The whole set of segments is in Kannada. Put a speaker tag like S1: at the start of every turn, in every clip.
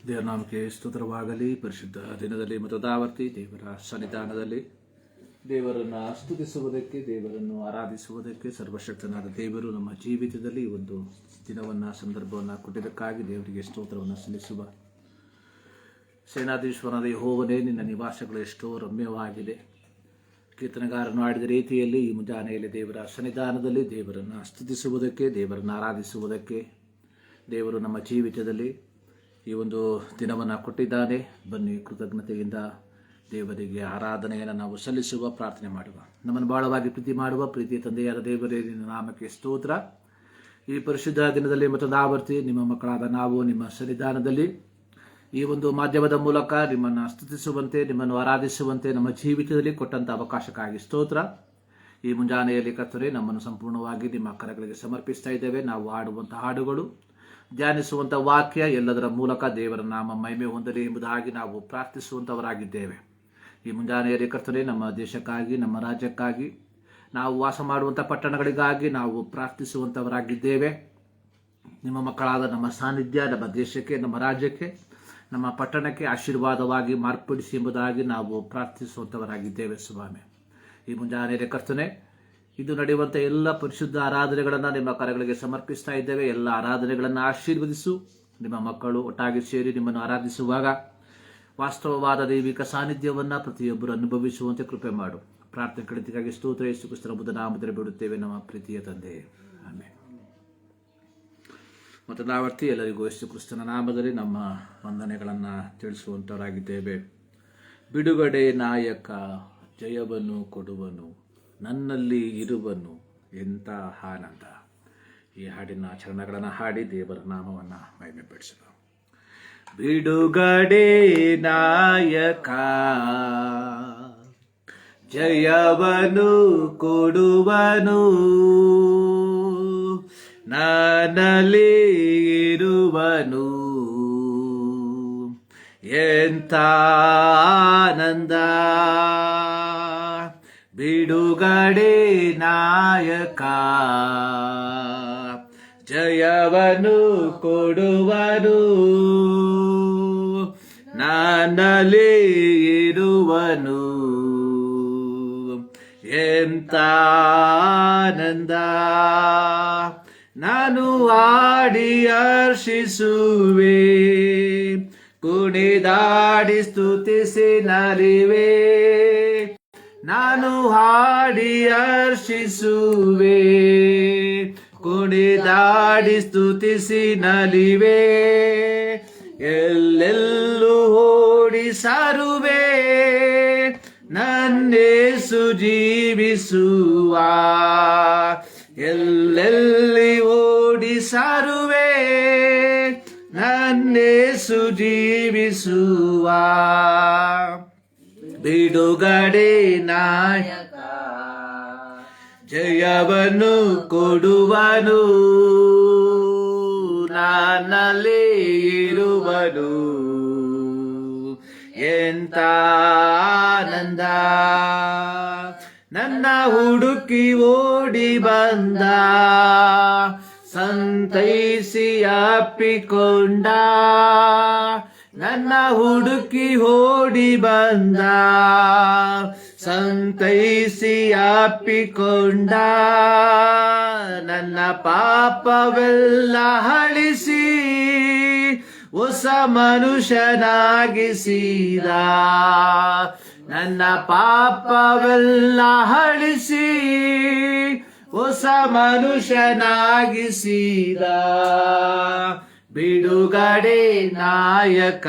S1: ದೇವರ ನಾಮಕ್ಕೆ ಸ್ತೋತ್ರವಾಗಲಿ. ಪರಿಶುದ್ಧ ದಿನದಲ್ಲಿ ಮತದಾವರ್ತಿ ದೇವರ ಸನ್ನಿಧಾನದಲ್ಲಿ ದೇವರನ್ನು ಸ್ತುತಿಸುವುದಕ್ಕೆ, ದೇವರನ್ನು ಆರಾಧಿಸುವುದಕ್ಕೆ ಸರ್ವಶಕ್ತನಾದ ದೇವರು ನಮ್ಮ ಜೀವಿತದಲ್ಲಿ ಒಂದು ದಿನವನ್ನು, ಸಂದರ್ಭವನ್ನು ಕೊಟ್ಟಿದ್ದಕ್ಕಾಗಿ ದೇವರಿಗೆ ಸ್ತೋತ್ರವನ್ನು ಸಲ್ಲಿಸುವ. ಸೇನಾಧೀಶ್ವರನಾದ ಯೆಹೋವನೇ, ನಿನ್ನ ನಿವಾಸಗಳು ಎಷ್ಟೋ ರಮ್ಯವಾಗಿದೆ. ಕೀರ್ತನೆಗಾರನು ಆಡಿದ ರೀತಿಯಲ್ಲಿ ಈ ಮುಂಜಾನೆಯಲ್ಲಿ ದೇವರ ಸನ್ನಿಧಾನದಲ್ಲಿ ದೇವರನ್ನು ಸ್ತುತಿಸುವುದಕ್ಕೆ, ದೇವರನ್ನು ಆರಾಧಿಸುವುದಕ್ಕೆ ದೇವರು ನಮ್ಮ ಜೀವಿತದಲ್ಲಿ ಈ ಒಂದು ದಿನವನ್ನು ಕೊಟ್ಟಿದ್ದಾನೆ. ಬನ್ನಿ, ಕೃತಜ್ಞತೆಯಿಂದ ದೇವರಿಗೆ ಆರಾಧನೆಯನ್ನು ನಾವು ಸಲ್ಲಿಸುವ, ಪ್ರಾರ್ಥನೆ ಮಾಡುವ. ನಮ್ಮನ್ನು ಬಹಳವಾಗಿ ಪ್ರೀತಿ ಮಾಡುವ ಪ್ರೀತಿಯ ತಂದೆಯಾದ ದೇವರೇ, ನಿನ್ನ ನಾಮಕ್ಕೆ ಸ್ತೋತ್ರ. ಈ ಪರಿಶುದ್ಧ ದಿನದಲ್ಲಿ ಮತದಾವರ್ತಿ ನಿಮ್ಮ ಮಕ್ಕಳಾದ ನಾವು ನಿಮ್ಮ ಸನ್ನಿಧಾನದಲ್ಲಿ ಈ ಒಂದು ಮಾಧ್ಯಮದ ಮೂಲಕ ನಿಮ್ಮನ್ನು ಸ್ತುತಿಸುವಂತೆ, ನಿಮ್ಮನ್ನು ಆರಾಧಿಸುವಂತೆ ನಮ್ಮ ಜೀವಿತದಲ್ಲಿ ಕೊಟ್ಟಂಥ ಅವಕಾಶಕ್ಕಾಗಿ ಸ್ತೋತ್ರ. ಈ ಮುಂಜಾನೆಯಲ್ಲಿ ಕರ್ತನೇ, ನಮ್ಮನ್ನು ಸಂಪೂರ್ಣವಾಗಿ ನಿಮ್ಮ ಕರಗಳಿಗೆ ಸಮರ್ಪಿಸ್ತಾ ಇದ್ದೇವೆ. ನಾವು ಹಾಡುವಂಥ ಹಾಡುಗಳು, ಧ್ಯಾನಿಸುವಂಥ ವಾಕ್ಯ ಎಲ್ಲದರ ಮೂಲಕ ದೇವರ ನಾಮ ಮಹಿಮೆ ಹೊಂದಲಿ ಎಂಬುದಾಗಿ ನಾವು ಪ್ರಾರ್ಥಿಸುವಂಥವರಾಗಿದ್ದೇವೆ. ಈ ಮುಂಜಾನೆಯಲ್ಲಿ ಕರ್ತನೇ, ನಮ್ಮ ದೇಶಕ್ಕಾಗಿ, ನಮ್ಮ ರಾಜ್ಯಕ್ಕಾಗಿ, ನಾವು ವಾಸ ಮಾಡುವಂಥ ಪಟ್ಟಣಗಳಿಗಾಗಿ ನಾವು ಪ್ರಾರ್ಥಿಸುವಂಥವರಾಗಿದ್ದೇವೆ. ನಿಮ್ಮ ಮಕ್ಕಳಾದ ನಮ್ಮ ಸಾನ್ನಿಧ್ಯ ನಮ್ಮ ದೇಶಕ್ಕೆ, ನಮ್ಮ ರಾಜ್ಯಕ್ಕೆ, ನಮ್ಮ ಪಟ್ಟಣಕ್ಕೆ ಆಶೀರ್ವಾದವಾಗಿ ಮಾರ್ಪಡಿಸಿ ಎಂಬುದಾಗಿ ನಾವು ಪ್ರಾರ್ಥಿಸುವಂಥವರಾಗಿದ್ದೇವೆ. ಸ್ವಾಮಿ, ಈ ಮುಂಜಾನೆಯಲ್ಲಿ ಕರ್ತನೇ, ಇದು ನಡೆಯುವಂಥ ಎಲ್ಲ ಪರಿಶುದ್ಧ ಆರಾಧನೆಗಳನ್ನು ನಿಮ್ಮ ಕರಗಳಿಗೆ ಸಮರ್ಪಿಸ್ತಾ ಇದ್ದೇವೆ. ಎಲ್ಲ ಆರಾಧನೆಗಳನ್ನು ಆಶೀರ್ವದಿಸು. ನಿಮ್ಮ ಮಕ್ಕಳು ಒಟ್ಟಾಗಿ ಸೇರಿ ನಿಮ್ಮನ್ನು ಆರಾಧಿಸುವಾಗ ವಾಸ್ತವವಾದ ದೈವಿಕ ಸಾನ್ನಿಧ್ಯವನ್ನು ಪ್ರತಿಯೊಬ್ಬರು ಅನುಭವಿಸುವಂತೆ ಕೃಪೆ ಮಾಡು. ಪ್ರಾರ್ಥನೆ ಕಳಿತಿಗಾಗಿ ಸ್ತೋತ್ರ. ಯೇಸು ಕ್ರಿಸ್ತನ ಬುದ್ಧ ನಾಮದಲ್ಲಿ ಬಿಡುತ್ತೇವೆ ನಮ್ಮ ಪ್ರೀತಿಯ ತಂದೆ, ಆಮೆನ್. ಮತದಾವರ್ತಿ ಎಲ್ಲರಿಗೂ ಯೇಸು ಕ್ರಿಸ್ತನ ನಾಮದಲ್ಲಿ ನಮ್ಮ ವಂದನೆಗಳನ್ನು ತಿಳಿಸುವಂಥವರಾಗಿದ್ದೇವೆ. ಬಿಡುಗಡೆ ನಾಯಕ ಜಯವನ್ನು ಕೊಡುವನು, ನನ್ನಲ್ಲಿ ಇರುವನು, ಎಂಥ ಆನಂದ. ಈ ಹಾಡಿನ ಚರಣಗಳನ್ನು ಹಾಡಿ ದೇವರ ನಾಮವನ್ನು ಮಹಿಮೆಪಡಿಸಲು. ಬಿಡುಗಡೆ ನಾಯಕ ಜಯವನ್ನು ಕೊಡುವನು, ನನ್ನಲ್ಲಿ ಇರುವನು, ಎಂಥ ಆನಂದ. ಬಿಡುಗಡೆ ನಾಯಕ ಜಯವನ್ನು ಕೊಡುವನು, ನನ್ನಲ್ಲಿ ಇರುವನು, ಎಂಥ ಆನಂದ. ನಾನು ಹಾಡಿ ಹರ್ಷಿಸುವೆ, ಕುಣಿದಾಡಿ ಸ್ತುತಿಸಿ ನಲಿವೆ. ನಾನು ಹಾಡಿ ಹರ್ಷಿಸುವೆ, ಕುಣಿದಾಡಿ ಸ್ತುತಿಸಿ ನಲಿವೆ. ಎಲ್ಲೆಲ್ಲೂ ಓಡಿ ಸಾರುವೆ, ನನ್ನೇಸು ಜೀವಿಸುವ. ಎಲ್ಲೆಲ್ಲಿ ಓಡಿ ಸಾರುವೆ, ನನ್ನೇಸು ಜೀವಿಸುವ. ಬಿಡುಗಡೆ ನಾಯಕ ಜಯವನ್ನು ಕೊಡುವನು, ನನ್ನಲ್ಲಿ ಇರುವನು, ಎಂಥ ಆನಂದ. ನನ್ನ ಹುಡುಕಿ ಓಡಿ ಬಂದ, ಸಂತೈಸಿ ಅಪ್ಪಿಕೊಂಡ. ನನ್ನ ಹುಡುಕಿ ಓಡಿ ಬಂದ, ಸಂತೈಸಿ ಅಪ್ಪಿಕೊಂಡ. ನನ್ನ ಪಾಪವೆಲ್ಲ ಅಳಿಸಿ ಹೊಸ ಮನುಷ್ಯನಾಗಿಸಿದ. ನನ್ನ ಪಾಪವೆಲ್ಲ ಅಳಿಸಿ ಹೊಸ ಮನುಷ್ಯನಾಗಿಸಿದ. ಬಿಡುಗಡೆ ನಾಯಕ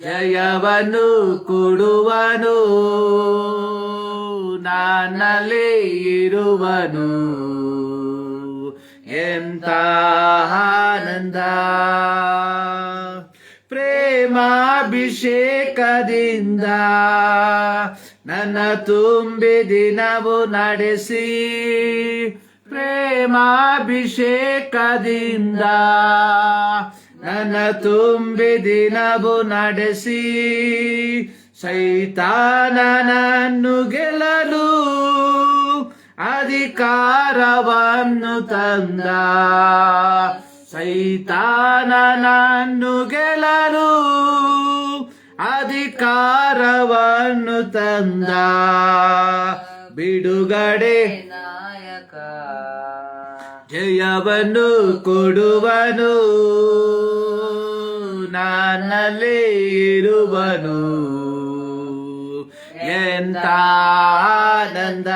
S1: ಜಯವನ್ನು ಕೊಡುವನು, ನನ್ನಲ್ಲಿ ಇರುವನು, ಎಂಥ ಆನಂದ. ಪ್ರೇಮಾಭಿಷೇಕದಿಂದ ನನ್ನ ತುಂಬಿ ದಿನವು ನಡೆಸಿ. ಪ್ರೇಮಾಭಿಷೇಕದಿಂದ ನನ್ನ ತುಂಬಿ ದಿನವು ನಡೆಸಿ. ಸೈತಾನನನ್ನು ಗೆಲ್ಲಲು ಅಧಿಕಾರವನ್ನು ತಂದ. ಸೈತಾನನನ್ನು ಗೆಲ್ಲಲು ಅಧಿಕಾರವನ್ನು ತಂದ ಬಿಡುಗಡೆ
S2: ನಾಯಕ,
S1: ಜಯವನ್ನು ಕೊಡುವನು, ನನ್ನಲ್ಲಿ ಇರುವನು. ಎಂತ ಆನಂದ!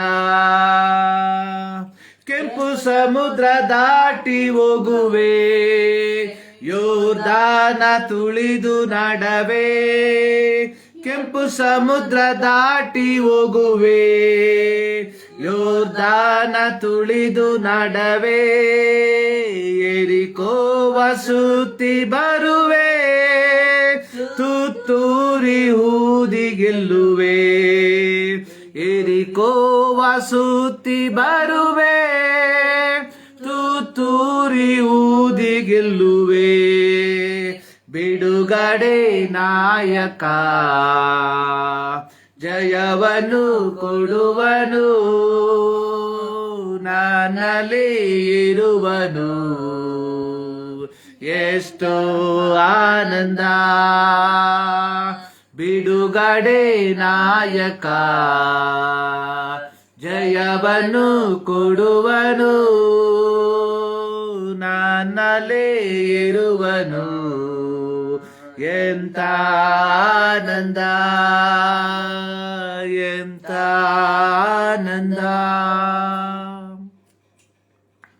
S1: ಕೆಂಪು ಸಮುದ್ರ ದಾಟಿ ಹೋಗುವೆ, ಯೋರ್ದಾನ ತುಳಿದು ನಡವೆ. ಕೆಂಪು ಸಮುದ್ರ ದಾಟಿ ಹೋಗುವೆ, ಯೋರ್ದಾನ ತುಳಿದು ನಡವೆ. ಎರಿಕೋವ ಸುತ್ತಿ ಬರುವೆ, ತುತ್ತೂರಿ ಊದಿ ಗೆಲ್ಲುವೆ. ಎರಿಕೋವ ಸುತ್ತಿ ಬರುವೆ, ತುತ್ತೂರಿ ಊದಿ ಗೆಲ್ಲುವೆ. ಬಿಡುಗಡೆ ನಾಯಕ, ಜಯವನ್ನು ಕೊಡುವನು, ನನ್ನಲ್ಲಿ ಇರುವನು. ಎಷ್ಟೋ ಆನಂದ! ಬಿಡುಗಡೆ ನಾಯಕ, ಜಯವನ್ನು ಕೊಡುವನು, ನನ್ನಲ್ಲಿ ಇರುವನು. ಎಂತ ಆನಂದ! ಎಂತ ಆನಂದ!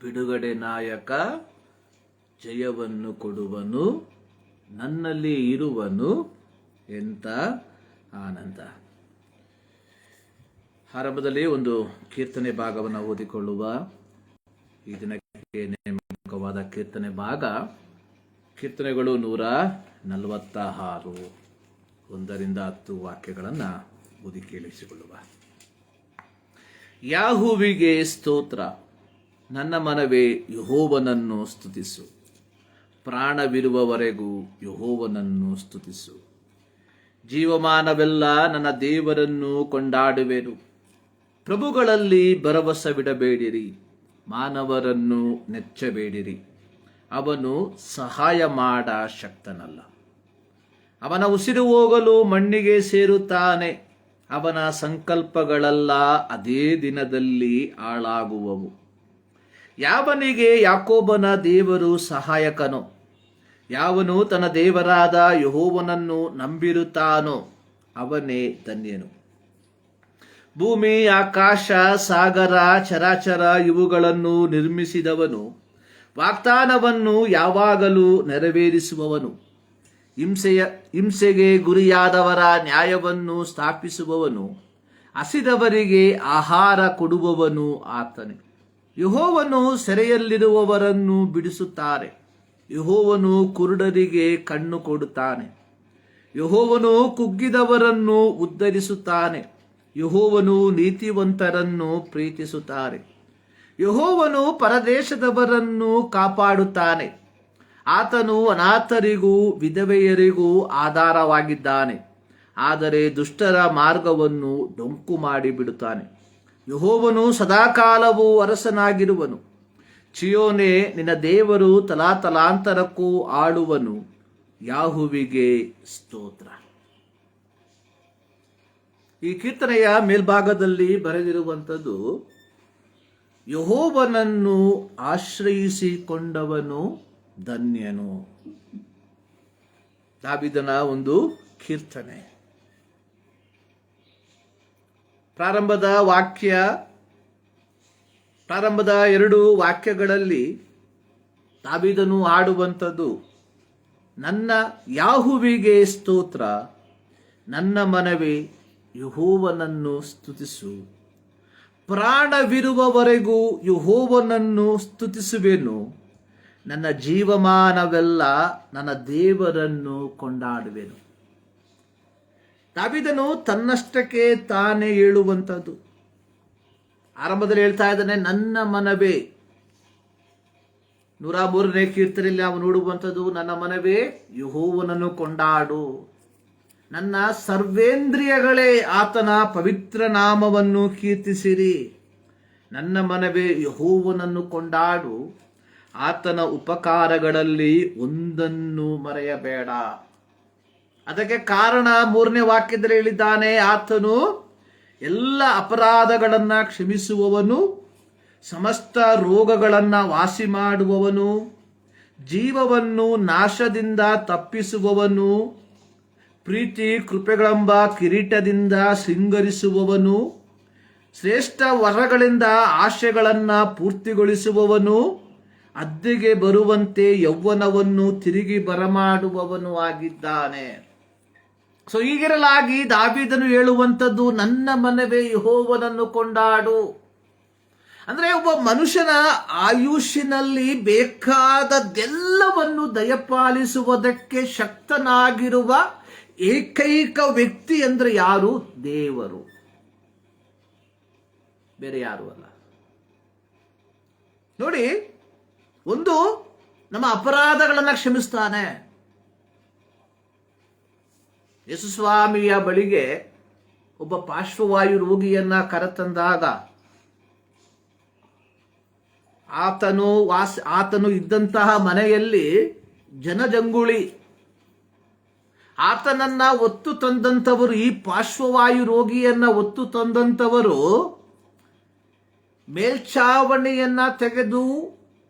S1: ಬಿಡುಗಡೆ ನಾಯಕ, ಜಯವನ್ನು ಕೊಡುವನು, ನನ್ನಲ್ಲಿ ಇರುವನು. ಎಂತ ಆನಂದ! ಆರಂಭದಲ್ಲಿ ಒಂದು ಕೀರ್ತನೆ ಭಾಗವನ್ನು ಓದಿಕೊಳ್ಳುವ. ಈ ದಿನಕ್ಕೆ ನೇಮಕವಾದ ಕೀರ್ತನೆ ಭಾಗ ಕೀರ್ತನೆಗಳು 146, 1-10 ವಾಕ್ಯಗಳನ್ನು ಓದಿ ಕೇಳಿಸಿಕೊಳ್ಳುವ. ಯಾಹುವಿಗೆ ಸ್ತೋತ್ರ. ನನ್ನ ಮನವೇ ಯೆಹೋವನನ್ನು ಸ್ತುತಿಸು, ಪ್ರಾಣವಿರುವವರೆಗೂ ಯೆಹೋವನನ್ನು ಸ್ತುತಿಸು. ಜೀವಮಾನವೆಲ್ಲ ನನ್ನ ದೇವರನ್ನು ಕೊಂಡಾಡುವೆನು. ಪ್ರಭುಗಳಲ್ಲಿ ಭರವಸವಿಡಬೇಡಿರಿ, ಮಾನವರನ್ನು ನೆಚ್ಚಬೇಡಿರಿ. ಅವನು ಸಹಾಯ ಮಾಡ ಶಕ್ತನಲ್ಲ. ಅವನ ಉಸಿರು ಹೋಗಲು ಮಣ್ಣಿಗೆ ಸೇರುತ್ತಾನೆ. ಅವನ ಸಂಕಲ್ಪಗಳೆಲ್ಲ ಅದೇ ದಿನದಲ್ಲಿ ಹಾಳಾಗುವವು. ಯಾವನಿಗೆ ಯಾಕೋಬನ ದೇವರು ಸಹಾಯಕನೋ, ಯಾವನು ತನ್ನ ದೇವರಾದ ಯೆಹೋವನನ್ನು ನಂಬಿರುತ್ತಾನೋ ಅವನೇ ಧನ್ಯನು. ಭೂಮಿ, ಆಕಾಶ, ಸಾಗರ, ಚರಾಚರ ಇವುಗಳನ್ನು ನಿರ್ಮಿಸಿದವನು, ವಾಗ್ದಾನವನ್ನು ಯಾವಾಗಲೂ ನೆರವೇರಿಸುವವನು, ಹಿಂಸೆಗೆ ಗುರಿಯಾದವರ ನ್ಯಾಯವನ್ನು ಸ್ಥಾಪಿಸುವವನು, ಹಸಿದವರಿಗೆ ಆಹಾರ ಕೊಡುವವನು ಆತನೇ. ಯೆಹೋವನು ಸೆರೆಯಲ್ಲಿರುವವರನ್ನು ಬಿಡಿಸುತ್ತಾರೆ. ಯೆಹೋವನು ಕುರುಡರಿಗೆ ಕಣ್ಣು ಕೊಡುತ್ತಾನೆ. ಯೆಹೋವನು ಕುಗ್ಗಿದವರನ್ನು ಉದ್ಧರಿಸುತ್ತಾನೆ. ಯೆಹೋವನು ನೀತಿವಂತರನ್ನು ಪ್ರೀತಿಸುತ್ತಾರೆ. ಯೆಹೋವನು ಪರದೇಶದವರನ್ನು ಕಾಪಾಡುತ್ತಾನೆ. ಆತನು ಅನಾಥರಿಗೂ ವಿಧವೆಯರಿಗೂ ಆಧಾರವಾಗಿದ್ದಾನೆ. ಆದರೆ ದುಷ್ಟರ ಮಾರ್ಗವನ್ನು ಡೊಂಕು ಮಾಡಿಬಿಡುತ್ತಾನೆ. ಯೆಹೋವನು ಸದಾಕಾಲವೂ ಅರಸನಾಗಿರುವನು. ಚಿಯೋನೇ, ನಿನ್ನ ದೇವರು ತಲಾತಲಾಂತರಕ್ಕೂ ಆಳುವನು. ಯಾಹುವಿಗೆ ಸ್ತೋತ್ರ. ಈ ಕೀರ್ತನೆಯ ಮೇಲ್ಭಾಗದಲ್ಲಿ ಬರೆದಿರುವಂಥದ್ದು, ಯೆಹೋವನನ್ನು ಆಶ್ರಯಿಸಿಕೊಂಡವನು ಧನ್ಯನು. ದಾವೀದನ ಒಂದು ಕೀರ್ತನೆ. ಪ್ರಾರಂಭದ 2 ವಾಕ್ಯಗಳಲ್ಲಿ ದಾವೀದನು ಹಾಡುವಂಥದ್ದು, ನನ್ನ ಯಾಹುವಿಗೆ ಸ್ತೋತ್ರ, ನನ್ನ ಮನವೇ ಯೆಹೋವನನ್ನು ಸ್ತುತಿಸು. ಪ್ರಾಣವಿರುವವರೆಗೂ ಯೆಹೋವನನ್ನು ಸ್ತುತಿಸುವೆನು. ನನ್ನ ಜೀವಮಾನವೆಲ್ಲ ನನ್ನ ದೇವರನ್ನು ಕೊಂಡಾಡುವೆನು. ದಾವೀದನು ತನ್ನಷ್ಟಕ್ಕೆ ತಾನೇ ಹೇಳುವಂಥದ್ದು. ಆರಂಭದಲ್ಲಿ ಹೇಳ್ತಾ ಇದ್ದಾನೆ, ನನ್ನ ಮನವೇ. 103ನೇ ಕೀರ್ತನೆಯಲ್ಲಿ ನಾವು ನೋಡುವಂಥದ್ದು, ನನ್ನ ಮನವೇ ಯೆಹೋವನನ್ನು ಕೊಂಡಾಡು. ನನ್ನ ಸರ್ವೇಂದ್ರಿಯಗಳೇ ಆತನ ಪವಿತ್ರ ನಾಮವನ್ನು ಕೀರ್ತಿಸಿರಿ. ನನ್ನ ಮನವೇ ಯೆಹೋವನನ್ನು ಕೊಂಡಾಡು. ಆತನ ಉಪಕಾರಗಳಲ್ಲಿ ಒಂದನ್ನು ಮರೆಯಬೇಡ. ಅದಕ್ಕೆ ಕಾರಣ 3ನೇ ವಾಕ್ಯದಲ್ಲಿ ಹೇಳಿದ್ದಾನೆ, ಆತನು ಎಲ್ಲ ಅಪರಾಧಗಳನ್ನು ಕ್ಷಮಿಸುವವನು, ಸಮಸ್ತ ರೋಗಗಳನ್ನು ವಾಸಿ ಮಾಡುವವನು, ಜೀವವನ್ನು ನಾಶದಿಂದ ತಪ್ಪಿಸುವವನು, ಪ್ರೀತಿ ಕೃಪೆಗಳೆಂಬ ಕಿರೀಟದಿಂದ ಶೃಂಗರಿಸುವವನು, ಶ್ರೇಷ್ಠ ವರಗಳಿಂದ ಆಶೆಗಳನ್ನು ಪೂರ್ತಿಗೊಳಿಸುವವನು, ಅದ್ದೆಗೆ ಬರುವಂತೆ ಯೌವನವನ್ನು ತಿರುಗಿ ಬರಮಾಡುವವನು ಆಗಿದ್ದಾನೆ. ಸೊ ಹೀಗಿರಲಾಗಿ ದಾವೀದನು ಹೇಳುವಂಥದ್ದು, ನನ್ನ ಮನವೇ ಯೆಹೋವನನ್ನು ಕೊಂಡಾಡು. ಅಂದ್ರೆ ಒಬ್ಬ ಮನುಷ್ಯನ ಆಯುಷ್ಯನಲ್ಲಿ ಬೇಕಾದದ್ದೆಲ್ಲವನ್ನು ದಯಪಾಲಿಸುವುದಕ್ಕೆ ಶಕ್ತನಾಗಿರುವ ಏಕೈಕ ವ್ಯಕ್ತಿ ಅಂದ್ರೆ ಯಾರು? ದೇವರು, ಬೇರೆ ಯಾರು ಅಲ್ಲ. ನೋಡಿ, ಒಂದು ನಮ್ಮ ಅಪರಾಧಗಳನ್ನು ಕ್ಷಮಿಸ್ತಾನೆ. ಯೇಸುಸ್ವಾಮಿಯ ಬಳಿಗೆ ಒಬ್ಬ ಪಾರ್ಶ್ವವಾಯು ರೋಗಿಯನ್ನ ಕರೆತಂದಾಗ ಆತನು ಇದ್ದಂತಹ ಮನೆಯಲ್ಲಿ ಜನಜಂಗುಳಿ. ಆತನನ್ನ ಒತ್ತು ತಂದಂಥವರು, ಈ ಪಾರ್ಶ್ವವಾಯು ರೋಗಿಯನ್ನ ಒತ್ತು ತಂದಂಥವರು ಮೇಲ್ಛಾವಣಿಯನ್ನ ತೆಗೆದು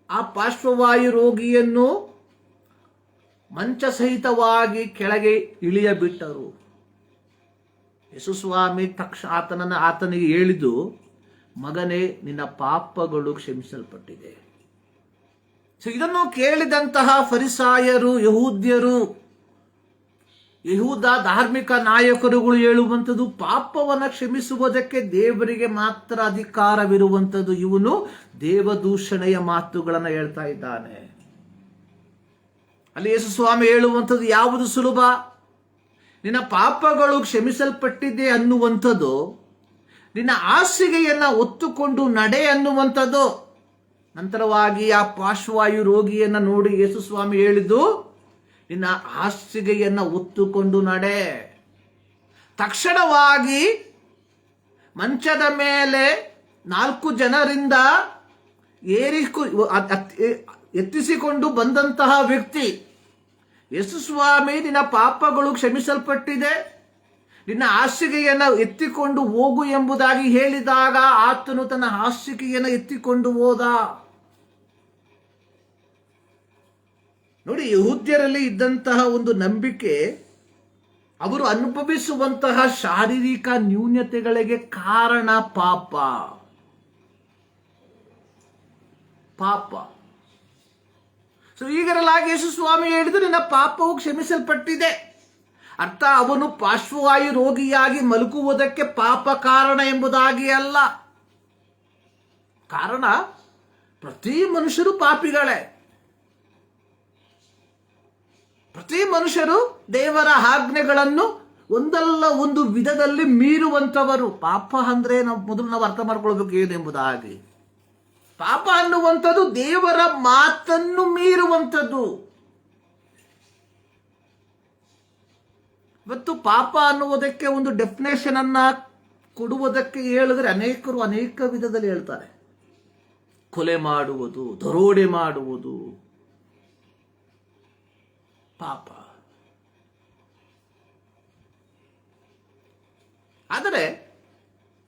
S1: ಆ ಪಾರ್ಶ್ವವಾಯು ರೋಗಿಯನ್ನು ಮಂಚ ಸಹಿತವಾಗಿ ಕೆಳಗೆ ಇಳಿಯಬಿಟ್ಟರು. ಯೇಸುಸ್ವಾಮಿ ಆತನಿಗೆ ಹೇಳಿದ್ದು, ಮಗನೇ, ನಿನ್ನ ಪಾಪಗಳು ಕ್ಷಮಿಸಲ್ಪಟ್ಟಿದೆ. ಸೊ ಇದನ್ನು ಕೇಳಿದಂತಹ ಫರಿಸಾಯರು, ಯಹೂದ ಧಾರ್ಮಿಕ ನಾಯಕರುಗಳು ಹೇಳುವಂಥದ್ದು, ಪಾಪವನ್ನು ಕ್ಷಮಿಸುವುದಕ್ಕೆ ದೇವರಿಗೆ ಮಾತ್ರ ಅಧಿಕಾರವಿರುವಂಥದ್ದು. ಇವನು ದೇವದೂಷಣೆಯ ಮಾತುಗಳನ್ನು ಹೇಳ್ತಾ ಇದ್ದಾನೆ. ಅಲ್ಲಿ ಯೇಸುಸ್ವಾಮಿ ಹೇಳುವಂಥದ್ದು ಯಾವುದು ಸುಲಭ? ನಿನ್ನ ಪಾಪಗಳು ಕ್ಷಮಿಸಲ್ಪಟ್ಟಿದೆ ಅನ್ನುವಂಥದ್ದು, ನಿನ್ನ ಹಾಸಿಗೆಯನ್ನ ಒತ್ತುಕೊಂಡು ನಡೆ ಅನ್ನುವಂಥದ್ದು. ನಂತರವಾಗಿ ಆ ಪಾರ್ಶ್ವವಾಯು ರೋಗಿಯನ್ನ ನೋಡಿ ಯೇಸುಸ್ವಾಮಿ ಹೇಳಿದ್ದು, ನಿನ್ನ ಹಾಸಿಗೆಯನ್ನ ಒತ್ತುಕೊಂಡು ನಡೆ. ತಕ್ಷಣವಾಗಿ ಮಂಚದ ಮೇಲೆ 4 ಜನರಿಂದ ಎತ್ತಿಸಿಕೊಂಡು ಬಂದಂತಹ ವ್ಯಕ್ತಿ, ಯೇಸುಸ್ವಾಮಿ ನಿನ್ನ ಪಾಪಗಳು ಕ್ಷಮಿಸಲ್ಪಟ್ಟಿದೆ, ನಿನ್ನ ಹಾಸಿಗೆಯನ್ನು ಎತ್ತಿಕೊಂಡು ಹೋಗು ಎಂಬುದಾಗಿ ಹೇಳಿದಾಗ ಆತನು ತನ್ನ ಹಾಸಿಗೆಯನ್ನು ಎತ್ತಿಕೊಂಡು ಹೋದ. ನೋಡಿ, ಯಹೂದ್ಯರಲ್ಲಿ ಇದ್ದಂತಹ ಒಂದು ನಂಬಿಕೆ, ಅವರು ಅನುಭವಿಸುವಂತಹ ಶಾರೀರಿಕ ನ್ಯೂನತೆಗಳಿಗೆ ಕಾರಣ ಪಾಪ. ಸೊ ಈಗಿರಲಾಗಿ ಯೇಸುಸ್ವಾಮಿ ಹೇಳಿದ್ರು, ನಿನ್ನ ಪಾಪವು ಕ್ಷಮಿಸಲ್ಪಟ್ಟಿದೆ. ಅರ್ಥ, ಅವನು ಪಾರ್ಶ್ವವಾಯು ರೋಗಿಯಾಗಿ ಮಲಗುವುದಕ್ಕೆ ಪಾಪ ಕಾರಣ ಎಂಬುದಾಗಿ ಅಲ್ಲ. ಕಾರಣ, ಪ್ರತಿ ಮನುಷ್ಯರು ಪಾಪಿಗಳೇ. ಪ್ರತಿ ಮನುಷ್ಯರು ದೇವರ ಆಜ್ಞೆಗಳನ್ನು ಒಂದಲ್ಲ ಒಂದು ವಿಧದಲ್ಲಿ ಮೀರುವಂತವರು. ಪಾಪ ಅಂದ್ರೆ ನಾವು ಅರ್ಥ ಮಾಡ್ಕೊಳ್ಬೇಕು ಏನೆಂಬುದಾಗಿ. ಪಾಪ ಅನ್ನುವಂಥದ್ದು ದೇವರ ಮಾತನ್ನು ಮೀರುವಂಥದ್ದು. ಇವತ್ತು ಪಾಪ ಅನ್ನುವುದಕ್ಕೆ ಒಂದು ಡೆಫಿನೇಷನ್ ಅನ್ನ ಕೊಡುವುದಕ್ಕೆ ಹೇಳಿದ್ರೆ ಅನೇಕರು ಅನೇಕ ವಿಧದಲ್ಲಿ ಹೇಳ್ತಾರೆ. ಕೊಲೆ ಮಾಡುವುದು, ದರೋಡೆ ಮಾಡುವುದು ಪಾಪ. ಆದರೆ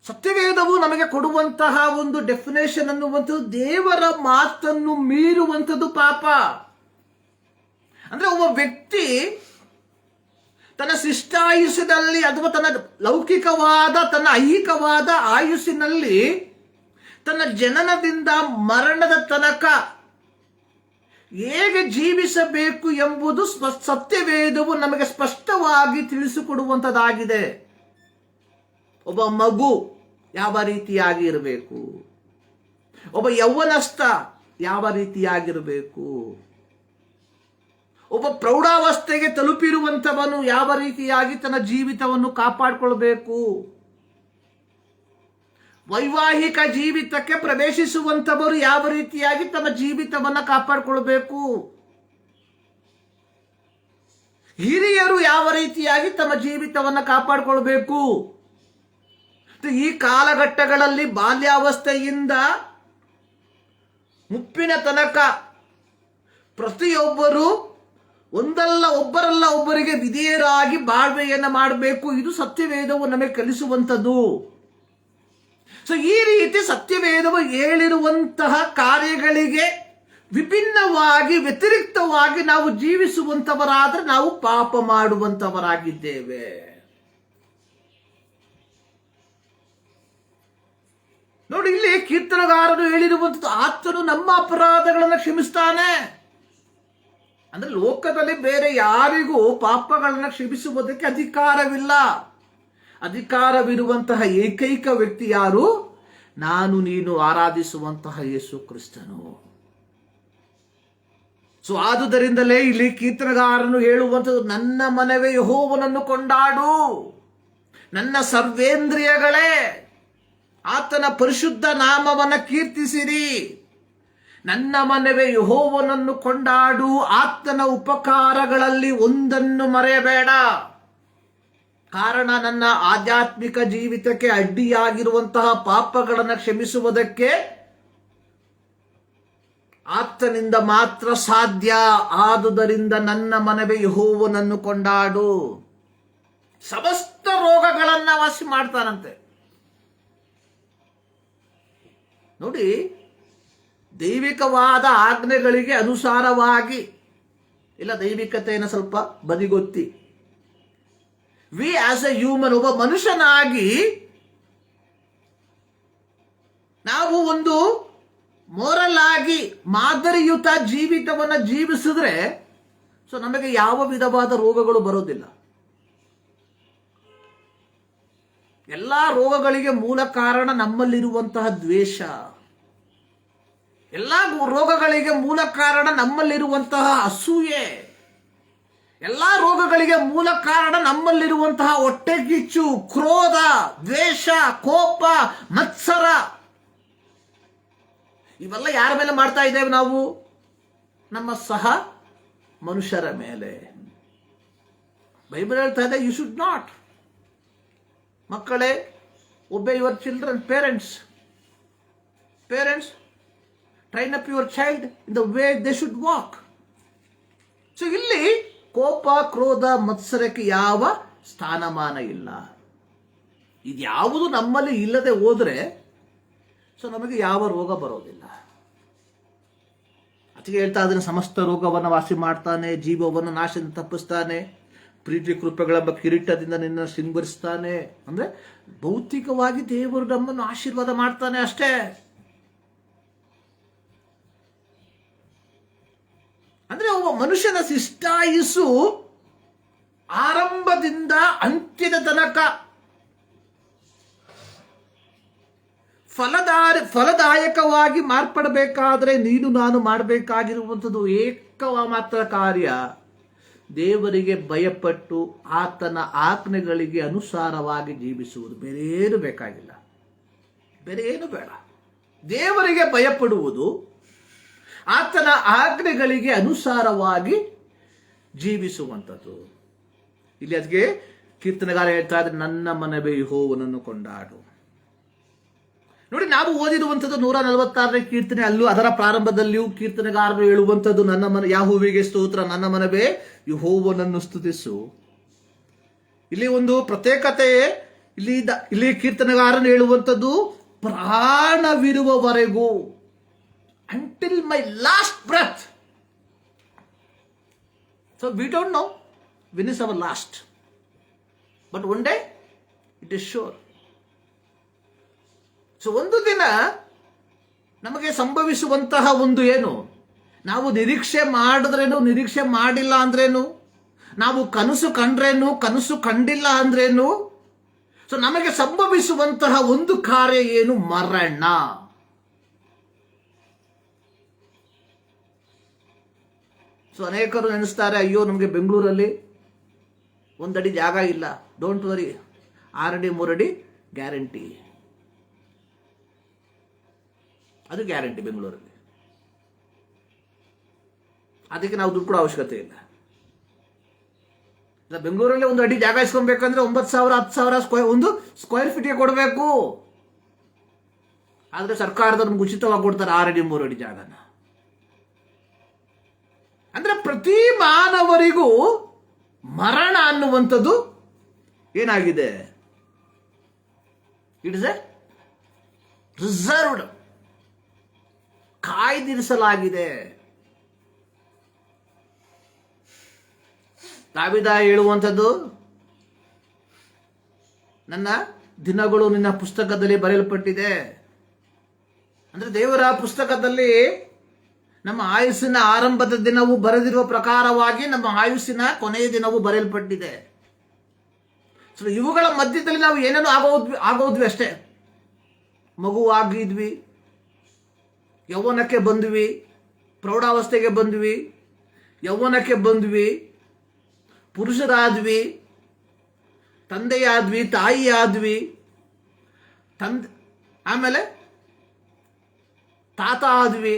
S1: ಸತ್ಯವೇದವು ನಮಗೆ ಕೊಡುವಂತಹ ಒಂದು ಡೆಫಿನೇಷನ್ ಅನ್ನುವಂಥದ್ದು ದೇವರ ಮಾತನ್ನು ಮೀರುವಂಥದ್ದು ಪಾಪ. ಅಂದ್ರೆ ಒಬ್ಬ ವ್ಯಕ್ತಿ ತನ್ನ ಶಿಷ್ಟಾಯುಷ್ಯದಲ್ಲಿ ಅಥವಾ ತನ್ನ ಲೌಕಿಕವಾದ, ತನ್ನ ಐಹಿಕವಾದ ಆಯುಷ್ಯನಲ್ಲಿ, ತನ್ನ ಜನನದಿಂದ ಮರಣದ ತನಕ ಹೇಗೆ ಜೀವಿಸಬೇಕು ಎಂಬುದು ಸತ್ಯವೇದವು ನಮಗೆ ಸ್ಪಷ್ಟವಾಗಿ ತಿಳಿಸಿಕೊಡುವಂಥದ್ದಾಗಿದೆ. ಒಬ್ಬ ಮಗು ಯಾವ ರೀತಿಯಾಗಿ ಇರಬೇಕು, ಒಬ್ಬ ಯೌವನಸ್ಥ ಯಾವ ರೀತಿಯಾಗಿರಬೇಕು, ಒಬ್ಬ ಪ್ರೌಢಾವಸ್ಥೆಗೆ ತಲುಪಿರುವಂಥವನು ಯಾವ ರೀತಿಯಾಗಿ ತನ್ನ ಜೀವಿತವನ್ನು ಕಾಪಾಡಿಕೊಳ್ಬೇಕು, ವೈವಾಹಿಕ ಜೀವಿತಕ್ಕೆ ಪ್ರವೇಶಿಸುವಂಥವರು ಯಾವ ರೀತಿಯಾಗಿ ತಮ್ಮ ಜೀವಿತವನ್ನು ಕಾಪಾಡಿಕೊಳ್ಬೇಕು, ಹಿರಿಯರು ಯಾವ ರೀತಿಯಾಗಿ ತಮ್ಮ ಜೀವಿತವನ್ನು ಕಾಪಾಡಿಕೊಳ್ಬೇಕು. ಈ ಕಾಲಘಟ್ಟಗಳಲ್ಲಿ ಬಾಲ್ಯಾವಸ್ಥೆಯಿಂದ ಮುಪ್ಪಿನ ತನಕ ಪ್ರತಿಯೊಬ್ಬರು ಒಬ್ಬರಲ್ಲ ಒಬ್ಬರಿಗೆ ವಿಧೇಯರಾಗಿ ಬಾಳ್ವೆಯನ್ನು ಮಾಡಬೇಕು. ಇದು ಸತ್ಯವೇದವು ನಮಗೆ ಕಲಿಸುವಂಥದ್ದು. ಸೊ ಈ ರೀತಿ ಸತ್ಯವೇದವು ಹೇಳಿರುವಂತಹ ಕಾರ್ಯಗಳಿಗೆ ವಿಭಿನ್ನವಾಗಿ ವ್ಯತಿರಿಕ್ತವಾಗಿ ನಾವು ಜೀವಿಸುವಂತವರಾದ್ರೆ ನಾವು ಪಾಪ ಮಾಡುವಂತವರಾಗಿದ್ದೇವೆ. ನೋಡಿ, ಇಲ್ಲಿ ಕೀರ್ತನಗಾರನು ಹೇಳಿರುವಂಥದ್ದು, ಆತನು ನಮ್ಮ ಅಪರಾಧಗಳನ್ನು ಕ್ಷಮಿಸ್ತಾನೆ. ಅಂದ್ರೆ ಲೋಕದಲ್ಲಿ ಬೇರೆ ಯಾರಿಗೂ ಪಾಪಗಳನ್ನು ಕ್ಷಮಿಸುವುದಕ್ಕೆ ಅಧಿಕಾರವಿಲ್ಲ. ಅಧಿಕಾರವಿರುವಂತಹ ಏಕೈಕ ವ್ಯಕ್ತಿ ಯಾರು? ನಾನು ನೀನು ಆರಾಧಿಸುವಂತಹ ಯೇಸು ಕ್ರಿಸ್ತನು. ಸೊ ಆದುದರಿಂದಲೇ ಇಲ್ಲಿ ಕೀರ್ತನಗಾರನು ಹೇಳುವಂಥದ್ದು, ನನ್ನ ಮನವೇ ಯೆಹೋವನನ್ನು ಕೊಂಡಾಡು, ನನ್ನ ಸರ್ವೇಂದ್ರಿಯಗಳೇ ಆತನ ಪರಿಶುದ್ಧ ನಾಮವನ್ನು ಕೀರ್ತಿಸಿರಿ. ನನ್ನ ಮನವೇ ಯೆಹೋವನನ್ನು ಕೊಂಡಾಡು, ಆತನ ಉಪಕಾರಗಳಲ್ಲಿ ಒಂದನ್ನು ಮರೆಯಬೇಡ. ಕಾರಣ ನನ್ನ ಆಧ್ಯಾತ್ಮಿಕ ಜೀವಿತಕ್ಕೆ ಅಡ್ಡಿಯಾಗಿರುವಂತಹ ಪಾಪಗಳನ್ನು ಕ್ಷಮಿಸುವುದಕ್ಕೆ ಆತನಿಂದ ಮಾತ್ರ ಸಾಧ್ಯ. ಆದುದರಿಂದ ನನ್ನ ಮನವೇ ಯೆಹೋವನನ್ನು ಕೊಂಡಾಡು. ಸಮಸ್ತ ರೋಗಗಳನ್ನ ವಾಸಿ ಮಾಡ್ತಾನಂತೆ. ನೋಡಿ, ದೈವಿಕವಾದ ಆಜ್ಞೆಗಳಿಗೆ ಅನುಸಾರವಾಗಿ, ಇಲ್ಲ ದೈವಿಕತೆಯನ್ನು ಸ್ವಲ್ಪ ಬದಿಗೊತ್ತಿ, ವಿ ಆಸ್ ಎ ಹ್ಯೂಮನ್, ಒಬ್ಬ ಮನುಷ್ಯನಾಗಿ ನಾವು ಒಂದು ಮೋರಲ್ ಆಗಿ ಮಾದರಿಯುತ ಜೀವಿತವನ್ನು ಜೀವಿಸಿದ್ರೆ ಸೊ ನಮಗೆ ಯಾವ ವಿಧವಾದ ರೋಗಗಳು ಬರೋದಿಲ್ಲ. ಎಲ್ಲಾ ರೋಗಗಳಿಗೆ ಮೂಲ ಕಾರಣ ನಮ್ಮಲ್ಲಿರುವಂತಹ ದ್ವೇಷ. ಎಲ್ಲಾ ರೋಗಗಳಿಗೆ ಮೂಲ ಕಾರಣ ನಮ್ಮಲ್ಲಿರುವಂತಹ ಅಸೂಯೆ. ಎಲ್ಲಾ ರೋಗಗಳಿಗೆ ಮೂಲ ಕಾರಣ ನಮ್ಮಲ್ಲಿರುವಂತಹ ಹೊಟ್ಟೆಕಿಚ್ಚು, ಕ್ರೋಧ, ದ್ವೇಷ, ಕೋಪ, ಮತ್ಸರ. ಇವೆಲ್ಲ ಯಾರ ಮೇಲೆ ಮಾಡ್ತಾ ಇದ್ದೇವೆ ನಾವು? ನಮ್ಮ ಸಹ ಮನುಷ್ಯರ ಮೇಲೆ. ಬೈಬಲ್ ಹೇಳ್ತಾ ಇದೆ, ಯು ಶುಡ್ ನಾಟ್. ಮಕ್ಕಳೇ, obey your children. Parents train up your child in the way they should walk. So ಇಲ್ಲಿ ಕೋಪ, ಕ್ರೋಧ, ಮತ್ಸರಕ್ಕೆ ಯಾವ ಸ್ಥಾನಮಾನ ಇಲ್ಲ. ಇದ್ಯಾವುದು ನಮ್ಮಲ್ಲಿ ಇಲ್ಲದೆ ಹೋದ್ರೆ ಸೊ ನಮಗೆ ಯಾವ ರೋಗ ಬರೋದಿಲ್ಲ. ಅದಕ್ಕೆ ಹೇಳ್ತಾ ಅದನ್ನು ಸಮಸ್ತ ರೋಗವನ್ನು ವಾಸಿ ಮಾಡ್ತಾನೆ, ಜೀವವನ್ನು ನಾಶದಿಂದ ತಪ್ಪಿಸ್ತಾನೆ, ಪ್ರೀತಿ ಕೃಪೆಗಳೆಂಬ ಕಿರೀಟದಿಂದ ನಿನ್ನ ಸಿಂಗರಿಸ್ತಾನೆ. ಅಂದ್ರೆ ಭೌತಿಕವಾಗಿ ದೇವರು ನಮ್ಮನ್ನು ಆಶೀರ್ವಾದ ಮಾಡ್ತಾನೆ ಅಷ್ಟೇ. ಅಂದ್ರೆ ಒಬ್ಬ ಮನುಷ್ಯನ ಶಿಷ್ಟಾಯುಸ್ಸು ಆರಂಭದಿಂದ ಅಂತ್ಯದ ತನಕ ಫಲದಾಯಕವಾಗಿ ಮಾರ್ಪಡಬೇಕಾದ್ರೆ ನೀನು ನಾನು ಮಾಡಬೇಕಾಗಿರುವಂಥದ್ದು ಮಾತ್ರ ಕಾರ್ಯ, ದೇವರಿಗೆ ಭಯಪಟ್ಟು ಆತನ ಆಜ್ಞೆಗಳಿಗೆ ಅನುಸಾರವಾಗಿ ಜೀವಿಸುವುದು. ಬೇರೇನು ಬೇಕಾಗಿಲ್ಲ, ಬೇರೇನು ಬೇಡ. ದೇವರಿಗೆ ಭಯಪಡುವುದು, ಆತನ ಆಜ್ಞೆಗಳಿಗೆ ಅನುಸಾರವಾಗಿ ಜೀವಿಸುವಂಥದ್ದು. ಇಲ್ಲಿ ಅದಕ್ಕೆ ಕೀರ್ತನೆಗಾರ ಹೇಳ್ತಾ ಇದ್ರೆ, ನನ್ನ ಮನವೇ ಯೆಹೋವನನ್ನು ಕೊಂಡಾಡು. ನೋಡಿ, ನಾವು ಓದಿರುವಂಥದ್ದು 146ನೇ ಕೀರ್ತನೆ. ಅಲ್ಲೂ ಅದರ ಪ್ರಾರಂಭದಲ್ಲಿಯೂ ಕೀರ್ತನೆಗಾರರು ಹೇಳುವಂಥದ್ದು, ನನ್ನ ಮನ ಯೆಹೋವನಿಗೆ ಸ್ತೋತ್ರ, ನನ್ನ ಮನವೇ ಯೆಹೋವನನ್ನು ಸ್ತುತಿಸು. ಇಲ್ಲಿ ಒಂದು ಪ್ರತ್ಯೇಕತೆ. ಇಲ್ಲಿ ಕೀರ್ತನೆಗಾರನು ಹೇಳುವಂಥದ್ದು, ಪ್ರಾಣವಿರುವವರೆಗೂ, until my last breath. So we don't know when is our last, but one day it is sure. So ಒಂದು ದಿನ ನಮಗೆ ಸಂಭವಿಸುವಂತಹ ಒಂದು ಏನು, ನಾವು ನಿರೀಕ್ಷೆ ಮಾಡಿದ್ರೇನು, ನಿರೀಕ್ಷೆ ಮಾಡಿಲ್ಲ ಅಂದ್ರೇನು, ನಾವು ಕನಸು ಕಂಡ್ರೇನು, ಕನಸು ಕಂಡಿಲ್ಲ ಅಂದ್ರೇನು, ಸೊ ನಮಗೆ ಸಂಭವಿಸುವಂತಹ ಒಂದು ಕಾರ್ಯ ಏನು? ಮರಣ. ಸೊ ಅನೇಕರು ನೆನೆಸ್ತಾರೆ, ಅಯ್ಯೋ ನಮಗೆ ಬೆಂಗಳೂರಲ್ಲಿ 1 ಅಡಿ ಜಾಗ ಇಲ್ಲ. ಡೋಂಟ್ ವರಿ, 6 ಅಡಿ 3 ಅಡಿ ಗ್ಯಾರಂಟಿ. ಅದು ಗ್ಯಾರಂಟಿ ಬೆಂಗಳೂರಲ್ಲಿ. ಅದಕ್ಕೆ ನಾವು ದುಡ್ಡು ಕೊಡೋ ಅವಶ್ಯಕತೆ ಇಲ್ಲ. ಬೆಂಗಳೂರಲ್ಲಿ 1 ಅಡಿ ಜಾಗ ಇಸ್ಕೊಬೇಕಂದ್ರೆ 9,000 10,000 ಒಂದು ಸ್ಕ್ವೇರ್ ಫೀಟ್ಗೆ ಕೊಡಬೇಕು. ಆದ್ರೆ ಸರ್ಕಾರದವ್ರು ನಮ್ಗೆ ಉಚಿತವಾಗಿ ಕೊಡ್ತಾರೆ 6 ಅಡಿ 3 ಅಡಿ ಜಾಗನ. ಪ್ರತಿ ಮಾನವರಿಗೂ ಮರಣ ಅನ್ನುವಂಥದ್ದು ಏನಾಗಿದೆ? ಇಟ್ ಇಸ್ ಎ ರಿಸರ್ವ್ಡ್, ಕಾಯ್ದಿರಿಸಲಾಗಿದೆ. ದಾವೀದ ಹೇಳುವಂಥದ್ದು, ನನ್ನ ದಿನಗಳು ನಿನ್ನ ಪುಸ್ತಕದಲ್ಲಿ ಬರೆಯಲ್ಪಟ್ಟಿದೆ. ಅಂದ್ರೆ ದೇವರ ಪುಸ್ತಕದಲ್ಲಿ ನಮ್ಮ ಆಯುಸ್ಸಿನ ಆರಂಭದ ದಿನವೂ ಬರೆದಿರುವ ಪ್ರಕಾರವಾಗಿ ನಮ್ಮ ಆಯುಸ್ಸಿನ ಕೊನೆಯ ದಿನವೂ ಬರೆಯಲ್ಪಟ್ಟಿದೆ. ಸೊ ಇವುಗಳ ಮಧ್ಯದಲ್ಲಿ ನಾವು ಏನೇನೋ ಆಗೋದ್ವಿ ಅಷ್ಟೇ. ಮಗುವಾಗಿದ್ವಿ, ಯೌವನಕ್ಕೆ ಬಂದ್ವಿ, ಪ್ರೌಢಾವಸ್ಥೆಗೆ ಬಂದ್ವಿ, ಯೌವನಕ್ಕೆ ಬಂದ್ವಿ, ಪುರುಷರಾದ್ವಿ, ತಂದೆಯಾದ್ವಿ, ತಾಯಿಯಾದ್ವಿ, ಆಮೇಲೆ ತಾತ ಆದ್ವಿ.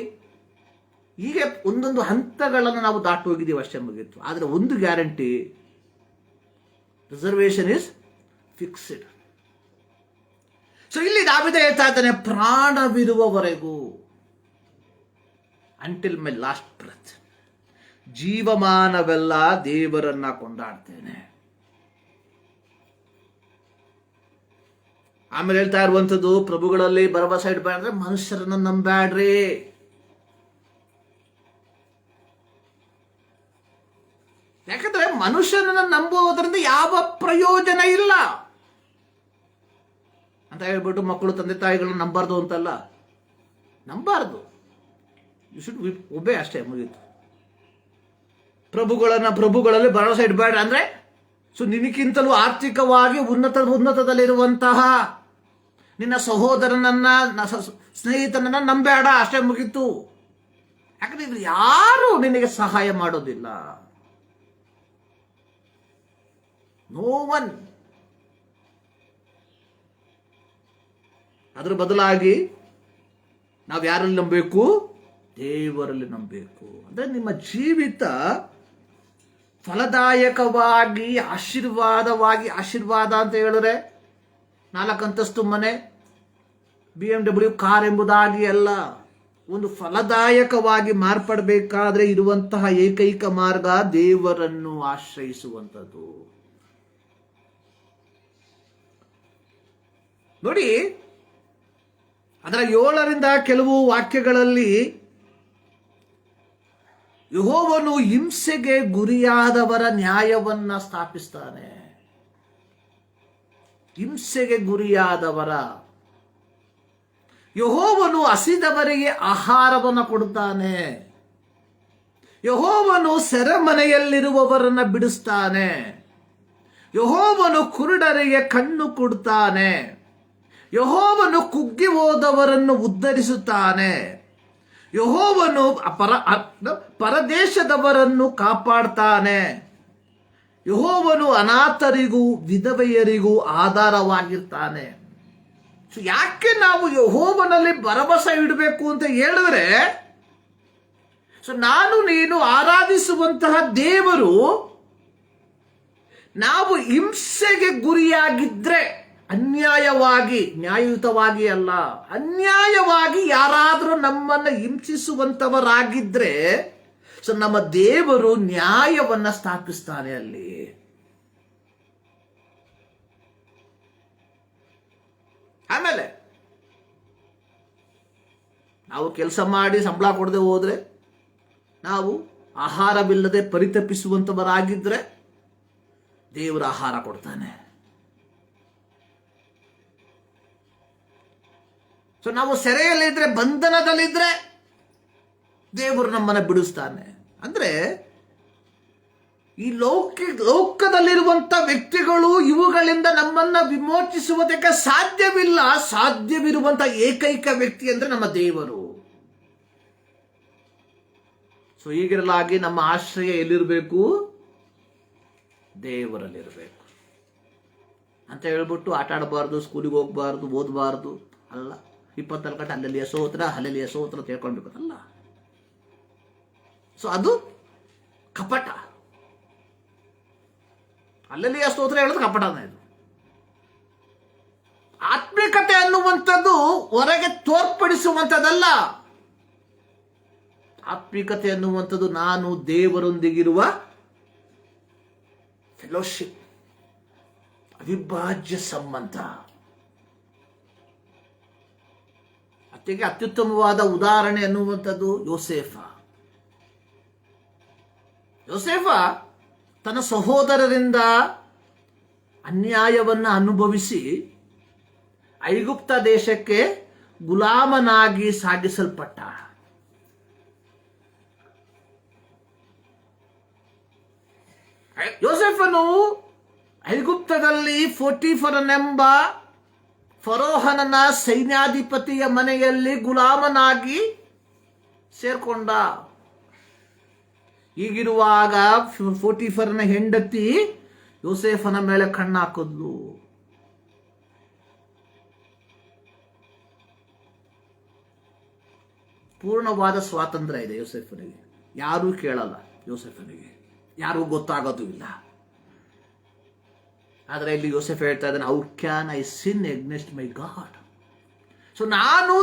S1: ಹೀಗೆ ಒಂದೊಂದು ಹಂತಗಳನ್ನು ನಾವು ದಾಟಿ ಹೋಗಿದ್ದೀವಿ ಅಷ್ಟೇ, ಮುಗಿತ್ತು. ಆದರೆ ಒಂದು guarantee, reservation is fixed. So ಇಲ್ಲಿ ದಾವೀದ ಹೇಳ್ತಾ ಇದ್ದಾನೆ, ಪ್ರಾಣವಿರುವವರೆಗೂ, ಅಂಟಿಲ್ ಮೈ ಲಾಸ್ಟ್ ಬ್ರೆತ್, ಜೀವಮಾನವೆಲ್ಲ ದೇವರನ್ನ ಕೊಂಡಾಡ್ತೇನೆ. ಆಮೇಲೆ ಹೇಳ್ತಾ ಇರುವಂಥದ್ದು, ಪ್ರಭುಗಳಲ್ಲಿ ಭರವಸೆ ಇಡಬೇಡ್ರೆ ಮನುಷ್ಯರನ್ನ ನಂಬ್ಯಾಡ್ರಿ. ಯಾಕಂದ್ರೆ ಮನುಷ್ಯನನ್ನ ನಂಬುವುದರಿಂದ ಯಾವ ಪ್ರಯೋಜನ ಇಲ್ಲ ಅಂತ ಹೇಳ್ಬಿಟ್ಟು ಮಕ್ಕಳು ತಂದೆ ತಾಯಿಗಳನ್ನ ನಂಬಾರ್ದು ಅಂತಲ್ಲ, ನಂಬಾರ್ದು. ಯು ಶುಡ್ ಒಬ್ಬೇ ಅಷ್ಟೇ, ಮುಗೀತು. ಪ್ರಭುಗಳಲ್ಲಿ ಭರವಸೆ ಇಡಬೇಡ ಅಂದ್ರೆ, ಸೊ ನಿನಗಿಂತಲೂ ಆರ್ಥಿಕವಾಗಿ ಉನ್ನತದಲ್ಲಿರುವಂತಹ ನಿನ್ನ ಸಹೋದರನನ್ನ, ಸ್ನೇಹಿತನನ್ನ ನಂಬೇಡ, ಅಷ್ಟೇ, ಮುಗೀತು. ಯಾಕಂದ್ರೆ ಇವ್ರು ಯಾರು ನಿನಗೆ ಸಹಾಯ ಮಾಡೋದಿಲ್ಲ. No one. ಅದರ ಬದಲಾಗಿ ನಾವು ಯಾರಲ್ಲಿ ನಂಬಬೇಕು? ದೇವರಲ್ಲಿ ನಂಬಬೇಕು. ಅಂದ್ರೆ ನಿಮ್ಮ ಜೀವಿತ ಫಲದಾಯಕವಾಗಿ, ಆಶೀರ್ವಾದ ಅಂತ ಹೇಳಿದ್ರೆ 4 ಅಂತಸ್ತು ಮನೆ, BMW ಕಾರ್ ಎಂಬುದಾಗಿ ಅಲ್ಲ. ಒಂದು ಫಲದಾಯಕವಾಗಿ ಮಾರ್ಪಡಬೇಕಾದ್ರೆ ಇರುವಂತಹ ಏಕೈಕ ಮಾರ್ಗ ದೇವರನ್ನು ಆಶ್ರಯಿಸುವಂಥದ್ದು. ನೋಡಿ, ಅದರ 7ರಿಂದ ಕೆಲವು ವಾಕ್ಯಗಳಲ್ಲಿ ಯೆಹೋವನು ಹಿಂಸೆಗೆ ಗುರಿಯಾದವರ ನ್ಯಾಯವನ್ನ ಸ್ಥಾಪಿಸ್ತಾನೆ. ಹಿಂಸೆಗೆ ಗುರಿಯಾದವರ, ಯೆಹೋವನು ಹಸಿದವರಿಗೆ ಆಹಾರವನ್ನು ಕೊಡುತ್ತಾನೆ. ಯೆಹೋವನು ಸೆರೆಮನೆಯಲ್ಲಿರುವವರನ್ನ ಬಿಡಿಸ್ತಾನೆ. ಯೆಹೋವನು ಕುರುಡರಿಗೆ ಕಣ್ಣು ಕೊಡುತ್ತಾನೆ. ಯೆಹೋವನು ಕುಗ್ಗಿ ಹೋದವರನ್ನು ಉದ್ಧರಿಸುತ್ತಾನೆ. ಯೆಹೋವನು ಪರದೇಶದವರನ್ನು ಕಾಪಾಡ್ತಾನೆ. ಯೆಹೋವನು ಅನಾಥರಿಗೂ ವಿಧವೆಯರಿಗೂ ಆಧಾರವಾಗಿರ್ತಾನೆ. ಸೊ ಯಾಕೆ ನಾವು ಯೆಹೋವನಲ್ಲಿ ಭರವಸೆ ಇಡಬೇಕು ಅಂತ ಹೇಳಿದ್ರೆ, ಸೊ ನಾನು ನೀನು ಆರಾಧಿಸುವಂತಹ ದೇವರು ನಾವು ಹಿಂಸೆಗೆ ಗುರಿಯಾಗಿದ್ರೆ, ಅನ್ಯಾಯವಾಗಿ, ನ್ಯಾಯಯುತವಾಗಿ ಅಲ್ಲ, ಅನ್ಯಾಯವಾಗಿ ಯಾರಾದರೂ ನಮ್ಮನ್ನು ಹಿಂಸಿಸುವಂತವರಾಗಿದ್ರೆ, ಸೊ ನಮ್ಮ ದೇವರು ನ್ಯಾಯವನ್ನ ಸ್ಥಾಪಿಸ್ತಾನೆ ಅಲ್ಲಿ. ಆಮೇಲೆ ನಾವು ಕೆಲಸ ಮಾಡಿ ಸಂಬಳ ಕೊಡದೆ ಹೋದ್ರೆ, ನಾವು ಆಹಾರವಿಲ್ಲದೆ ಪರಿತಪಿಸುವಂತವರಾಗಿದ್ರೆ ದೇವರ ಆಹಾರ ಕೊಡ್ತಾನೆ. ಸೊ ನಾವು ಸೆರೆಯಲ್ಲಿದ್ರೆ, ಬಂಧನದಲ್ಲಿದ್ರೆ ದೇವರು ನಮ್ಮನ್ನು ಬಿಡಿಸ್ತಾನೆ. ಅಂದ್ರೆ ಈ ಲೋಕದಲ್ಲಿರುವಂತ ವ್ಯಕ್ತಿಗಳು ಇವುಗಳಿಂದ ನಮ್ಮನ್ನ ವಿಮೋಚಿಸುವುದಕ್ಕೆ ಸಾಧ್ಯವಿಲ್ಲ. ಸಾಧ್ಯವಿರುವಂತ ಏಕೈಕ ವ್ಯಕ್ತಿ ಅಂದ್ರೆ ನಮ್ಮ ದೇವರು. ಸೊ ಹೀಗಿರಲಾಗಿ ನಮ್ಮ ಆಶ್ರಯ ಎಲ್ಲಿರಬೇಕು? ದೇವರಲ್ಲಿರಬೇಕು ಅಂತ ಹೇಳ್ಬಿಟ್ಟು ಆಟ ಆಡಬಾರ್ದು, ಸ್ಕೂಲಿಗೆ ಹೋಗ್ಬಾರ್ದು, ಓದಬಾರ್ದು ಅಲ್ಲ. 24 ಗಂಟೆ ಅಲ್ಲೆಲ್ಲಿಯ ಸೋತ್ರ ತಿಳ್ಕೊಳ್ಬೇಕಲ್ಲ. ಸೊ ಅದು ಕಪಟ. ಅಲ್ಲೆಲ್ಲಿಯ ಸ್ತೋತ್ರ ಹೇಳೋದು ಕಪಟನೇ. ಇದು ಆತ್ಮಿಕತೆ ಅನ್ನುವಂಥದ್ದು ಹೊರಗೆ ತೋರ್ಪಡಿಸುವಂಥದ್ದಲ್ಲ. ಆತ್ಮಿಕತೆ ಅನ್ನುವಂಥದ್ದು ನಾನು ದೇವರೊಂದಿಗಿರುವ ಫೆಲೋಶಿಪ್, ಅವಿಭಾಜ್ಯ ಸಂಬಂಧ. ಅದಕ್ಕೆ ಅತ್ಯುತ್ತಮವಾದ ಉದಾಹರಣೆ ಅನ್ನುವಂಥದ್ದು ಯೋಸೇಫ. ತನ್ನ ಸಹೋದರರಿಂದ ಅನ್ಯಾಯವನ್ನು ಅನುಭವಿಸಿ ಐಗುಪ್ತ ದೇಶಕ್ಕೆ ಗುಲಾಮನಾಗಿ ಸಾಗಿಸಲ್ಪಟ್ಟ. ಯೋಸೇಫನು ಐಗುಪ್ತದಲ್ಲಿ ಪೋಟಿಫರನೆಂಬ ಫರೋಹನನ ಸೈನ್ಯಾಧಿಪತಿಯ ಮನೆಯಲ್ಲಿ ಗುಲಾಮನಾಗಿ ಸೇರ್ಕೊಂಡ. ಹೀಗಿರುವಾಗ ಪೋಟಿಫರನ ಹೆಂಡತಿ ಯೋಸೇಫನ ಮೇಲೆ ಕಣ್ಣಾಕಿದ್ಲು. ಪೂರ್ಣವಾದ ಸ್ವಾತಂತ್ರ್ಯ ಇದೆ ಯೋಸೇಫನಿಗೆ. ಯಾರೂ ಕೇಳಲ್ಲ ಯೋಸೇಫನಿಗೆ, ಯಾರಿಗೂ ಗೊತ್ತಾಗೋದು ಇಲ್ಲ. ಆದರೆ ಇಲ್ಲಿ ಯೋಸೇಫ್ ಹೇಳ್ತಾ ಇದ್ದಾನೆ, how can I sin against my god? So ನಾನು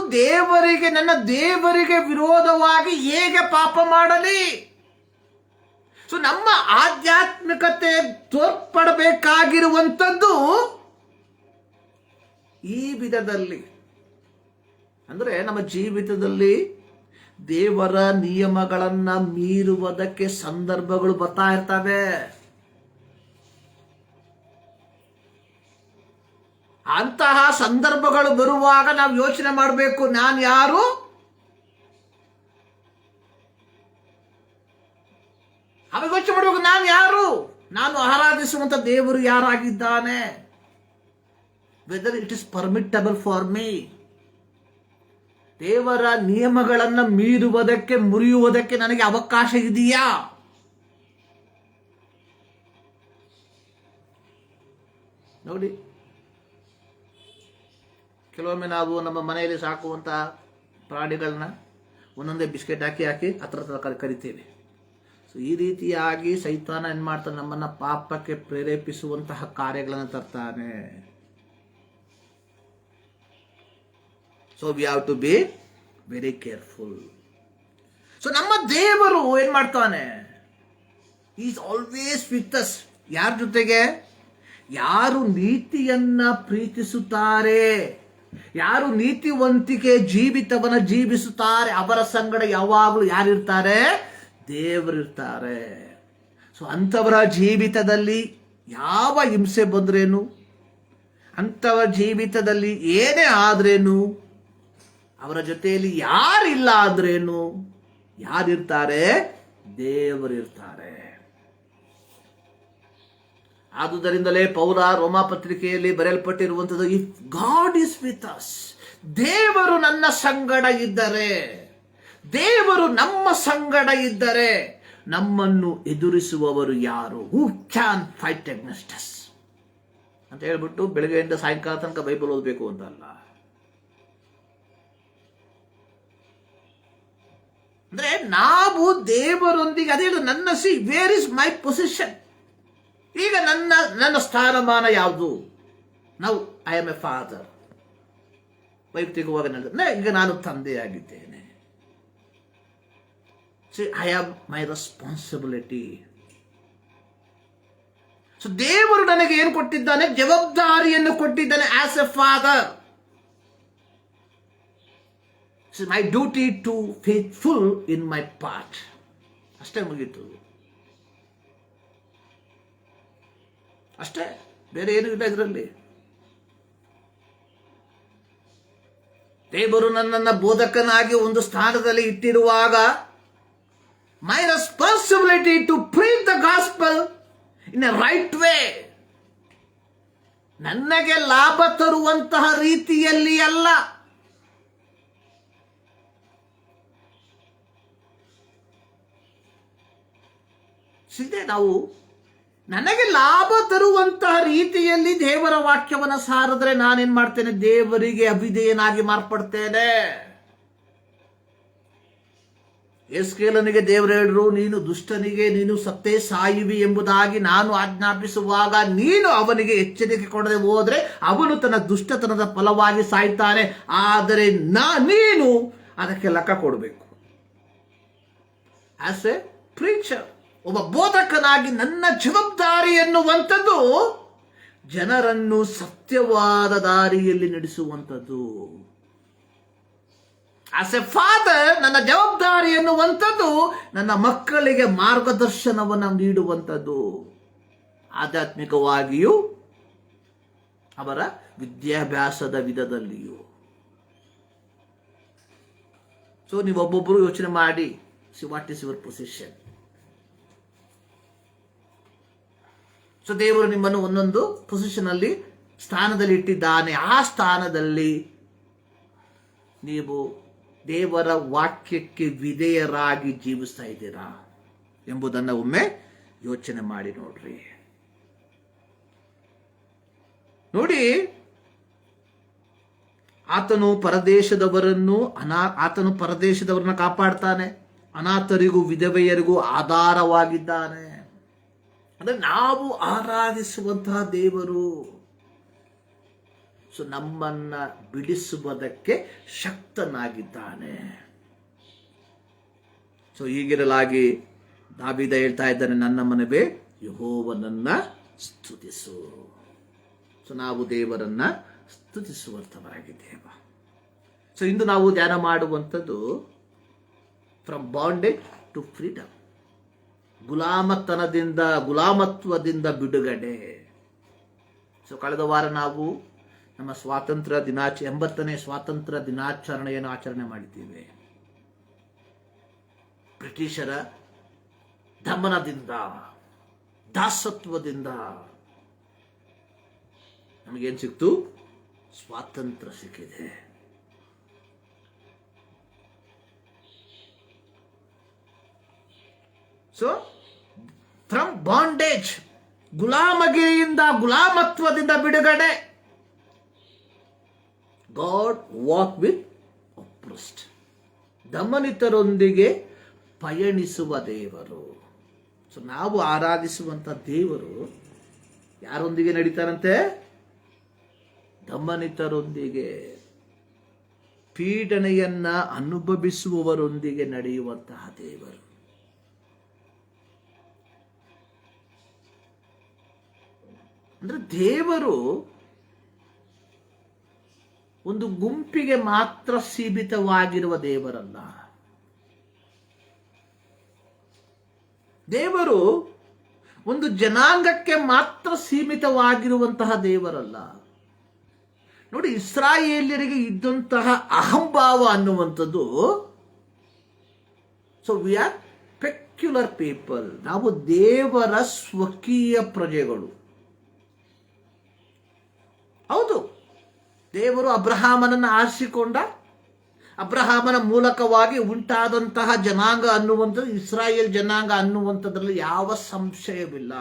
S1: ನನ್ನ ದೇವರಿಗೆ ವಿರೋಧವಾಗಿ ಹೇಗೆ ಪಾಪ ಮಾಡಲಿ? ಸೊ ನಮ್ಮ ಆಧ್ಯಾತ್ಮಿಕತೆ ತೋರ್ಪಡಬೇಕಾಗಿರುವಂಥದ್ದು ಈ ವಿಧದಲ್ಲಿ. ಅಂದರೆ ನಮ್ಮ ಜೀವಿತದಲ್ಲಿ ದೇವರ ನಿಯಮಗಳನ್ನ ಮೀರುವುದಕ್ಕೆ ಸಂದರ್ಭಗಳು ಬರ್ತಾ ಇರ್ತವೆ. ಅಂತಹ ಸಂದರ್ಭಗಳು ಬರುವಾಗ ನಾವು ಯೋಚನೆ ಮಾಡಬೇಕು, ನಾನು ಯಾರು? ಅವಾಗ ಯೋಚನೆ ಮಾಡಬೇಕು, ನಾನು ಯಾರು? ನಾನು ಆರಾಧಿಸುವಂತ ದೇವರು ಯಾರಾಗಿದ್ದಾನೆ? Whether it is permittable for me. ದೇವರ ನಿಯಮಗಳನ್ನು ಮೀರುವುದಕ್ಕೆ, ಮುರಿಯುವುದಕ್ಕೆ ನನಗೆ ಅವಕಾಶ ಇದೆಯಾ? ನೋಡಿ, ಕೆಲವೊಮ್ಮೆ ನಾವು ನಮ್ಮ ಮನೆಯಲ್ಲಿ ಸಾಕುವಂತ ಪ್ರಾಣಿಗಳನ್ನ ಒಂದೊಂದೇ ಬಿಸ್ಕೆಟ್ ಹಾಕಿ ಹತ್ರ ಕರಿತೇವೆ. ಸೊ ಈ ರೀತಿಯಾಗಿ ಸೈತಾನ ಏನ್ ಮಾಡ್ತಾನೆ, ನಮ್ಮನ್ನ ಪಾಪಕ್ಕೆ ಪ್ರೇರೇಪಿಸುವಂತಹ ಕಾರ್ಯಗಳನ್ನು ತರ್ತಾನೆ. So we have to be very careful. So ನಮ್ಮ ದೇವರು ಏನ್ ಮಾಡ್ತಾನೆ? Is always with us. ಯಾರ ಜೊತೆಗೆ? ಯಾರು ನೀತಿಯನ್ನ ಪ್ರೀತಿಸುತ್ತಾರೆ, ಯಾರು ನೀತಿವಂತಿಕೆ ಜೀವಿತವನ್ನ ಜೀವಿಸುತ್ತಾರೆ, ಅವರ ಸಂಗಡ ಯಾವಾಗಲೂ ಯಾರಿರ್ತಾರೆ? ದೇವರಿರ್ತಾರೆ. ಸೊ ಅಂಥವರ ಜೀವಿತದಲ್ಲಿ ಯಾವ ಹಿಂಸೆ ಬಂದ್ರೇನು, ಅಂಥವರ ಜೀವಿತದಲ್ಲಿ ಏನೇ ಆದ್ರೇನು, ಅವರ ಜೊತೆಯಲ್ಲಿ ಯಾರಿಲ್ಲ ಆದ್ರೇನು, ಯಾರಿರ್ತಾರೆ? ದೇವರಿರ್ತಾರೆ. ಆದುದರಿಂದಲೇ ಪೌಲ ರೋಮಾ ಪತ್ರಿಕೆಯಲ್ಲಿ ಬರೆಯಲ್ಪಟ್ಟಿರುವಂಥದ್ದು, if God is with us, ದೇವರು ನನ್ನ ಸಂಗಡ ಇದ್ದರೆ, ದೇವರು ನಮ್ಮ ಸಂಗಡ ಇದ್ದರೆ ನಮ್ಮನ್ನು ಎದುರಿಸುವವರು ಯಾರು? Who can fight against us ಅಂತ ಹೇಳ್ಬಿಟ್ಟು ಬೆಳಗ್ಗೆಯಿಂದ ಸಾಯಂಕಾಲ ತನಕ ಬೈಬಲ್ ಓದಬೇಕು ಅಂತಲ್ಲ. ಅಂದ್ರೆ ನಾವು ದೇವರೊಂದಿಗೆ, ಅದೇ ನನ್ನ ವೇರ್ ಇಸ್ ಮೈ ಪೊಸಿಷನ್? ಈಗ ನನ್ನ ಸ್ಥಾನಮಾನ ಯಾವುದು? ನಾವು ಐ ಆಮ್ ಎ ಫಾದರ್. ವೈಯಕ್ತಿಕವಾಗಿ ಈಗ ನಾನು ತಂದೆಯಾಗಿದ್ದೇನೆ. I have my responsibility. So ದೇವರು ನನಗೆ ಏನು ಕೊಟ್ಟಿದ್ದಾನೆ? ಜವಾಬ್ದಾರಿಯನ್ನು ಕೊಟ್ಟಿದ್ದಾನೆ. As a father, my duty to faithful in my part. ಅಷ್ಟೇ, ಮುಗೀತು. ಅಷ್ಟೇ, ಬೇರೆ ಏನೂ ಇಲ್ಲ ಇದರಲ್ಲಿ. ದೇವರು ನನ್ನನ್ನು ಬೋಧಕನಾಗಿ ಒಂದು ಸ್ಥಾನದಲ್ಲಿ ಇಟ್ಟಿರುವಾಗ, my responsibility to preach the gospel in a right way, ನನಗೆ ಲಾಭ ತರುವಂತಹ ರೀತಿಯಲ್ಲಿ ಅಲ್ಲ. ಸಿದ್ದೆ, ನಾವು ನನಗೆ ಲಾಭ ತರುವಂತಹ ರೀತಿಯಲ್ಲಿ ದೇವರ ವಾಕ್ಯವನ್ನು ಸಾರಿದ್ರೆ ನಾನೇನ್ ಮಾಡ್ತೇನೆ? ದೇವರಿಗೆ ಅವಿಧೇಯನಾಗಿ ಮಾರ್ಪಡ್ತೇನೆ. ಎಸ್ಕೇಲನಿಗೆ ದೇವರು ಹೇಳಿದ್ರು, ನೀನು ದುಷ್ಟನಿಗೆ ನೀನು ಸತ್ತೇ ಸಾಯುವಿ ಎಂಬುದಾಗಿ ನಾನು ಆಜ್ಞಾಪಿಸುವಾಗ ನೀನು ಅವನಿಗೆ ಎಚ್ಚರಿಕೆ ಕೊಡದೆ ಹೋದ್ರೆ ಅವನು ತನ್ನ ದುಷ್ಟತನದ ಫಲವಾಗಿ ಸಾಯ್ತಾನೆ. ಆದರೆ ನೀನು ಅದಕ್ಕೆ ಲೆಕ್ಕ ಕೊಡಬೇಕು. ಆಸ್ ಎ ಪ್ರೀಚರ್, ಒಬ್ಬ ಬೋಧಕನಾಗಿ ನನ್ನ ಜವಾಬ್ದಾರಿ ಎನ್ನುವಂಥದ್ದು ಜನರನ್ನು ಸತ್ಯವಾದ ದಾರಿಯಲ್ಲಿ ನಡೆಸುವಂಥದ್ದು. ಆಸ್ ಎ ಫಾದರ್, ನನ್ನ ಜವಾಬ್ದಾರಿ ಎನ್ನುವಂಥದ್ದು ನನ್ನ ಮಕ್ಕಳಿಗೆ ಮಾರ್ಗದರ್ಶನವನ್ನು ನೀಡುವಂಥದ್ದು, ಆಧ್ಯಾತ್ಮಿಕವಾಗಿಯೂ ಅವರ ವಿದ್ಯಾಭ್ಯಾಸದ ವಿಧದಲ್ಲಿಯೂ. ಸೊ ನೀವು ಒಬ್ಬೊಬ್ಬರು ಯೋಚನೆ ಮಾಡಿ, what is your position. So ದೇವರು ನಿಮ್ಮನ್ನು ಒಂದೊಂದು ಪೊಸಿಷನ್ ಅಲ್ಲಿ ಸ್ಥಾನದಲ್ಲಿ ಇಟ್ಟಿದ್ದಾನೆ. ಆ ಸ್ಥಾನದಲ್ಲಿ ನೀವು ದೇವರ ವಾಕ್ಯಕ್ಕೆ ವಿಧೇಯರಾಗಿ ಜೀವಿಸ್ತಾ ಇದ್ದೀರಾ ಎಂಬುದನ್ನು ಒಮ್ಮೆ ಯೋಚನೆ ಮಾಡಿ ನೋಡ್ರಿ. ನೋಡಿ, ಆತನು ಪರದೇಶದವರನ್ನ ಕಾಪಾಡ್ತಾನೆ, ಅನಾಥರಿಗೂ ವಿಧವೆಯರಿಗೂ ಆಧಾರವಾಗಿದ್ದಾನೆ. ಅಂದ್ರೆ ನಾವು ಆರಾಧಿಸುವಂತಹ ದೇವರು ಸೊ ನಮ್ಮನ್ನ ಬಿಡಿಸುವುದಕ್ಕೆ ಶಕ್ತನಾಗಿದ್ದಾನೆ. ಸೊ ಹೀಗಿರಲಾಗಿ ದಾವೀದ ಹೇಳ್ತಾ ಇದ್ದಾನೆ, ನನ್ನ ಮನವೇ ಯೆಹೋವನನ್ನ ಸ್ತುತಿಸು. ಸೊ ನಾವು ದೇವರನ್ನ ಸ್ತುತಿಸುವಂತವರಾಗಿದ್ದೇವೆ. ಸೊ ಇಂದು ನಾವು ಧ್ಯಾನ ಮಾಡುವಂಥದ್ದು ಫ್ರಮ್ ಬಾಂಡೇಜ್ ಟು ಫ್ರೀಡಮ್, ಗುಲಾಮತ್ವದಿಂದ ಬಿಡುಗಡೆ. ಸೊ ಕಳೆದ ವಾರ ನಾವು ನಮ್ಮ 80ನೇ ಸ್ವಾತಂತ್ರ್ಯ ದಿನಾಚರಣೆಯನ್ನು ಆಚರಣೆ ಮಾಡಿದ್ದೇವೆ. ಬ್ರಿಟಿಷರ ದಮನದಿಂದ, ದಾಸತ್ವದಿಂದ ನಮಗೇನು ಸಿಕ್ತು? ಸ್ವಾತಂತ್ರ್ಯ ಸಿಕ್ಕಿದೆ. ಸೊ ಫ್ರಮ್ ಬಾಂಡೇಜ್, ಗುಲಾಮಗಿರಿಯಿಂದ, ಗುಲಾಮತ್ವದಿಂದ ಬಿಡುಗಡೆ. ಗಾಡ್ ವಾಕ್ ವಿತ್ ಅಪ್ರೆಸ್ಡ್, ದಮನಿತರೊಂದಿಗೆ ಪಯಣಿಸುವ ದೇವರು. ಸೊ ನಾವು ಆರಾಧಿಸುವಂತ ದೇವರು ಯಾರೊಂದಿಗೆ ನಡೀತಾರಂತೆ? ದಮನಿತರೊಂದಿಗೆ, ಪೀಡನೆಯನ್ನ ಅನುಭವಿಸುವವರೊಂದಿಗೆ ನಡೆಯುವಂತಹ ದೇವರು. ಅಂದ್ರೆ ದೇವರು ಒಂದು ಗುಂಪಿಗೆ ಮಾತ್ರ ಸೀಮಿತವಾಗಿರುವ ದೇವರಲ್ಲ. ದೇವರು ಒಂದು ಜನಾಂಗಕ್ಕೆ ಮಾತ್ರ ಸೀಮಿತವಾಗಿರುವಂತಹ ದೇವರಲ್ಲ. ನೋಡಿ, ಇಸ್ರಾಯೇಲ್ಯರಿಗೆ ಇದ್ದಂತಹ ಅಹಂಭಾವ ಅನ್ನುವಂಥದ್ದು, so we R peculiar people, ನಾವು ದೇವರ ಸ್ವಕೀಯ ಪ್ರಜೆಗಳು. ಹೌದು, ದೇವರು ಅಬ್ರಹಾಮನನ್ನು ಆರಿಸಿಕೊಂಡ, ಅಬ್ರಹಾಮನ ಮೂಲಕವಾಗಿ ಉಂಟಾದಂತಹ ಜನಾಂಗ ಅನ್ನುವಂಥದ್ದು ಇಸ್ರಾಯೇಲ್ ಜನಾಂಗ ಅನ್ನುವಂಥದ್ರಲ್ಲಿ ಯಾವ ಸಂಶಯವಿಲ್ಲ.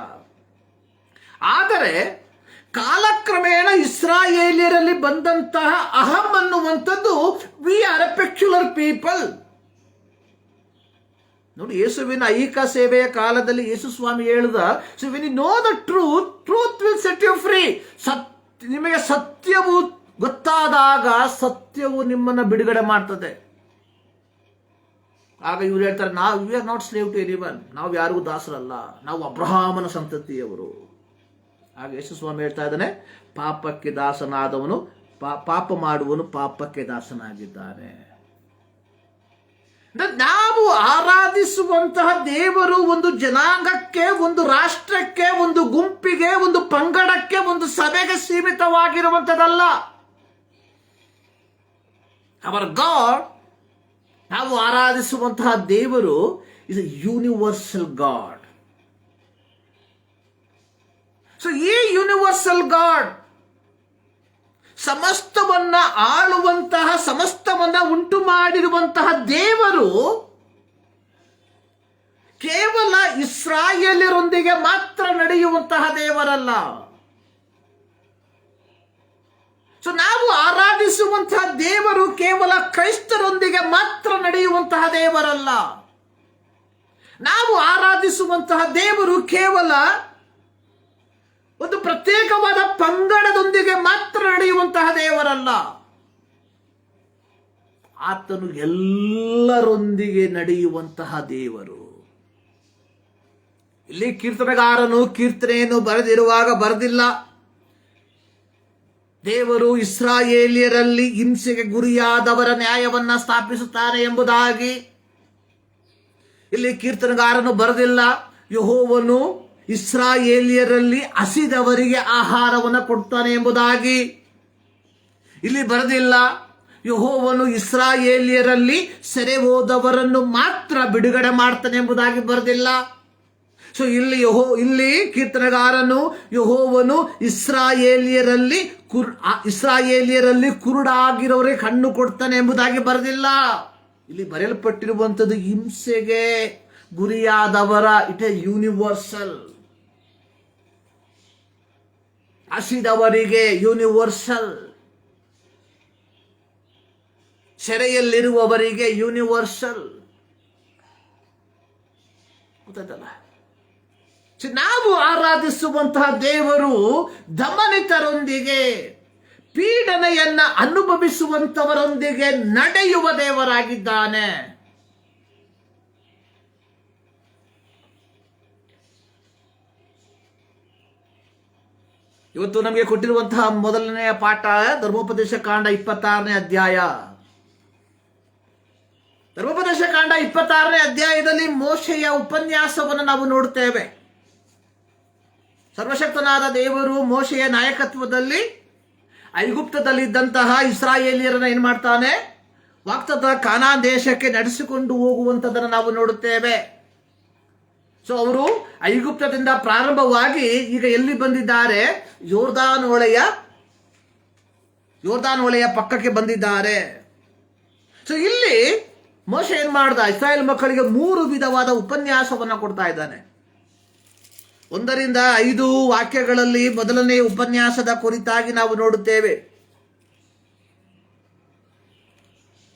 S1: ಆದರೆ ಕಾಲಕ್ರಮೇಣ ಇಸ್ರಾಯೇಲ್ಯರಲ್ಲಿ ಬಂದಂತಹ ಅಹಂ ಅನ್ನುವಂಥದ್ದು, we are a peculiar people. ನೋಡಿ, ಯೇಸುವಿನ ಐಹಿಕ ಸೇವೆಯ ಕಾಲದಲ್ಲಿ ಯೇಸು ಸ್ವಾಮಿ ಹೇಳಿದ, so when you know the truth will set you free. ನಿಮಗೆ ಸತ್ಯವು ಗೊತ್ತಾದಾಗ ಸತ್ಯವು ನಿಮ್ಮನ್ನು ಬಿಡುಗಡೆ ಮಾಡ್ತದೆ. ಆಗ ಇವ್ರು ಹೇಳ್ತಾರೆ, we are not slave to anyone, ನಾವು ಯಾರಿಗೂ ದಾಸರಲ್ಲ, ನಾವು ಅಬ್ರಹಾಮನ ಸಂತತಿಯವರು. ಆಗ ಯೇಸು ಸ್ವಾಮಿ ಹೇಳ್ತಾ ಇದ್ದಾನೆ, ಪಾಪಕ್ಕೆ ದಾಸನಾದವನು ಪಾಪ ಮಾಡುವನು ಪಾಪಕ್ಕೆ ದಾಸನಾಗಿದ್ದಾನೆ. ನಾವು ಆರಾಧಿಸುವಂತಹ ದೇವರು ಒಂದು ಜನಾಂಗಕ್ಕೆ, ಒಂದು ರಾಷ್ಟ್ರಕ್ಕೆ, ಒಂದು ಗುಂಪಿಗೆ, ಒಂದು ಪಂಗಡಕ್ಕೆ, ಒಂದು ಸಭೆಗೆ ಸೀಮಿತವಾಗಿರುವಂಥದ್ದಲ್ಲ. ಅವರ್ ಗಾಡ್, ನಾವು ಆರಾಧಿಸುವಂತಹ ದೇವರು is A universal god. So ಈ ಯೂನಿವರ್ಸಲ್ ಗಾಡ್ ಸಮಸ್ತವನ್ನ ಆಳುವಂತಹ, ಸಮಸ್ತವನ್ನ ಉಂಟು ಮಾಡಿರುವಂತಹ ದೇವರು ಕೇವಲ ಇಸ್ರಾಯೇಲ್ಯರೊಂದಿಗೆ ಮಾತ್ರ ನಡೆಯುವಂತಹ ದೇವರಲ್ಲ. ಸೊ ನಾವು ಆರಾಧಿಸುವಂತಹ ದೇವರು ಕೇವಲ ಕ್ರೈಸ್ತರೊಂದಿಗೆ ಮಾತ್ರ ನಡೆಯುವಂತಹ ದೇವರಲ್ಲ. ನಾವು ಆರಾಧಿಸುವಂತಹ ದೇವರು ಕೇವಲ ಒಂದು ಪ್ರತ್ಯೇಕವಾದ ಪಂಗಡದೊಂದಿಗೆ ಮಾತ್ರ ನಡೆಯುವಂತಹ ದೇವರಲ್ಲ. ಆತನು ಎಲ್ಲರೊಂದಿಗೆ ನಡೆಯುವಂತಹ ದೇವರು. ಇಲ್ಲಿ ಕೀರ್ತನೆಗಾರನು ಕೀರ್ತನೆಯನ್ನು ಬರೆದಿರುವಾಗ ಬರೆದಿಲ್ಲ, ದೇವರು ಇಸ್ರಾಯೇಲಿಯರಲ್ಲಿ ಹಿಂಸೆಗೆ ಗುರಿಯಾದವರ ನ್ಯಾಯವನ್ನ ಸ್ಥಾಪಿಸುತ್ತಾನೆ ಎಂಬುದಾಗಿ. ಇಲ್ಲಿ ಕೀರ್ತನೆಗಾರನು ಬರೆದಿಲ್ಲ, ಯೆಹೋವನು ಇಸ್ರಾಯೇಲಿಯರಲ್ಲಿ ಹಸಿದವರಿಗೆ ಆಹಾರವನ್ನು ಕೊಡ್ತಾನೆ ಎಂಬುದಾಗಿ. ಇಲ್ಲಿ ಬರೆದಿಲ್ಲ, ಯೆಹೋವನು ಇಸ್ರಾಯೇಲಿಯರಲ್ಲಿ ಸೆರೆ ಹೋದವರನ್ನು ಮಾತ್ರ ಬಿಡುಗಡೆ ಮಾಡ್ತಾನೆ ಎಂಬುದಾಗಿ ಬರೆದಿಲ್ಲ. ಸೊ ಇಲ್ಲಿ ಕೀರ್ತನೆಗಾರನು ಯೆಹೋವನು ಇಸ್ರಾಯೇಲಿಯರಲ್ಲಿ ಕುರುಡಾಗಿರೋರಿಗೆ ಕಣ್ಣು ಕೊಡ್ತಾನೆ ಎಂಬುದಾಗಿ ಬರೆದಿಲ್ಲ. ಇಲ್ಲಿ ಬರೆಯಲ್ಪಟ್ಟಿರುವಂಥದ್ದು ಹಿಂಸೆಗೆ ಗುರಿಯಾದವರ, ಇಟ್ ಎ ಯೂನಿವರ್ಸಲ್. ಹಸಿದವರಿಗೆ ಯೂನಿವರ್ಸಲ್, ಸೆರೆಯಲ್ಲಿರುವವರಿಗೆ ಯೂನಿವರ್ಸಲ್. ಗೊತ್ತಾಯ್ತಲ್ಲ? ನಾವು ಆರಾಧಿಸುವಂತಹ ದೇವರು ದಮನಿತರೊಂದಿಗೆ, ಪೀಡನೆಯನ್ನ ಅನುಭವಿಸುವಂತವರೊಂದಿಗೆ ನಡೆಯುವ ದೇವರಾಗಿದ್ದಾನೆ. ಇವತ್ತು ನಮಗೆ ಕೊಟ್ಟಿರುವಂತಹ ಮೊದಲನೆಯ ಪಾಠ ಧರ್ಮೋಪದೇಶ ಕಾಂಡ 26ನೇ ಅಧ್ಯಾಯ. ಧರ್ಮೋಪದೇಶ ಕಾಂಡ 26ನೇ ಅಧ್ಯಾಯದಲ್ಲಿ ಮೋಶೆಯ ಉಪನ್ಯಾಸವನ್ನು ನಾವು ನೋಡುತ್ತೇವೆ. ಸರ್ವಶಕ್ತನಾದ ದೇವರು ಮೋಶೆಯ ನಾಯಕತ್ವದಲ್ಲಿ ಐಗುಪ್ತದಲ್ಲಿದ್ದಂತಹ ಇಸ್ರಾಯೇಲಿಯರನ್ನ ಏನ್ ಮಾಡ್ತಾನೆ, ವಾಗ್ದಾನದ ಕಾನಾನ್ ದೇಶಕ್ಕೆ ನಡೆಸಿಕೊಂಡು ಹೋಗುವಂಥದ್ದನ್ನು ನಾವು ನೋಡುತ್ತೇವೆ. ಸೊ ಅವರು ಐಗುಪ್ತದಿಂದ ಪ್ರಾರಂಭವಾಗಿ ಈಗ ಎಲ್ಲಿ ಬಂದಿದ್ದಾರೆ? ಯೋರ್ದಾನ್ ಹೊಳೆಯ ಪಕ್ಕಕ್ಕೆ ಬಂದಿದ್ದಾರೆ. ಸೊ ಇಲ್ಲಿ ಮೋಶೆ ಏನ್ ಮಾಡ್ದ? ಇಸ್ರಾಯೇಲ್ ಮಕ್ಕಳಿಗೆ 3 ವಿಧವಾದ ಉಪನ್ಯಾಸವನ್ನ ಕೊಡ್ತಾ ಇದ್ದಾನೆ. 1-5 ವಾಕ್ಯಗಳಲ್ಲಿ ಮೊದಲನೇ ಉಪನ್ಯಾಸದ ಕುರಿತಾಗಿ ನಾವು ನೋಡುತ್ತೇವೆ.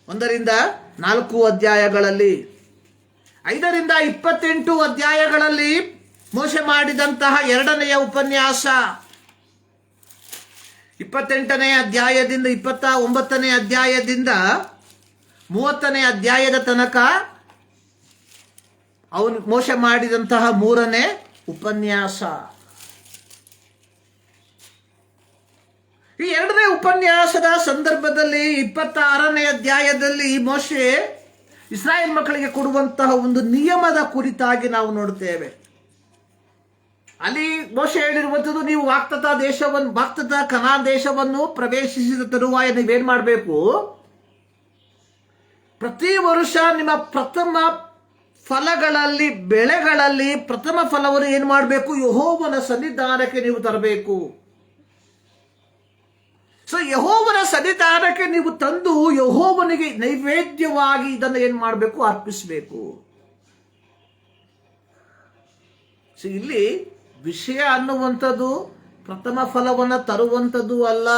S1: 1-4 ಅಧ್ಯಾಯಗಳಲ್ಲಿ, 5-28 ಅಧ್ಯಾಯಗಳಲ್ಲಿ ಮೋಶೆ ಮಾಡಿದಂತಹ 2ನೆಯ ಉಪನ್ಯಾಸ, 28ನೇ ಅಧ್ಯಾಯದಿಂದ 29ನೇ ಅಧ್ಯಾಯದಿಂದ 30ನೇ ಅಧ್ಯಾಯದ ತನಕ ಅವನು ಮೋಶೆ ಮಾಡಿದಂತಹ 3ನೇ ಉಪನ್ಯಾಸ. ಈ 2ನೇ ಉಪನ್ಯಾಸದ ಸಂದರ್ಭದಲ್ಲಿ 26ನೇ ಅಧ್ಯಾಯದಲ್ಲಿ ಮೋಶೆ ಇಸ್ರಾಯೇಲ್ ಮಕ್ಕಳಿಗೆ ಕೊಡುವಂತಹ ಒಂದು ನಿಯಮದ ಕುರಿತಾಗಿ ನಾವು ನೋಡುತ್ತೇವೆ. ಅಲ್ಲಿ ಮೋಶೆ ಹೇಳಿರುವಂಥದ್ದು, ನೀವು ವಾಗ್ದಾನದ ಕಾನಾನ್ ದೇಶವನ್ನು ಪ್ರವೇಶಿಸಿದ ತರುವಾಯ ನೀವೇನ್ ಮಾಡಬೇಕು? ಪ್ರತಿ ವರ್ಷ ನಿಮ್ಮ ಪ್ರಥಮ ಫಲಗಳಲ್ಲಿ, ಬೆಳೆಗಳಲ್ಲಿ ಪ್ರಥಮ ಫಲವನ್ನು ಏನು ಮಾಡಬೇಕು? ಯೆಹೋವನ ಸನ್ನಿಧಾನಕ್ಕೆ ನೀವು ತರಬೇಕು. ಸೊ ಯೆಹೋವನ ಸನ್ನಿಧಾನಕ್ಕೆ ನೀವು ತಂದು ಯೆಹೋವನಿಗೆ ನೈವೇದ್ಯವಾಗಿ ಇದನ್ನು ಏನು ಮಾಡಬೇಕು? ಅರ್ಪಿಸಬೇಕು. ಸೊ ಇಲ್ಲಿ ವಿಷಯ ಅನ್ನುವಂಥದ್ದು ಪ್ರಥಮ ಫಲವನ್ನು ತರುವಂಥದ್ದು ಅಲ್ಲ.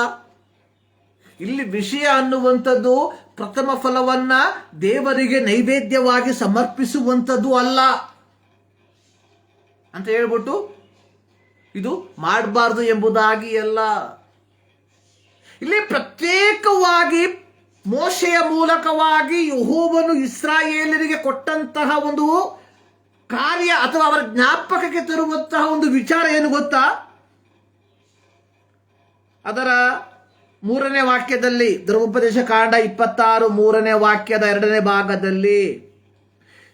S1: ಇಲ್ಲಿ ವಿಷಯ ಅನ್ನುವಂಥದ್ದು ಪ್ರಥಮ ಫಲವನ್ನ ದೇವರಿಗೆ ನೈವೇದ್ಯವಾಗಿ ಸಮರ್ಪಿಸುವಂಥದ್ದು ಅಲ್ಲ ಅಂತ ಹೇಳ್ಬಿಟ್ಟು ಇದು ಮಾಡಬಾರ್ದು ಎಂಬುದಾಗಿ ಅಲ್ಲ. ಇಲ್ಲಿ ಪ್ರತ್ಯೇಕವಾಗಿ ಮೋಶೆಯ ಮೂಲಕವಾಗಿ ಯೆಹೋವನು ಇಸ್ರಾಯೇಲರಿಗೆ ಕೊಟ್ಟಂತಹ ಒಂದು ಕಾರ್ಯ ಅಥವಾ ಅವರ ಜ್ಞಾಪಕಕ್ಕೆ ತರುವಂತಹ ಒಂದು ವಿಚಾರ ಏನು ಗೊತ್ತಾ? ಅದರ 3ನೇ ವಾಕ್ಯದಲ್ಲಿ, ಧರ್ಮೋಪದೇಶ ಕಾಂಡ 26 3ನೇ ವಾಕ್ಯದ 2ನೇ ಭಾಗದಲ್ಲಿ,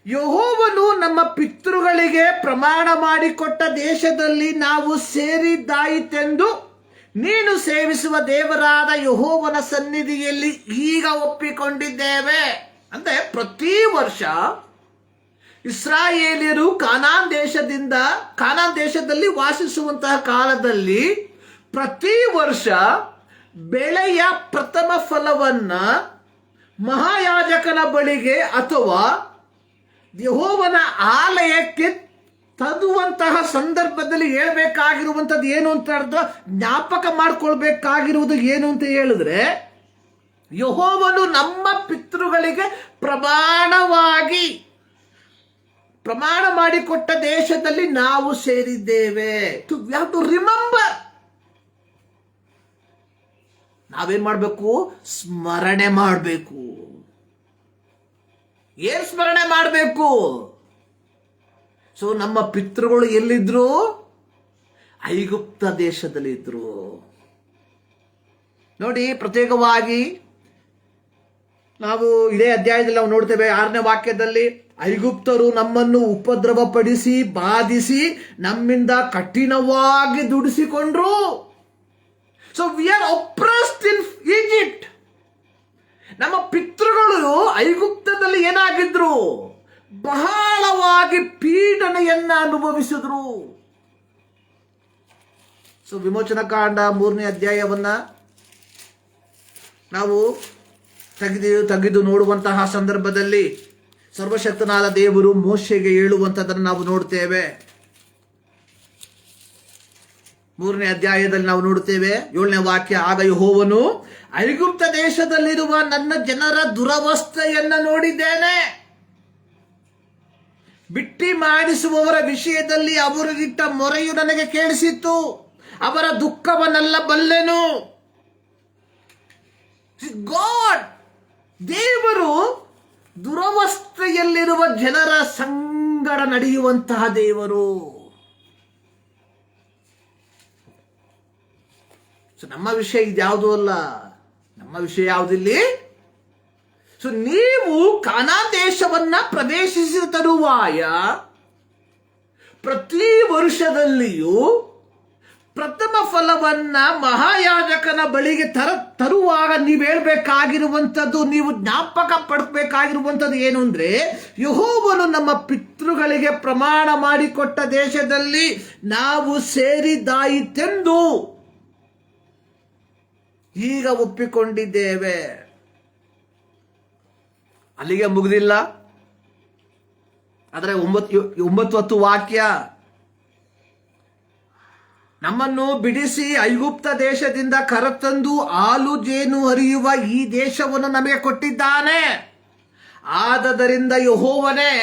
S1: ಯೆಹೋವನು ನಮ್ಮ ಪಿತೃಗಳಿಗೆ ಪ್ರಮಾಣ ಮಾಡಿಕೊಟ್ಟ ದೇಶದಲ್ಲಿ ನಾವು ಸೇರಿದ್ದಾಯಿತೆಂದು ನೀನು ಸೇವಿಸುವ ದೇವರಾದ ಯೆಹೋವನ ಸನ್ನಿಧಿಯಲ್ಲಿ ಈಗ ಒಪ್ಪಿಕೊಂಡಿದ್ದೇವೆ. ಅಂದ್ರೆ ಪ್ರತಿ ವರ್ಷ ಇಸ್ರಾಯೇಲಿಯರು ಕಾನಾನ್ ದೇಶದಲ್ಲಿ ವಾಸಿಸುವಂತಹ ಕಾಲದಲ್ಲಿ ಪ್ರತಿ ವರ್ಷ ಬೆಳೆಯ ಪ್ರಥಮ ಫಲವನ್ನ ಮಹಾಯಾಜಕನ ಬಳಿಗೆ ಅಥವಾ ಯೆಹೋವನ ಆಲಯಕ್ಕೆ ತರುವಂತಹ ಸಂದರ್ಭದಲ್ಲಿ ಹೇಳ್ಬೇಕಾಗಿರುವಂಥದ್ದು ಏನು ಅಂತ ಹೇಳಿದ್ರೆ, ಜ್ಞಾಪಕ ಮಾಡಿಕೊಳ್ಬೇಕಾಗಿರುವುದು ಏನು ಅಂತ ಹೇಳಿದ್ರೆ, ಯೆಹೋವನು ನಮ್ಮ ಪಿತೃಗಳಿಗೆ ಪ್ರಮಾಣ ಮಾಡಿಕೊಟ್ಟ ದೇಶದಲ್ಲಿ ನಾವು ಸೇರಿದ್ದೇವೆ. We have to remember. ನಾವೇನ್ ಮಾಡಬೇಕು? ಸ್ಮರಣೆ ಮಾಡಬೇಕು. ಏನ್ ಸ್ಮರಣೆ ಮಾಡಬೇಕು? ಸೊ ನಮ್ಮ ಪಿತೃಗಳು ಎಲ್ಲಿದ್ರು? ಐಗುಪ್ತ ದೇಶದಲ್ಲಿ ಇದ್ರು. ನೋಡಿ, ಪ್ರತ್ಯೇಕವಾಗಿ ನಾವು ಇದೇ ಅಧ್ಯಾಯದಲ್ಲಿ ನಾವು ನೋಡ್ತೇವೆ 6ನೇ ವಾಕ್ಯದಲ್ಲಿ, ಐಗುಪ್ತರು ನಮ್ಮನ್ನು ಉಪದ್ರವಪಡಿಸಿ ಬಾಧಿಸಿ ನಮ್ಮಿಂದ ಕಠಿಣವಾಗಿ ದುಡಿಸಿಕೊಂಡ್ರು. So we are oppressed in Egypt. ನಮ್ಮ ಪಿತೃಗಳು ಐಗುಪ್ತದಲ್ಲಿ ಏನಾಗಿದ್ರು? ಬಹಳವಾಗಿ ಪೀಡನೆಯನ್ನ ಅನುಭವಿಸಿದ್ರು. ಸೊ ವಿಮೋಚನಾ ಕಾಂಡ 3ನೇ ಅಧ್ಯಾಯವನ್ನ ನಾವು ತೆಗೆದು ನೋಡುವಂತಹ ಸಂದರ್ಭದಲ್ಲಿ ಸರ್ವಶಕ್ತನಾದ ದೇವರು ಮೋಶೆಗೆ ಹೇಳುವಂಥದ್ದನ್ನು ನಾವು ನೋಡ್ತೇವೆ. 3ನೇ ಅಧ್ಯಾಯದಲ್ಲಿ ನಾವು ನೋಡುತ್ತೇವೆ 7ನೇ ವಾಕ್ಯ, ಆಗ ಯೆಹೋವನು ಐಗುಪ್ತ ದೇಶದಲ್ಲಿರುವ ನನ್ನ ಜನರ ದುರವಸ್ಥೆಯನ್ನ ನೋಡಿದ್ದೇನೆ. ಬಿಟ್ಟಿ ಮಾಡಿಸುವವರ ವಿಷಯದಲ್ಲಿ ಅವರಿಗಿಟ್ಟ ಮೊರೆಯು ನನಗೆ ಕೇಳಿಸಿತ್ತು. ಅವರ ದುಃಖವನ್ನೆಲ್ಲ ಬಲ್ಲೆನು. ಗಾಡ್, ದೇವರು ದುರವಸ್ಥೆಯಲ್ಲಿರುವ ಜನರ ಸಂಗಡ ನಡೆಯುವಂತಹ ದೇವರು. ಸೊ ನಮ್ಮ ವಿಷಯ ಇದ್ಯಾವುದೂ ಅಲ್ಲ. ನಮ್ಮ ವಿಷಯ ಯಾವುದಿಲ್ಲಿ? ಸೊ ನೀವು ಕಾನಾನ್ ದೇಶವನ್ನ ಪ್ರವೇಶಿಸಿದ ತರುವಾಯ ಪ್ರತಿ ವರ್ಷದಲ್ಲಿಯೂ ಪ್ರಥಮ ಫಲವನ್ನ ಮಹಾಯಾಜಕನ ಬಳಿಗೆ ತರುವಾಗ ನೀವು ಹೇಳ್ಬೇಕಾಗಿರುವಂಥದ್ದು, ನೀವು ಜ್ಞಾಪಕ ಪಡಿಸಬೇಕಾಗಿರುವಂಥದ್ದು ಏನು ಅಂದ್ರೆ, ಯೆಹೋವನು ನಮ್ಮ ಪಿತೃಗಳಿಗೆ ಪ್ರಮಾಣ ಮಾಡಿಕೊಟ್ಟ ದೇಶದಲ್ಲಿ ನಾವು ಸೇರಿದಾಯಿತೆಂದು ಈಗ ಒಪ್ಪಿಕೊಂಡಿದ್ದೇವೆ. ಅಲ್ಲಿಗೆ ಮುಗಿದಿಲ್ಲ. ಆದರೆ 9-10 ವಾಕ್ಯ, ನಮ್ಮನ್ನು ಬಿಡಿಸಿ ಐಗುಪ್ತ ದೇಶದಿಂದ ಕರೆತಂದು ಹಾಲು ಜೇನು ಹರಿಯುವ ಈ ದೇಶವನ್ನು ನಮಗೆ ಕೊಟ್ಟಿದ್ದಾನೆ. ಆದದರಿಂದ ಯೆಹೋವನೇ,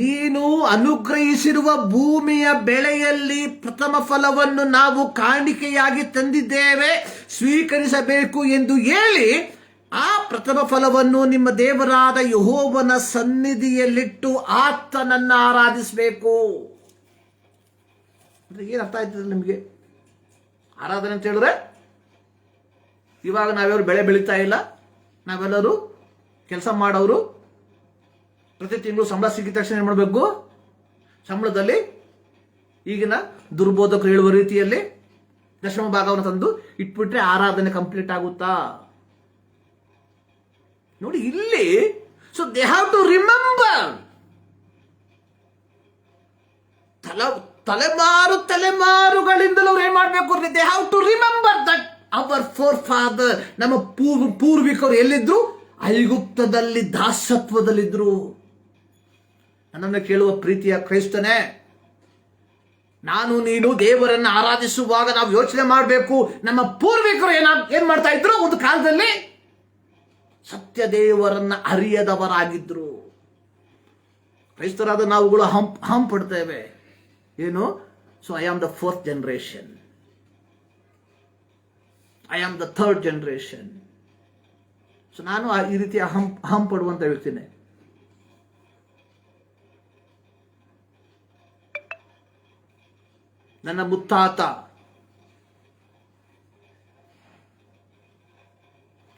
S1: ನೀನು ಅನುಗ್ರಹಿಸಿರುವ ಭೂಮಿಯ ಬೆಳೆಯಲ್ಲಿ ಪ್ರಥಮ ಫಲವನ್ನು ನಾವು ಕಾಣಿಕೆಯಾಗಿ ತಂದಿದ್ದೇವೆ, ಸ್ವೀಕರಿಸಬೇಕು ಎಂದು ಹೇಳಿ ಆ ಪ್ರಥಮ ಫಲವನ್ನು ನಿಮ್ಮ ದೇವರಾದ ಯೆಹೋವನ ಸನ್ನಿಧಿಯಲ್ಲಿಟ್ಟು ಆತನನ್ನ ಆರಾಧಿಸಬೇಕು. ಏನು ಅರ್ಥ ಆಯ್ತದೆ ನಿಮಗೆ? ಆರಾಧನೆ ಅಂತ ಹೇಳಿದ್ರೆ, ಇವಾಗ ನಾವ್ಯಾರು ಬೆಳೆ ಬೆಳೀತಾ ಇಲ್ಲ, ನಾವೆಲ್ಲರೂ ಕೆಲಸ ಮಾಡೋರು. ಪ್ರತಿ ತಿಂಗಳು ಸಂಬಳ ಸಿಕ್ಕಿದ ತಕ್ಷಣ ಏನು ಮಾಡಬೇಕು? ಸಂಬಳದಲ್ಲಿ ಈಗಿನ ದುರ್ಬೋಧಕರು ಹೇಳುವ ರೀತಿಯಲ್ಲಿ ದಶಮ ಭಾಗವನ್ನು ತಂದು ಇಟ್ಬಿಟ್ರೆ ಆರಾಧನೆ ಕಂಪ್ಲೀಟ್ ಆಗುತ್ತಾ? ನೋಡಿ ಇಲ್ಲಿ, so they have to remember, ತಲೆಮಾರುಗಳಿಂದಲೂ ಅವ್ರು ಏನ್ ಮಾಡ್ಬೇಕು? They have to remember that our four father, ನಮ್ಮ ಪೂರ್ವಿಕರು ಎಲ್ಲಿದ್ರು? ಐಗುಪ್ತದಲ್ಲಿ ದಾಸತ್ವದಲ್ಲಿದ್ರು. ನನ್ನನ್ನು ಕೇಳುವ ಪ್ರೀತಿಯ ಕ್ರೈಸ್ತನೇ, ನಾನು ನೀನು ದೇವರನ್ನು ಆರಾಧಿಸುವಾಗ ನಾವು ಯೋಚನೆ ಮಾಡಬೇಕು, ನಮ್ಮ ಪೂರ್ವಿಕರು ಏನ್ ಮಾಡ್ತಾ ಇದ್ರು? ಒಂದು ಕಾಲದಲ್ಲಿ ಸತ್ಯ ದೇವರನ್ನ ಅರಿಯದವರಾಗಿದ್ರು. ಕ್ರೈಸ್ತರಾದ ನಾವುಗಳು ಹಂಪಡ್ತೇವೆ. ಏನು? So I am the 4th generation, I am the 3rd generation. So ನಾನು ಈ ರೀತಿಯ ಹಂಪಡುವಂತ ವ್ಯಕ್ತಿನೇ. ನನ್ನ ಮುತ್ತಾತ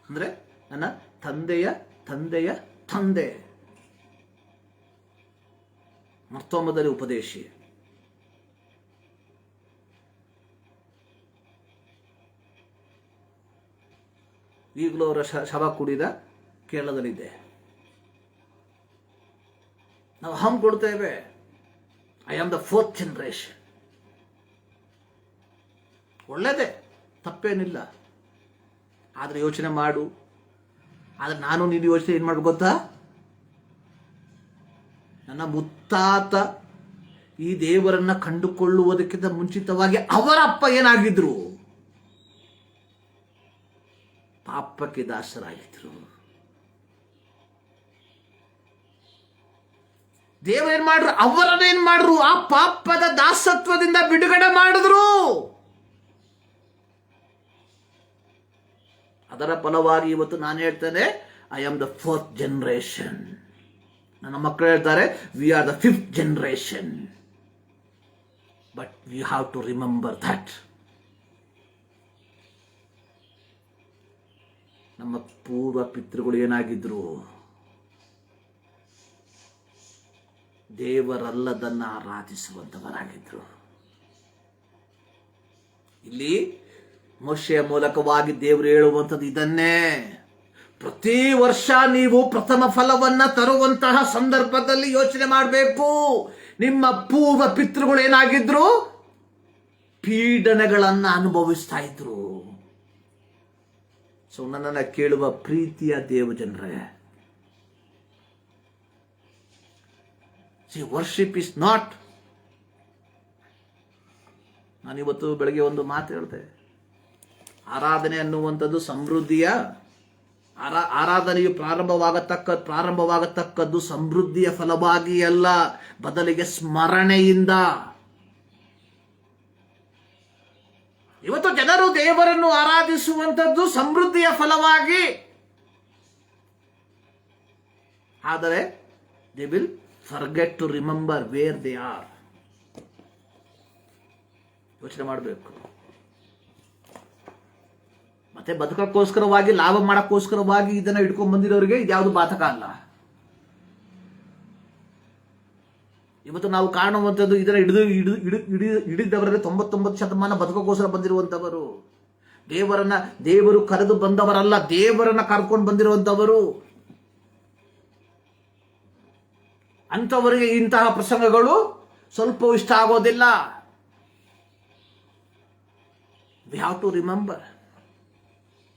S1: ಅಂದ್ರೆ ನನ್ನ ತಂದೆಯ ತಂದೆಯ ತಂದೆ ಮತ್ತೊಮ್ಮದಲ್ಲಿ ಉಪದೇಶಿ. ಈಗಲೂ ಅವರ ಶವ ಕುಡಿದ ಕೇರಳದಲ್ಲಿದೆ. ನಾವು ಕೊಡ್ತೇವೆ, I am the 4th generation. ಒಳ್ಳೆಯದೇ, ತಪ್ಪೇನಿಲ್ಲ. ಆದರೆ ಯೋಚನೆ ಮಾಡು. ಆದರೆ ನಾನು ನೀನು ಯೋಚನೆ ಏನು ಮಾಡ್ಬೇಕು ಗೊತ್ತಾ? ನನ್ನ ಮುತ್ತಾತ ಈ ದೇವರನ್ನ ಕಂಡುಕೊಳ್ಳುವುದಕ್ಕಿಂತ ಮುಂಚಿತವಾಗಿ ಅವರ ಅಪ್ಪ ಏನಾಗಿದ್ರು? ಪಾಪಕ್ಕೆ ದಾಸರಾಗಿದ್ರು. ದೇವರೇನ್ ಮಾಡ್ರು? ಅವರನ್ನೇನ್ ಮಾಡ್ರು? ಆ ಪಾಪದ ದಾಸತ್ವದಿಂದ ಬಿಡುಗಡೆ ಮಾಡಿದ್ರು. ಅದರ ಫಲವಾಗಿ ಇವತ್ತು ನಾನು ಹೇಳ್ತೇನೆ, I am the 4th generation. ನನ್ನ ಮಕ್ಕಳು ಹೇಳ್ತಾರೆ, we are the 5th generation. But we have to remember that ನಮ್ಮ ಪೂರ್ವ ಪಿತೃಗಳು ಏನಾಗಿದ್ರು? ದೇವರಲ್ಲದನ್ನ ಆರಾಧಿಸುವಂತವರಾಗಿದ್ರು. ಇಲ್ಲಿ ಮೋಶೆಯ ಮೂಲಕವಾಗಿ ದೇವರು ಹೇಳುವಂಥದ್ದು ಇದನ್ನೇ. ಪ್ರತಿ ವರ್ಷ ನೀವು ಪ್ರಥಮ ಫಲವನ್ನ ತರುವಂತಹ ಸಂದರ್ಭದಲ್ಲಿ ಯೋಚನೆ ಮಾಡಬೇಕು. ನಿಮ್ಮ ಪೂರ್ವ ಪಿತೃಗಳು ಏನಾಗಿದ್ರು? ಪೀಡನೆಗಳನ್ನ ಅನುಭವಿಸ್ತಾ ಇದ್ರು. ಸೊ ನನ್ನನ್ನು ಕೇಳುವ ಪ್ರೀತಿಯ ದೇವಜನರೇ, ವರ್ಷಿಪ್ ಇಸ್ ನಾಟ್, ನಾನಿವತ್ತು ಬೆಳಗ್ಗೆ ಒಂದು ಮಾತು ಹೇಳಿದೆ, ಆರಾಧನೆ ಅನ್ನುವಂಥದ್ದು ಸಮೃದ್ಧಿಯ ಆರಾಧನೆಯು ಪ್ರಾರಂಭವಾಗತಕ್ಕದ್ದು ಸಮೃದ್ಧಿಯ ಫಲವಾಗಿ ಅಲ್ಲ, ಬದಲಿಗೆ ಸ್ಮರಣೆಯಿಂದ. ಇವತ್ತು ಜನರು ದೇವರನ್ನು ಆರಾಧಿಸುವಂಥದ್ದು ಸಮೃದ್ಧಿಯ ಫಲವಾಗಿ, ಆದರೆ they will forget to remember where they are. ಯೋಚನೆ ಮಾಡಬೇಕು. ಮತ್ತೆ ಬದುಕಕ್ಕೋಸ್ಕರವಾಗಿ, ಲಾಭ ಮಾಡಕ್ಕೋಸ್ಕರವಾಗಿ ಇದನ್ನ ಹಿಡ್ಕೊಂಡ್ ಬಂದಿರೋರಿಗೆ ಇದ್ಯಾವುದು ಬಾಧಕ ಅಲ್ಲ. ಇವತ್ತು ನಾವು ಕಾಣುವಂಥದ್ದು ಇದನ್ನ ಹಿಡಿದವರಲ್ಲಿ 99% ಬದುಕಕ್ಕೋಸ್ಕರ ಬಂದಿರುವಂತವರು. ದೇವರು ಕರೆದು ಬಂದವರಲ್ಲ, ದೇವರನ್ನ ಕರ್ಕೊಂಡು ಬಂದಿರುವಂತವರು. ಅಂಥವರಿಗೆ ಇಂತಹ ಪ್ರಸಂಗಗಳು ಸ್ವಲ್ಪ ಇಷ್ಟ ಆಗೋದಿಲ್ಲ. We have to remember.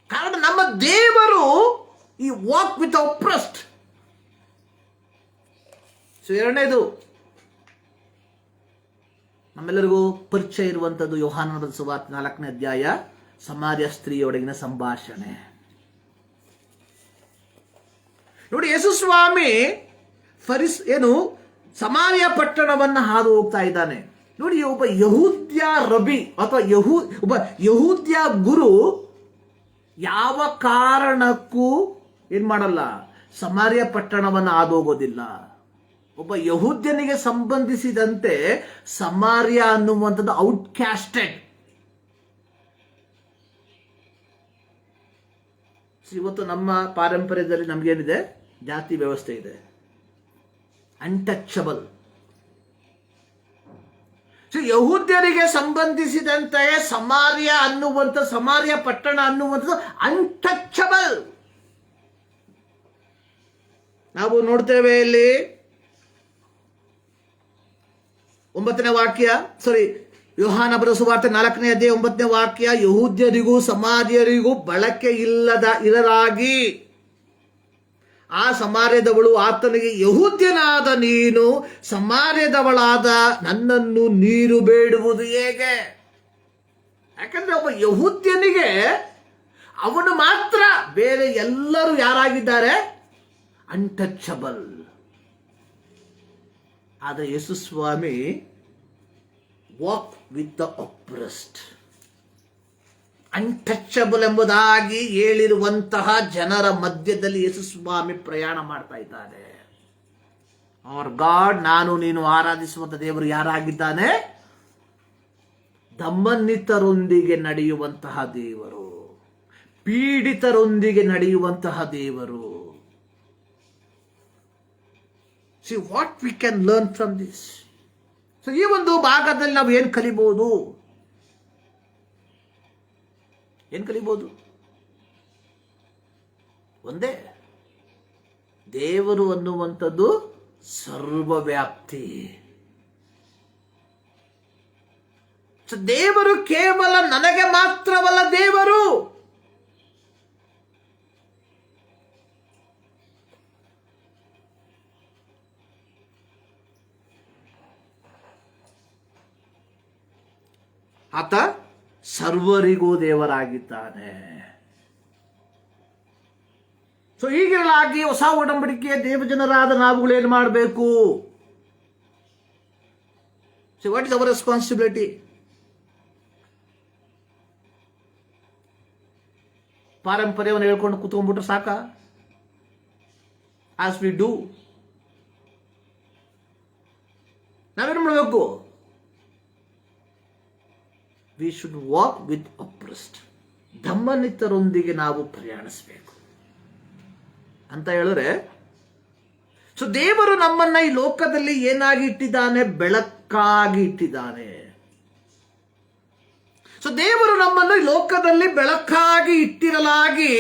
S1: ಕಾರಣ ನಮ್ಮ ದೇವರು ಈ ವಾಕ್ ವಿತ್ ಅಪ್ರೆಸ್ಡ್. ಸೊ ಎರಡನೇದು ನಮ್ಮೆಲ್ಲರಿಗೂ ಪರಿಚಯ ಇರುವಂಥದ್ದು ಯೋಹಾನನ ಸುವಾರ್ತೆ 4ನೇ ಅಧ್ಯಾಯ, ಸಮಾರ್ಯ ಸ್ತ್ರೀಯೊಳಗಿನ ಸಂಭಾಷಣೆ. ನೋಡಿ, ಯೇಸು ಸ್ವಾಮಿ ಸಮಾರ್ಯ ಪಟ್ಟಣವನ್ನ ಹಾದು ಹೋಗ್ತಾ ಇದ್ದಾನೆ. ನೋಡಿ, ಒಬ್ಬ ಯಹೂದ್ಯ ರಬಿ ಅಥವಾ ಒಬ್ಬ ಯಹೂದ್ಯ ಗುರು ಯಾವ ಕಾರಣಕ್ಕೂ ಏನ್ ಮಾಡಲ್ಲ, ಸಮಾರ್ಯ ಪಟ್ಟಣವನ್ನ ಹಾದು ಹೋಗೋದಿಲ್ಲ. ಒಬ್ಬ ಯಹೂದ್ಯನಿಗೆ ಸಂಬಂಧಿಸಿದಂತೆ ಸಮಾರ್ಯ ಅನ್ನುವಂಥದ್ದು ಔಟ್ಕ್ಯಾಸ್ಟೆಡ್. ಇವತ್ತು ನಮ್ಮ ಪಾರಂಪರ್ಯದಲ್ಲಿ ನಮಗೇನಿದೆ, ಜಾತಿ ವ್ಯವಸ್ಥೆ ಇದೆ, ಅನ್ಟಚಬಲ್. ಯಹೂದ್ಯರಿಗೆ ಸಂಬಂಧಿಸಿದಂತೆ ಸಮಾರ್ಯ ಪಟ್ಟಣ ಅನ್ನುವಂಥದ್ದು ಅನ್ಟಚಬಲ್. ನಾವು ನೋಡ್ತೇವೆ ಇಲ್ಲಿ 9ನೇ ವಾಕ್ಯ, ಯೋಹಾನ ಬರೆದ ಸುವಾರ್ತೆ 4ನೇ ಅಧ್ಯಾಯ 9ನೇ ವಾಕ್ಯ, ಯಹೂದ್ಯರಿಗೂ ಸಮಾರ್ಯರಿಗೂ ಬಳಕೆ ಇರಲಾಗಿ ಆ ಸಮಾರ್ಯದವಳು ಆತನಿಗೆ, ಯಹೂದ್ಯನಾದ ನೀನು ಸಮಾರ್ಯದವಳಾದ ನನ್ನನ್ನು ನೀರು ಬೇಡುವುದು ಹೇಗೆ? ಯಾಕಂದ್ರೆ ಒಬ್ಬ ಯಹೂದ್ಯನಿಗೆ ಅವನು ಮಾತ್ರ, ಬೇರೆ ಎಲ್ಲರೂ ಯಾರಾಗಿದ್ದಾರೆ? ಅನ್ಟಚಬಲ್. ಆದರೆ ಯೇಸು ಸ್ವಾಮಿ walk with the oppressed, untouchable ಎಂಬುದಾಗಿ ಹೇಳಿರುವಂತಹ ಜನರ ಮಧ್ಯದಲ್ಲಿ ಯೇಸು ಸ್ವಾಮಿ ಪ್ರಯಾಣ ಮಾಡ್ತಾ ಇದ್ದಾರೆ. ಅವರ್ ಗಾಡ್, ನಾನು ನೀನು ಆರಾಧಿಸುವಂತ ದೇವರು ಯಾರಾಗಿದ್ದಾನೆ? ದಮನಿತರೊಂದಿಗೆ ನಡೆಯುವಂತಹ ದೇವರು, ಪೀಡಿತರೊಂದಿಗೆ ನಡೆಯುವಂತಹ ದೇವರು. See what we can learn from this. So ಈ ಒಂದು ಭಾಗದಲ್ಲಿ ನಾವು ಏನು ಕಲಿಬಹುದು? ಒಂದೇ, ದೇವರು ಅನ್ನುವಂಥದ್ದು ಸರ್ವವ್ಯಾಪ್ತಿ. ದೇವರು ಕೇವಲ ನನಗೆ ಮಾತ್ರವಲ್ಲ ದೇವರು. ಆತ ಸರ್ವರಿಗೂ ದೇವರಾಗಿದ್ದಾನೆ. ಸೊ ಹೀಗಾಗಿ ಹೊಸ ಒಡಂಬಡಿಕೆಯ ದೇವಜನರಾದ ನಾವುಗಳು ಏನು ಮಾಡಬೇಕು? So what is our responsibility? ಪಾರಂಪರ್ಯವನ್ನು ಹೇಳ್ಕೊಂಡು ಕೂತ್ಕೊಂಡ್ಬಿಟ್ರೆ ಸಾಕ? ಆಸ್ ವಿ ಡೂ, ನಾವೇನು ಮಾಡಬೇಕು? We should walk with oppressed. ದಮನಿತರೊಂದಿಗೆ ನಾವು ಪ್ರಯಾಣಿಸಬೇಕು ಅಂತ ಹೇಳಿದ್ರೆ, ಸೊ ದೇವರು ನಮ್ಮನ್ನ ಈ ಲೋಕದಲ್ಲಿ ಏನಾಗಿ ಇಟ್ಟಿದ್ದಾನೆ? ಬೆಳಕಾಗಿ ಇಟ್ಟಿದ್ದಾನೆ. ಸೊ ದೇವರು ನಮ್ಮನ್ನು ಈ ಲೋಕದಲ್ಲಿ ಬೆಳಕಾಗಿ ಇಟ್ಟಿರಲಾಗಿ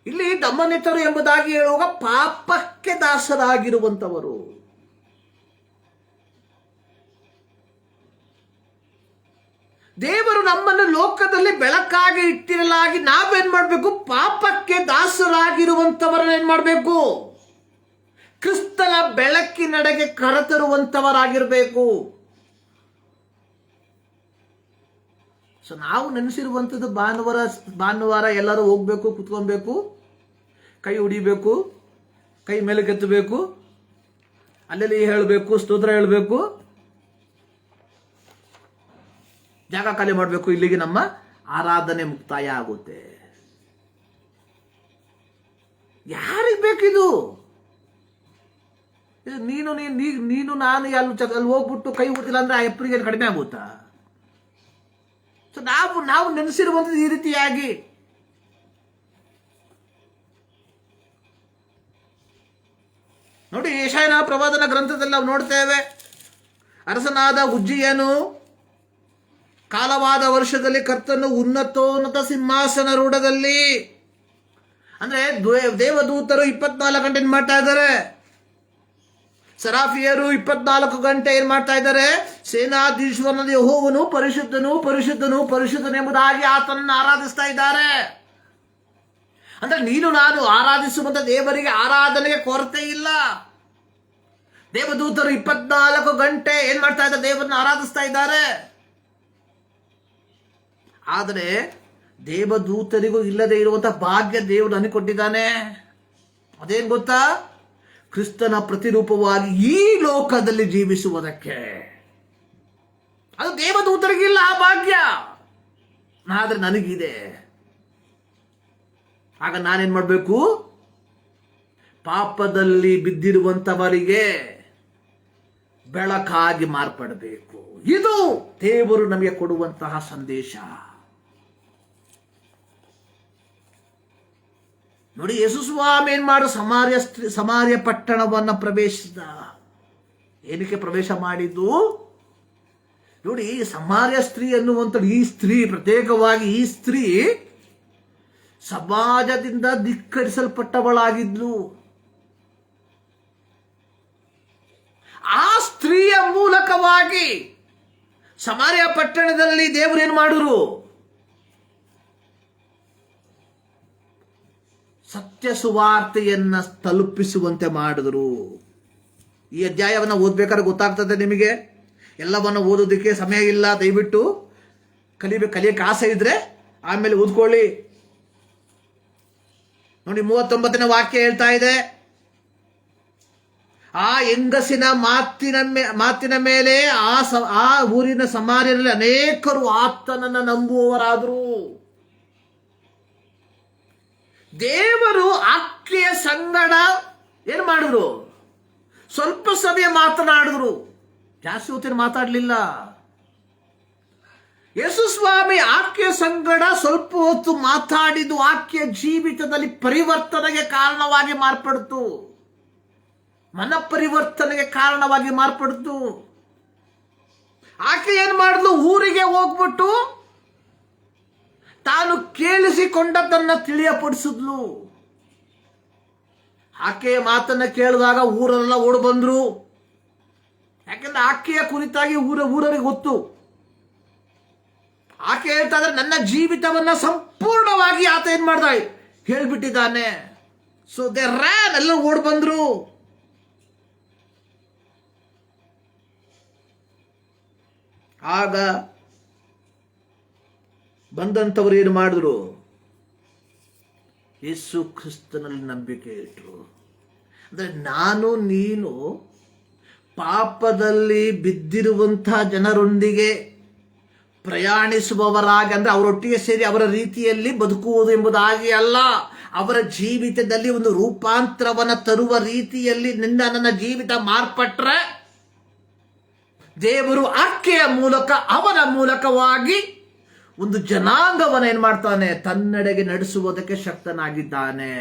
S1: ಇಲ್ಲಿ ದಮನಿತರು ಎಂಬುದಾಗಿ ಹೇಳುವಾಗ ಪಾಪಕ್ಕೆ ದಾಸರಾಗಿರುವಂತವರು. ದೇವರು ನಮ್ಮನ್ನು ಲೋಕದಲ್ಲಿ ಬೆಳಕಾಗಿ ಇಟ್ಟಿರಲಾಗಿ ನಾವೇನ್ ಮಾಡಬೇಕು? ಪಾಪಕ್ಕೆ ದಾಸರಾಗಿರುವಂತವರನ್ನ ಏನ್ ಮಾಡಬೇಕು? ಕ್ರಿಸ್ತನ ಬೆಳಕಿನೆಡೆಗೆ ಕರೆತರುವಂತವರಾಗಿರ್ಬೇಕು. ಸೊ ನಾವು ನೆನೆಸಿರುವಂಥದ್ದು ಭಾನುವಾರ ಎಲ್ಲರೂ ಹೋಗ್ಬೇಕು, ಕುತ್ಕೊಬೇಕು, ಕೈ ಹೊಡಿಬೇಕು, ಕೈ ಮೇಲೆ ಕೆತ್ತಬೇಕು, ಅಲ್ಲೆಲ್ಲಿ ಹೇಳಬೇಕು, ಸ್ತೋತ್ರ ಹೇಳಬೇಕು, ಜಾಗ ಖಾಲಿ ಮಾಡಬೇಕು. ಇಲ್ಲಿಗೆ ನಮ್ಮ ಆರಾಧನೆ ಮುಕ್ತಾಯ ಆಗುತ್ತೆ. ಯಾರಿಗೆ ಬೇಕಿದು? ನೀನು ನಾನು ಅಲ್ಲಿ ಹೋಗ್ಬಿಟ್ಟು ಕೈ ಹೊಡಿಲ್ಲ ಅಂದ್ರೆ ಆ ಎಪ್ಪರಿಗೆ ಕಡಿಮೆ ಆಗುತ್ತಾ? ಸೊ ನಾವು ನೆನೆಸಿರುವಂಥದ್ದು ಈ ರೀತಿಯಾಗಿ ನೋಡಿ. ಯೆಶಾಯನ ಪ್ರವಾದನ ಗ್ರಂಥದಲ್ಲಿ ನಾವು ನೋಡ್ತೇವೆ, ಅರಸನಾದ ಉಜ್ಜೀಯನು ಕಾಲವಾದ ವರ್ಷದಲ್ಲಿ ಕರ್ತನು ಉನ್ನತೋನ್ನತ ಸಿಂಹಾಸನ ರೂಢದಲ್ಲಿ, ಅಂದ್ರೆ ದೇವದೂತರು 24 ಗಂಟೆ ಏನ್ ಮಾಡ್ತಾ ಇದ್ದಾರೆ? ಸರಾಫಿಯರು 24 ಗಂಟೆ ಏನ್ ಮಾಡ್ತಾ ಇದ್ದಾರೆ? ಸೇನಾಧೀಶ್ವರನಾದ ಯೆಹೋವನು ಪರಿಶುದ್ಧನು ಪರಿಶುದ್ಧನು ಪರಿಶುದ್ಧನು ಎಂಬುದಾಗಿ ಆತನನ್ನು ಆರಾಧಿಸ್ತಾ ಇದ್ದಾರೆ. ಅಂದ್ರೆ ನೀನು ನಾನು ಆರಾಧಿಸುವಂತ ದೇವರಿಗೆ ಆರಾಧನೆಗೆ ಕೊರತೆ ಇಲ್ಲ. ದೇವದೂತರು 24 ಗಂಟೆ ಏನ್ ಮಾಡ್ತಾ ಇದ್ದಾರೆ? ದೇವರನ್ನು ಆರಾಧಿಸ್ತಾ ಇದ್ದಾರೆ. ಆದರೆ ದೇವದೂತರಿಗೂ ಇಲ್ಲದೆ ಇರುವಂತಹ ಭಾಗ್ಯ ದೇವರು ಅನಿಕೊಟ್ಟಿದ್ದಾನೆ. ಅದೇನ್ ಗೊತ್ತಾ? ಕ್ರಿಸ್ತನ ಪ್ರತಿರೂಪವಾಗಿ ಈ ಲೋಕದಲ್ಲಿ ಜೀವಿಸುವುದಕ್ಕೆ. ಅದು ದೇವದೂತರಿಗಿಲ್ಲ ಆ ಭಾಗ್ಯ, ಆದ್ರೆ ನನಗಿದೆ. ಆಗ ನಾನೇನ್ ಮಾಡಬೇಕು? ಪಾಪದಲ್ಲಿ ಬಿದ್ದಿರುವಂತವರಿಗೆ ಬೆಳಕಾಗಿ ಮಾರ್ಪಡಬೇಕು. ಇದು ದೇವರು ನಮಗೆ ಕೊಡುವಂತಹ ಸಂದೇಶ. ನೋಡಿ, ಯೇಸು ಸ್ವಾಮಿ ಏನ್ ಮಾಡು? ಸಮಾರ್ಯ ಪಟ್ಟಣವನ್ನ ಪ್ರವೇಶಿಸಿದ. ಏನಕ್ಕೆ ಪ್ರವೇಶ ಮಾಡಿದ್ದು? ನೋಡಿ, ಸಮಾರ್ಯ ಸ್ತ್ರೀ ಅನ್ನುವಂಥ ಈ ಸ್ತ್ರೀ, ಪ್ರತ್ಯೇಕವಾಗಿ ಈ ಸ್ತ್ರೀ ಸಮಾಜದಿಂದ ಧಿಕ್ಕರಿಸಲ್ಪಟ್ಟವಳಾಗಿದ್ಲು. ಆ ಸ್ತ್ರೀಯ ಮೂಲಕವಾಗಿ ಸಮಾರ್ಯ ಪಟ್ಟಣದಲ್ಲಿ ದೇವರು ಏನ್ ಮಾಡಿದ್ರು? ಸತ್ಯ ಸುವಾರ್ತೆಯನ್ನ ತಲುಪಿಸುವಂತೆ ಮಾಡಿದ್ರು. ಈ ಅಧ್ಯಾಯವನ್ನು ಓದ್ಬೇಕಾದ್ರೆ ಗೊತ್ತಾಗ್ತದೆ ನಿಮಗೆ. ಎಲ್ಲವನ್ನ ಓದೋದಕ್ಕೆ ಸಮಯ ಇಲ್ಲ. ದಯವಿಟ್ಟು ಕಲಿಯಕ್ಕೆ ಆಸೆ ಇದ್ರೆ ಆಮೇಲೆ ಓದ್ಕೊಳ್ಳಿ. ನೋಡಿ, 39ನೇ ವಾಕ್ಯ ಹೇಳ್ತಾ ಇದೆ, ಆ ಹೆಂಗಸಿನ ಮಾತಿನ ಮೇಲೆ ಆ ಊರಿನ ಸಮಾರ್ಯರಲ್ಲಿ ಅನೇಕರು ಆತನನ್ನ ನಂಬುವವರಾದರು. ದೇವರು ಆಕೆಯ ಸಂಗಡ ಏನ್ ಮಾಡಿದ್ರು? ಸ್ವಲ್ಪ ಸಮಯ ಮಾತನಾಡಿದ್ರು, ಜಾಸ್ತಿ ಹೊತ್ತಿನ ಮಾತಾಡಲಿಲ್ಲ. ಯೇಸು ಸ್ವಾಮಿ ಆಕೆಯ ಸಂಗಡ ಸ್ವಲ್ಪ ಹೊತ್ತು ಮಾತಾಡಿದ್ದು ಆಕೆಯ ಜೀವಿತದಲ್ಲಿ ಪರಿವರ್ತನೆಗೆ ಕಾರಣವಾಗಿ ಮಾರ್ಪಡ್ತು. ಮನ ಪರಿವರ್ತನೆಗೆ ಕಾರಣವಾಗಿ ಮಾರ್ಪಡ್ತು. ಆಕೆ ಏನ್ ಮಾಡಿದ್ಲು? ಊರಿಗೆ ಹೋಗ್ಬಿಟ್ಟು ತಾನು ಕೇಳಿಸಿಕೊಂಡದ್ದನ್ನ ತಿಳಿಯಪಡಿಸಿದ್ಲು. ಆಕೆಯ ಮಾತನ್ನ ಕೇಳಿದಾಗ ಊರೆಲ್ಲ ಓಡ್ ಬಂದ್ರು. ಯಾಕೆಂದ್ರೆ ಆಕೆಯ ಕುರಿತಾಗಿ ಊರರಿಗೆ ಗೊತ್ತು. ಆಕೆ ಹೇಳ್ತಾ ಇದ್ರೆ, ನನ್ನ ಜೀವಿತವನ್ನ ಸಂಪೂರ್ಣವಾಗಿ ಆತ ಏನ್ ಮಾಡ್ದ ಹೇಳ್ಬಿಟ್ಟಿದ್ದಾನೆ. ಸೊ ದೇ ರ್ಯಾನ್, ಎಲ್ಲ ಓಡ್ ಬಂದ್ರು. ಆಗ ಬಂದಂಥವ್ರು ಏನು ಮಾಡಿದ್ರು? ಯೇಸು ಕ್ರಿಸ್ತನಲ್ಲಿ ನಂಬಿಕೆ ಇಟ್ರು. ಅಂದ್ರೆ ನಾನು ನೀನು ಪಾಪದಲ್ಲಿ ಬಿದ್ದಿರುವಂತಹ ಜನರೊಂದಿಗೆ ಪ್ರಯಾಣಿಸುವವರಾಗಿ, ಅಂದ್ರೆ ಅವರೊಟ್ಟಿಗೆ ಸೇರಿ ಅವರ ರೀತಿಯಲ್ಲಿ ಬದುಕುವುದು ಎಂಬುದಾಗಿ ಅಲ್ಲ, ಅವರ ಜೀವಿತದಲ್ಲಿ ಒಂದು ರೂಪಾಂತರವನ್ನು ತರುವ ರೀತಿಯಲ್ಲಿ ನನ್ನ ಜೀವಿತ ಮಾರ್ಪಟ್ರೆ ದೇವರು ಆಕೆಯ ಮೂಲಕ, ಅವನ ಮೂಲಕವಾಗಿ ಒಂದು ಜನಾಂಗವನ್ನು ಏನ್ ಮಾಡ್ತಾನೆ, ತನ್ನೆಡೆಗೆ ನಡೆಸುವುದಕ್ಕೆ ಶಕ್ತನಾಗಿದ್ದಾನೆ.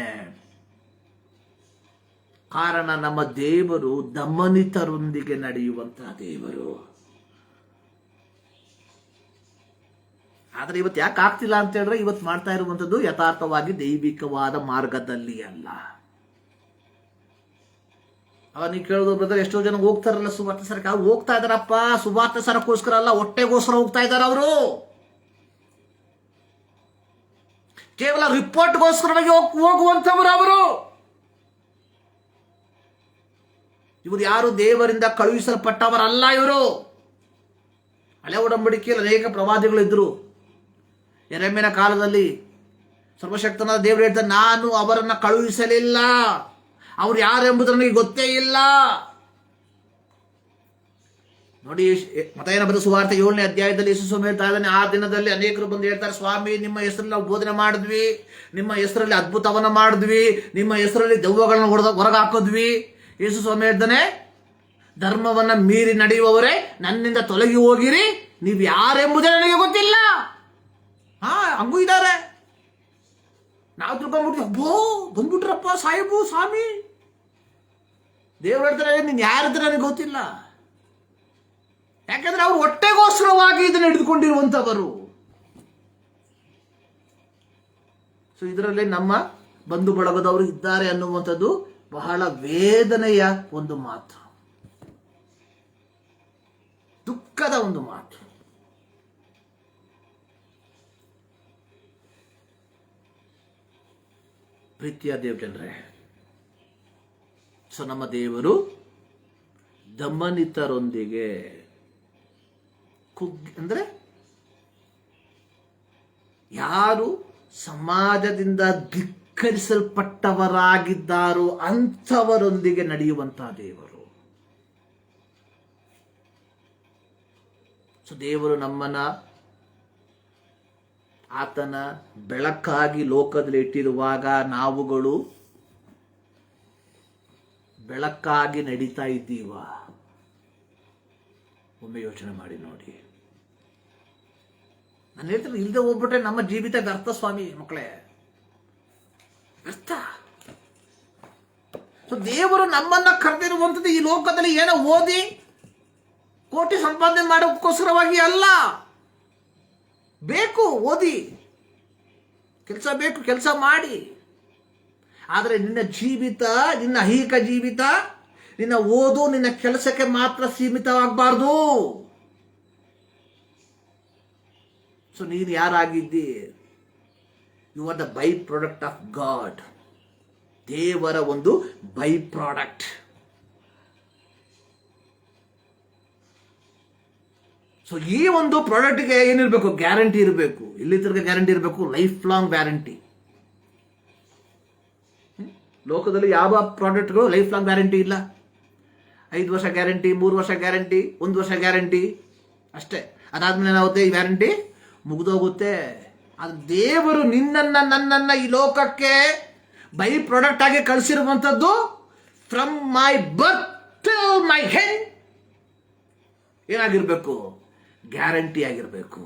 S1: ಕಾರಣ ನಮ್ಮ ದೇವರು ದಮನಿತರೊಂದಿಗೆ ನಡೆಯುವಂತಹ ದೇವರು. ಆದ್ರೆ ಇವತ್ತು ಯಾಕೆ ಆಗ್ತಿಲ್ಲ ಅಂತ ಹೇಳಿದ್ರೆ, ಇವತ್ತು ಮಾಡ್ತಾ ಇರುವಂತದ್ದು ಯಥಾರ್ಥವಾಗಿ ದೈವಿಕವಾದ ಮಾರ್ಗದಲ್ಲಿ ಅಲ್ಲ. ನೀವು ಕೇಳೋದು ಬ್ರದರ್, ಎಷ್ಟೋ ಜನ ಹೋಗ್ತಾರಲ್ಲ ಸುವಾರ್ತೆ ಸರಕ್ಕೆ, ಅವ್ರು ಹೋಗ್ತಾ ಇದಾರಪ್ಪ ಸುವಾರ್ತೆ ಸರಕ್ಕೋಸ್ಕರ ಅಲ್ಲ, ಹೊಟ್ಟೆಗೋಸ್ಕರ ಹೋಗ್ತಾ ಇದಾರೆ. ಅವರು ಕೇವಲ ರಿಪೋರ್ಟ್ಗೋಸ್ಕರವಾಗಿ ಹೋಗುವಂಥವರು ಅವರು. ಇವರು ಯಾರು ದೇವರಿಂದ ಕಳುಹಿಸಲ್ಪಟ್ಟವರಲ್ಲ. ಇವರು ಹಳೆ ಒಡಂಬಡಿಕೆಯಲ್ಲಿ ಅನೇಕ ಪ್ರವಾದಿಗಳು ಇದ್ರು. ಯೆರೆಮೀಯನ ಕಾಲದಲ್ಲಿ ಸರ್ವಶಕ್ತನಾದ ದೇವರು ಹೇಳ್ತಾರೆ, ನಾನು ಅವರನ್ನ ಕಳುಹಿಸಲಿಲ್ಲ, ಅವ್ರು ಯಾರೆಂಬುದು ನನಗೆ ಗೊತ್ತೇ ಇಲ್ಲ. ನೋಡಿ, ಮತ್ತಾಯನ ಬರೆದ ಸುವಾರ್ತೆ 7ನೇ ಅಧ್ಯಾಯದಲ್ಲಿ ಯೇಸು ಸ್ವಾಮಿ ಹೇಳ್ತಾ ಇದ್ದಾನೆ, ಆ ದಿನದಲ್ಲಿ ಅನೇಕರು ಬಂದು ಹೇಳ್ತಾರೆ, ಸ್ವಾಮಿ ನಿಮ್ಮ ಹೆಸರಲ್ಲಿ ನಾವು ಬೋಧನೆ ಮಾಡಿದ್ವಿ, ನಿಮ್ಮ ಹೆಸರಲ್ಲಿ ಅದ್ಭುತವನ್ನ ಮಾಡಿದ್ವಿ, ನಿಮ್ಮ ಹೆಸರಲ್ಲಿ ದೆವ್ವಗಳನ್ನ ಹೊರಗೆ ಹಾಕಿದ್ವಿ. ಯೇಸು ಸ್ವಾಮಿ ಹೇಳ್ತಾನೆ, ಧರ್ಮವನ್ನ ಮೀರಿ ನಡೆಯುವವರೇ ನನ್ನಿಂದ ತೊಲಗಿ ಹೋಗಿರಿ, ನೀವು ಯಾರೆಂಬುದೇ ನನಗೆ ಗೊತ್ತಿಲ್ಲ. ಹಂಗೂ ಇದ್ದಾರೆ. ನಾವು ತಿಳ್ಕೊಂಡ್ಬಿಟ್ಟು ಅಬ್ಬೋ ಬಂದ್ಬಿಟ್ರಪ್ಪ ಸಾಹೇಬು ಸ್ವಾಮಿ. ದೇವ್ರು ಹೇಳ್ತಾರೆ, ನೀನ್ ಯಾರಿದ್ರೆ ನನಗೆ ಗೊತ್ತಿಲ್ಲ. ಯಾಕಂದ್ರೆ ಅವ್ರು ಹೊಟ್ಟೆಗೋಸ್ಕರವಾಗಿ ಇದನ್ನು ಹಿಡಿದುಕೊಂಡಿರುವಂತವರು. ಸೊ ಇದರಲ್ಲಿ ನಮ್ಮ ಬಂಧು ಬಳಗದವರು ಇದ್ದಾರೆ ಅನ್ನುವಂಥದ್ದು ಬಹಳ ವೇದನೆಯ ಒಂದು ಮಾತು, ದುಃಖದ ಒಂದು ಮಾತು. ಪ್ರೀತಿಯ ದೇವಜನರೇ, ಸೊ ನಮ್ಮ ದೇವರು ದಮನಿತರೊಂದಿಗೆ ಅಂದ್ರೆ ಯಾರು ಸಮಾಜದಿಂದ ಧಿಕ್ಕರಿಸಲ್ಪಟ್ಟವರಾಗಿದ್ದಾರೋ ಅಂಥವರೊಂದಿಗೆ ನಡೆಯುವಂತಹ ದೇವರು. ಸೊ ದೇವರು ನಮ್ಮನ್ನ ಆತನ ಬೆಳಕಾಗಿ ಲೋಕದಲ್ಲಿ ಇಟ್ಟಿರುವಾಗ ನಾವುಗಳು ಬೆಳಕಾಗಿ ನಡೀತಾ ಇದ್ದೀವ? ಒಮ್ಮೆ ಯೋಚನೆ ಮಾಡಿ ನೋಡಿ. ನಾನು ಹೇಳ್ತೀನಿ, ಇಲ್ಲದೆ ಹೋಗ್ಬಿಟ್ರೆ ನಮ್ಮ ಜೀವಿತ ವ್ಯರ್ಥ ಸ್ವಾಮಿ ಮಕ್ಕಳೇ, ವ್ಯರ್ಥ. ಸೊ ದೇವರು ನಮ್ಮನ್ನ ಕರೆದಿರುವಂಥದ್ದು ಈ ಲೋಕದಲ್ಲಿ ಏನೋ ಓದಿ ಕೋಟಿ ಸಂಪಾದನೆ ಮಾಡೋಕ್ಕೋಸ್ಕರವಾಗಿ ಅಲ್ಲ. ಬೇಕು ಓದಿ, ಕೆಲಸ ಬೇಕು, ಕೆಲಸ ಮಾಡಿ. ಆದರೆ ನಿನ್ನ ಜೀವಿತ, ನಿನ್ನ ಐಹಿಕ ಜೀವಿತ, ನಿನ್ನ ಓದು, ನಿನ್ನ ಕೆಲಸಕ್ಕೆ ಮಾತ್ರ ಸೀಮಿತವಾಗಬಾರ್ದು. ಸೊ ನೀನು ಯಾರಾಗಿದ್ದಿ? You are the byproduct of God. ದೇವರ ಒಂದು ಬೈ ಪ್ರಾಡಕ್ಟ್. ಸೊ ಈ ಒಂದು ಪ್ರಾಡಕ್ಟ್ಗೆ ಏನಿರಬೇಕು? ಗ್ಯಾರಂಟಿ ಇರಬೇಕು. ಇಲ್ಲಿ ತನಕ ಗ್ಯಾರಂಟಿ ಇರಬೇಕು, ಲೈಫ್ ಲಾಂಗ್ ಗ್ಯಾರಂಟಿ. ಲೋಕದಲ್ಲಿ ಯಾವ ಪ್ರಾಡಕ್ಟ್ಗೂ ಲೈಫ್ ಲಾಂಗ್ ಗ್ಯಾರಂಟಿ ಇಲ್ಲ. 5 ವರ್ಷ ಗ್ಯಾರಂಟಿ, 3 ವರ್ಷ ಗ್ಯಾರಂಟಿ, 1 ವರ್ಷ ಗ್ಯಾರಂಟಿ ಅಷ್ಟೇ. ಅದಾದ್ಮೇಲೆ ಏನಾಗುತ್ತೆ? ಈ ಗ್ಯಾರಂಟಿ ಮುಗಿದೋಗುತ್ತೆ. ಅದು ದೇವರು ನಿನ್ನನ್ನ ನನ್ನನ್ನ ಈ ಲೋಕಕ್ಕೆ ಬೈ ಪ್ರಾಡಕ್ಟ್ ಆಗಿ ಕಳಿಸಿರುವಂಥದ್ದು. From my birth till my end ಏನಾಗಿರ್ಬೇಕು? ಗ್ಯಾರಂಟಿ ಆಗಿರ್ಬೇಕು.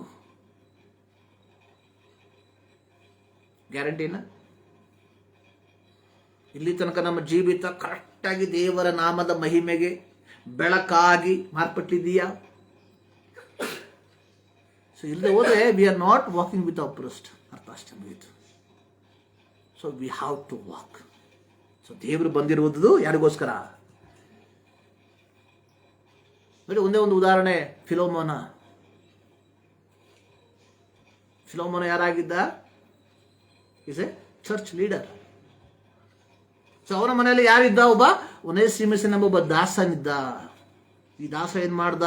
S1: ಗ್ಯಾರಂಟಿನ ಇಲ್ಲಿ ತನಕ ನಮ್ಮ ಜೀವಿತ ಕರೆಕ್ಟಾಗಿ ದೇವರ ನಾಮದ ಮಹಿಮೆಗೆ ಬೆಳಕಾಗಿ ಮಾರ್ಪಟ್ಟಿದೀಯಾ? ಸೊ ಇಲ್ಲದೆ ಹೋದ್ರೆ we are not walking with our first ಅರ್ಥ ಅಷ್ಟೇ ಮುಗಿತು. So we have to walk. So ದೇವರು ಬಂದಿರುವುದು ಯಾರಿಗೋಸ್ಕರ? ನೋಡಿ, ಒಂದೇ ಒಂದು ಉದಾಹರಣೆ, ಫಿಲೋಮೋನ ಯಾರಾಗಿದ್ದ? Is a church leader. So ಅವನ ಮನೆಯಲ್ಲಿ ಯಾರಿದ್ದ? ಒಬ್ಬ ಒನೇಸಿಮಸ್ ಎಂಬ ಒಬ್ಬ ದಾಸನಿದ್ದ. ಈ ದಾಸ ಏನ್ ಮಾಡ್ದ?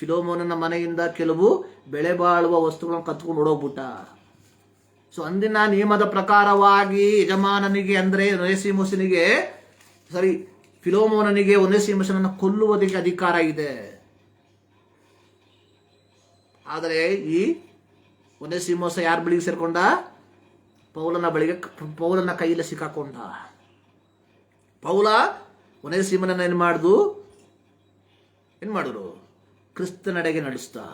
S1: ಫಿಲೋಮೋನನ ಮನೆಯಿಂದ ಕೆಲವು ಬೆಳೆ ಬಾಳುವ ವಸ್ತುಗಳನ್ನು ಕತ್ಕೊಂಡು ಓಡೋಗ್ಬಿಟ್ಟ. ಸೊ ಅಂದಿನ ನಿಯಮದ ಪ್ರಕಾರವಾಗಿ ಯಜಮಾನನಿಗೆ ಅಂದ್ರೆ ಒನೇಸಿಮೋಸನಿಗೆ ಫಿಲೋಮೋನನಿಗೆ ಒನೇಸಿಮೋಸನನ್ನು ಕೊಲ್ಲುವುದಕ್ಕೆ ಅಧಿಕಾರ ಇದೆ. ಆದರೆ ಈ ಒನೇಸಿಮೋಸ ಯಾರ ಬಳಿಗೆ ಸೇರ್ಕೊಂಡ? ಪೌಲನ ಕೈಯಲ್ಲಿ ಸಿಕ್ಕಾಕೊಂಡ. ಪೌಲ ಒನೇಸಿಮನನ್ನ ಏನ್ ಮಾಡಿದ್ರು? ಕ್ರಿಸ್ತನೆಡೆಗೆ ನಡೆಸ್ತಾ,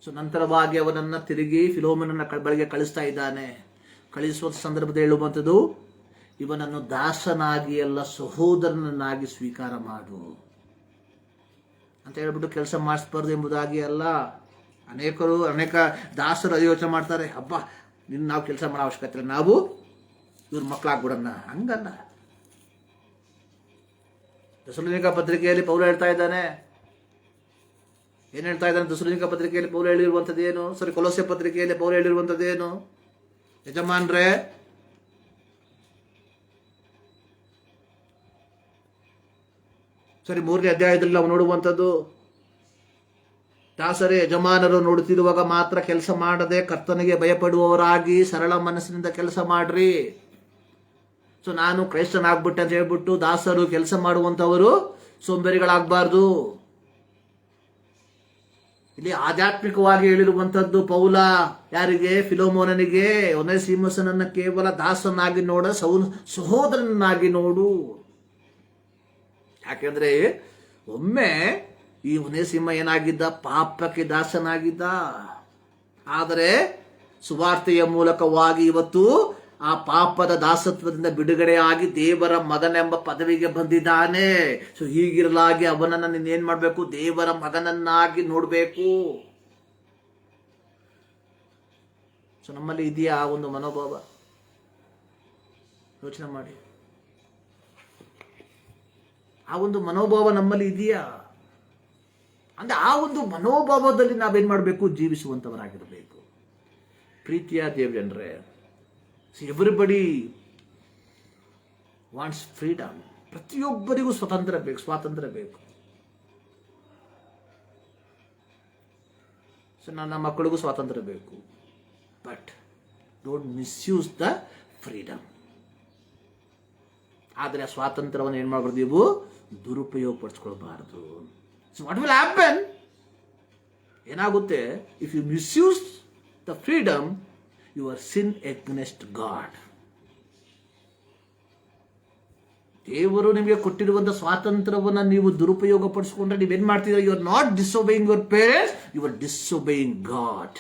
S1: ಸೊ ನಂತರವಾಗಿ ಅವನನ್ನು ತಿರುಗಿ ಫಿಲೋಮನನ್ನ ಬಳಿಗೆ ಕಳಿಸ್ತಾ ಇದ್ದಾನೆ. ಕಳಿಸುವ ಸಂದರ್ಭದಲ್ಲಿ ಹೇಳುವಂಥದ್ದು, ಇವನನ್ನು ದಾಸನಾಗಿ ಅಲ್ಲ ಸಹೋದರನನ್ನಾಗಿ ಸ್ವೀಕಾರ ಮಾಡು ಅಂತ ಹೇಳ್ಬಿಟ್ಟು ಕೆಲಸ ಮಾಡಿಸ್ಬಾರ್ದು ಎಂಬುದಾಗಿ ಅಲ್ಲ. ಅನೇಕ ದಾಸರು ಯೋಚನೆ ಮಾಡ್ತಾರೆ, ಹಬ್ಬ ನಿನ್ನ ನಾವು ಕೆಲಸ ಮಾಡೋ ಅವಶ್ಯಕತೆ ಇಲ್ಲ, ನಾವು ಇವ್ರ ಮಕ್ಕಳಾಗ್ಬಿಡೋಣ. ಹಂಗಲ್ಲ. ಥೆಸಲೋನಿಕ ಪತ್ರಿಕೆಯಲ್ಲಿ ಪೌಲ ಹೇಳ್ತಾ ಇದ್ದಾನೆ, ಏನು ಹೇಳ್ತಾ ಇದ್ದಾನೆ? ಥೆಸಲೋನಿಕ ಪತ್ರಿಕೆಯಲ್ಲಿ ಪೌಲ ಹೇಳಿರುವಂಥದ್ದೇನು? ಕೊಲೊಸ್ಸೆ ಪತ್ರಿಕೆಯಲ್ಲಿ ಪೌಲ ಹೇಳಿರುವಂಥದ್ದೇನು? ಯಜಮಾನ್ರೇ, ಮೂರನೇ ಅಧ್ಯಾಯದಲ್ಲಿ ನಾವು ನೋಡುವಂಥದ್ದು, ದಾಸರೇ ಯಜಮಾನರು ನೋಡುತ್ತಿರುವಾಗ ಮಾತ್ರ ಕೆಲಸ ಮಾಡದೆ ಕರ್ತನಿಗೆ ಭಯಪಡುವವರಾಗಿ ಸರಳ ಮನಸ್ಸಿನಿಂದ ಕೆಲಸ ಮಾಡ್ರಿ. ನಾನು ಕ್ರೈಸ್ತನಾಗ್ಬಿಟ್ಟೆ ಅಂತ ಹೇಳ್ಬಿಟ್ಟು ದಾಸರು ಕೆಲಸ ಮಾಡುವಂಥವರು ಸೋಂಬೇರಿಗಳಾಗಬಾರ್ದು. ಇಲ್ಲಿ ಆಧ್ಯಾತ್ಮಿಕವಾಗಿ ಹೇಳಿರುವಂಥದ್ದು ಪೌಲ ಯಾರಿಗೆ? ಫಿಲೋಮೋನನಿಗೆ, ಒನೇಸಿಮಸನನ್ನ ಕೇವಲ ದಾಸನಾಗಿ ನೋಡ, ಸಹೋದರನಾಗಿ ನೋಡು. ಯಾಕೆಂದ್ರೆ ಒಮ್ಮೆ ಈ ಒನೇಸಿಮ ಏನಾಗಿದ್ದ? ಪಾಪಕ್ಕೆ ದಾಸನಾಗಿದ್ದ. ಆದರೆ ಸುವಾರ್ತೆಯ ಮೂಲಕವಾಗಿ ಇವತ್ತು ಆ ಪಾಪದ ದಾಸತ್ವದಿಂದ ಬಿಡುಗಡೆಯಾಗಿ ದೇವರ ಮಗನೆಂಬ ಪದವಿಗೆ ಬಂದಿದ್ದಾನೆ. ಸೊ ಹೀಗಿರಲಾಗಿ ಅವನನ್ನು ನೀನೇನ್ ಮಾಡಬೇಕು? ದೇವರ ಮಗನನ್ನಾಗಿ ನೋಡಬೇಕು. ಸೊ ನಮ್ಮಲ್ಲಿ ಇದೆಯಾ ಆ ಒಂದು ಮನೋಭಾವ? ಯೋಚನೆ ಮಾಡಿ. ಆ ಒಂದು ಮನೋಭಾವ ನಮ್ಮಲ್ಲಿ ಇದೆಯಾ? ಅಂದ್ರೆ ಆ ಒಂದು ಮನೋಭಾವದಲ್ಲಿ ನಾವೇನ್ ಮಾಡಬೇಕು? ಜೀವಿಸುವಂತವರಾಗಿರಬೇಕು. ಪ್ರೀತಿಯ ದೇವಜನರೇ, ಎವ್ರಿಬಡಿ ವಾಂಟ್ಸ್ ಫ್ರೀಡಮ್. ಪ್ರತಿಯೊಬ್ಬರಿಗೂ ಸ್ವಾತಂತ್ರ್ಯ ಬೇಕು. ಸೊ ನನ್ನ ಮಕ್ಕಳಿಗೂ ಸ್ವಾತಂತ್ರ್ಯ ಬೇಕು. But don't misuse the freedom. ಆದರೆ ಆ ಸ್ವಾತಂತ್ರ್ಯವನ್ನು ಏನು ಮಾಡಬಾರ್ದು? ನೀವು ದುರುಪಯೋಗ ಪಡಿಸ್ಕೊಳ್ಬಾರ್ದು. So what will happen? ಏನಾಗುತ್ತೆ? If you misuse the freedom, you are sin against God. ದೇವರು ನಿಮಗೆ ಕೊಟ್ಟಿರುವಂಥ ಸ್ವಾತಂತ್ರ್ಯವನ್ನು ನೀವು ದುರುಪಯೋಗ ಪಡಿಸ್ಕೊಂಡ್ರೆ ನೀವೇನ್ ಮಾಡ್ತೀರಾ? You are not disobeying your parents, you are disobeying God.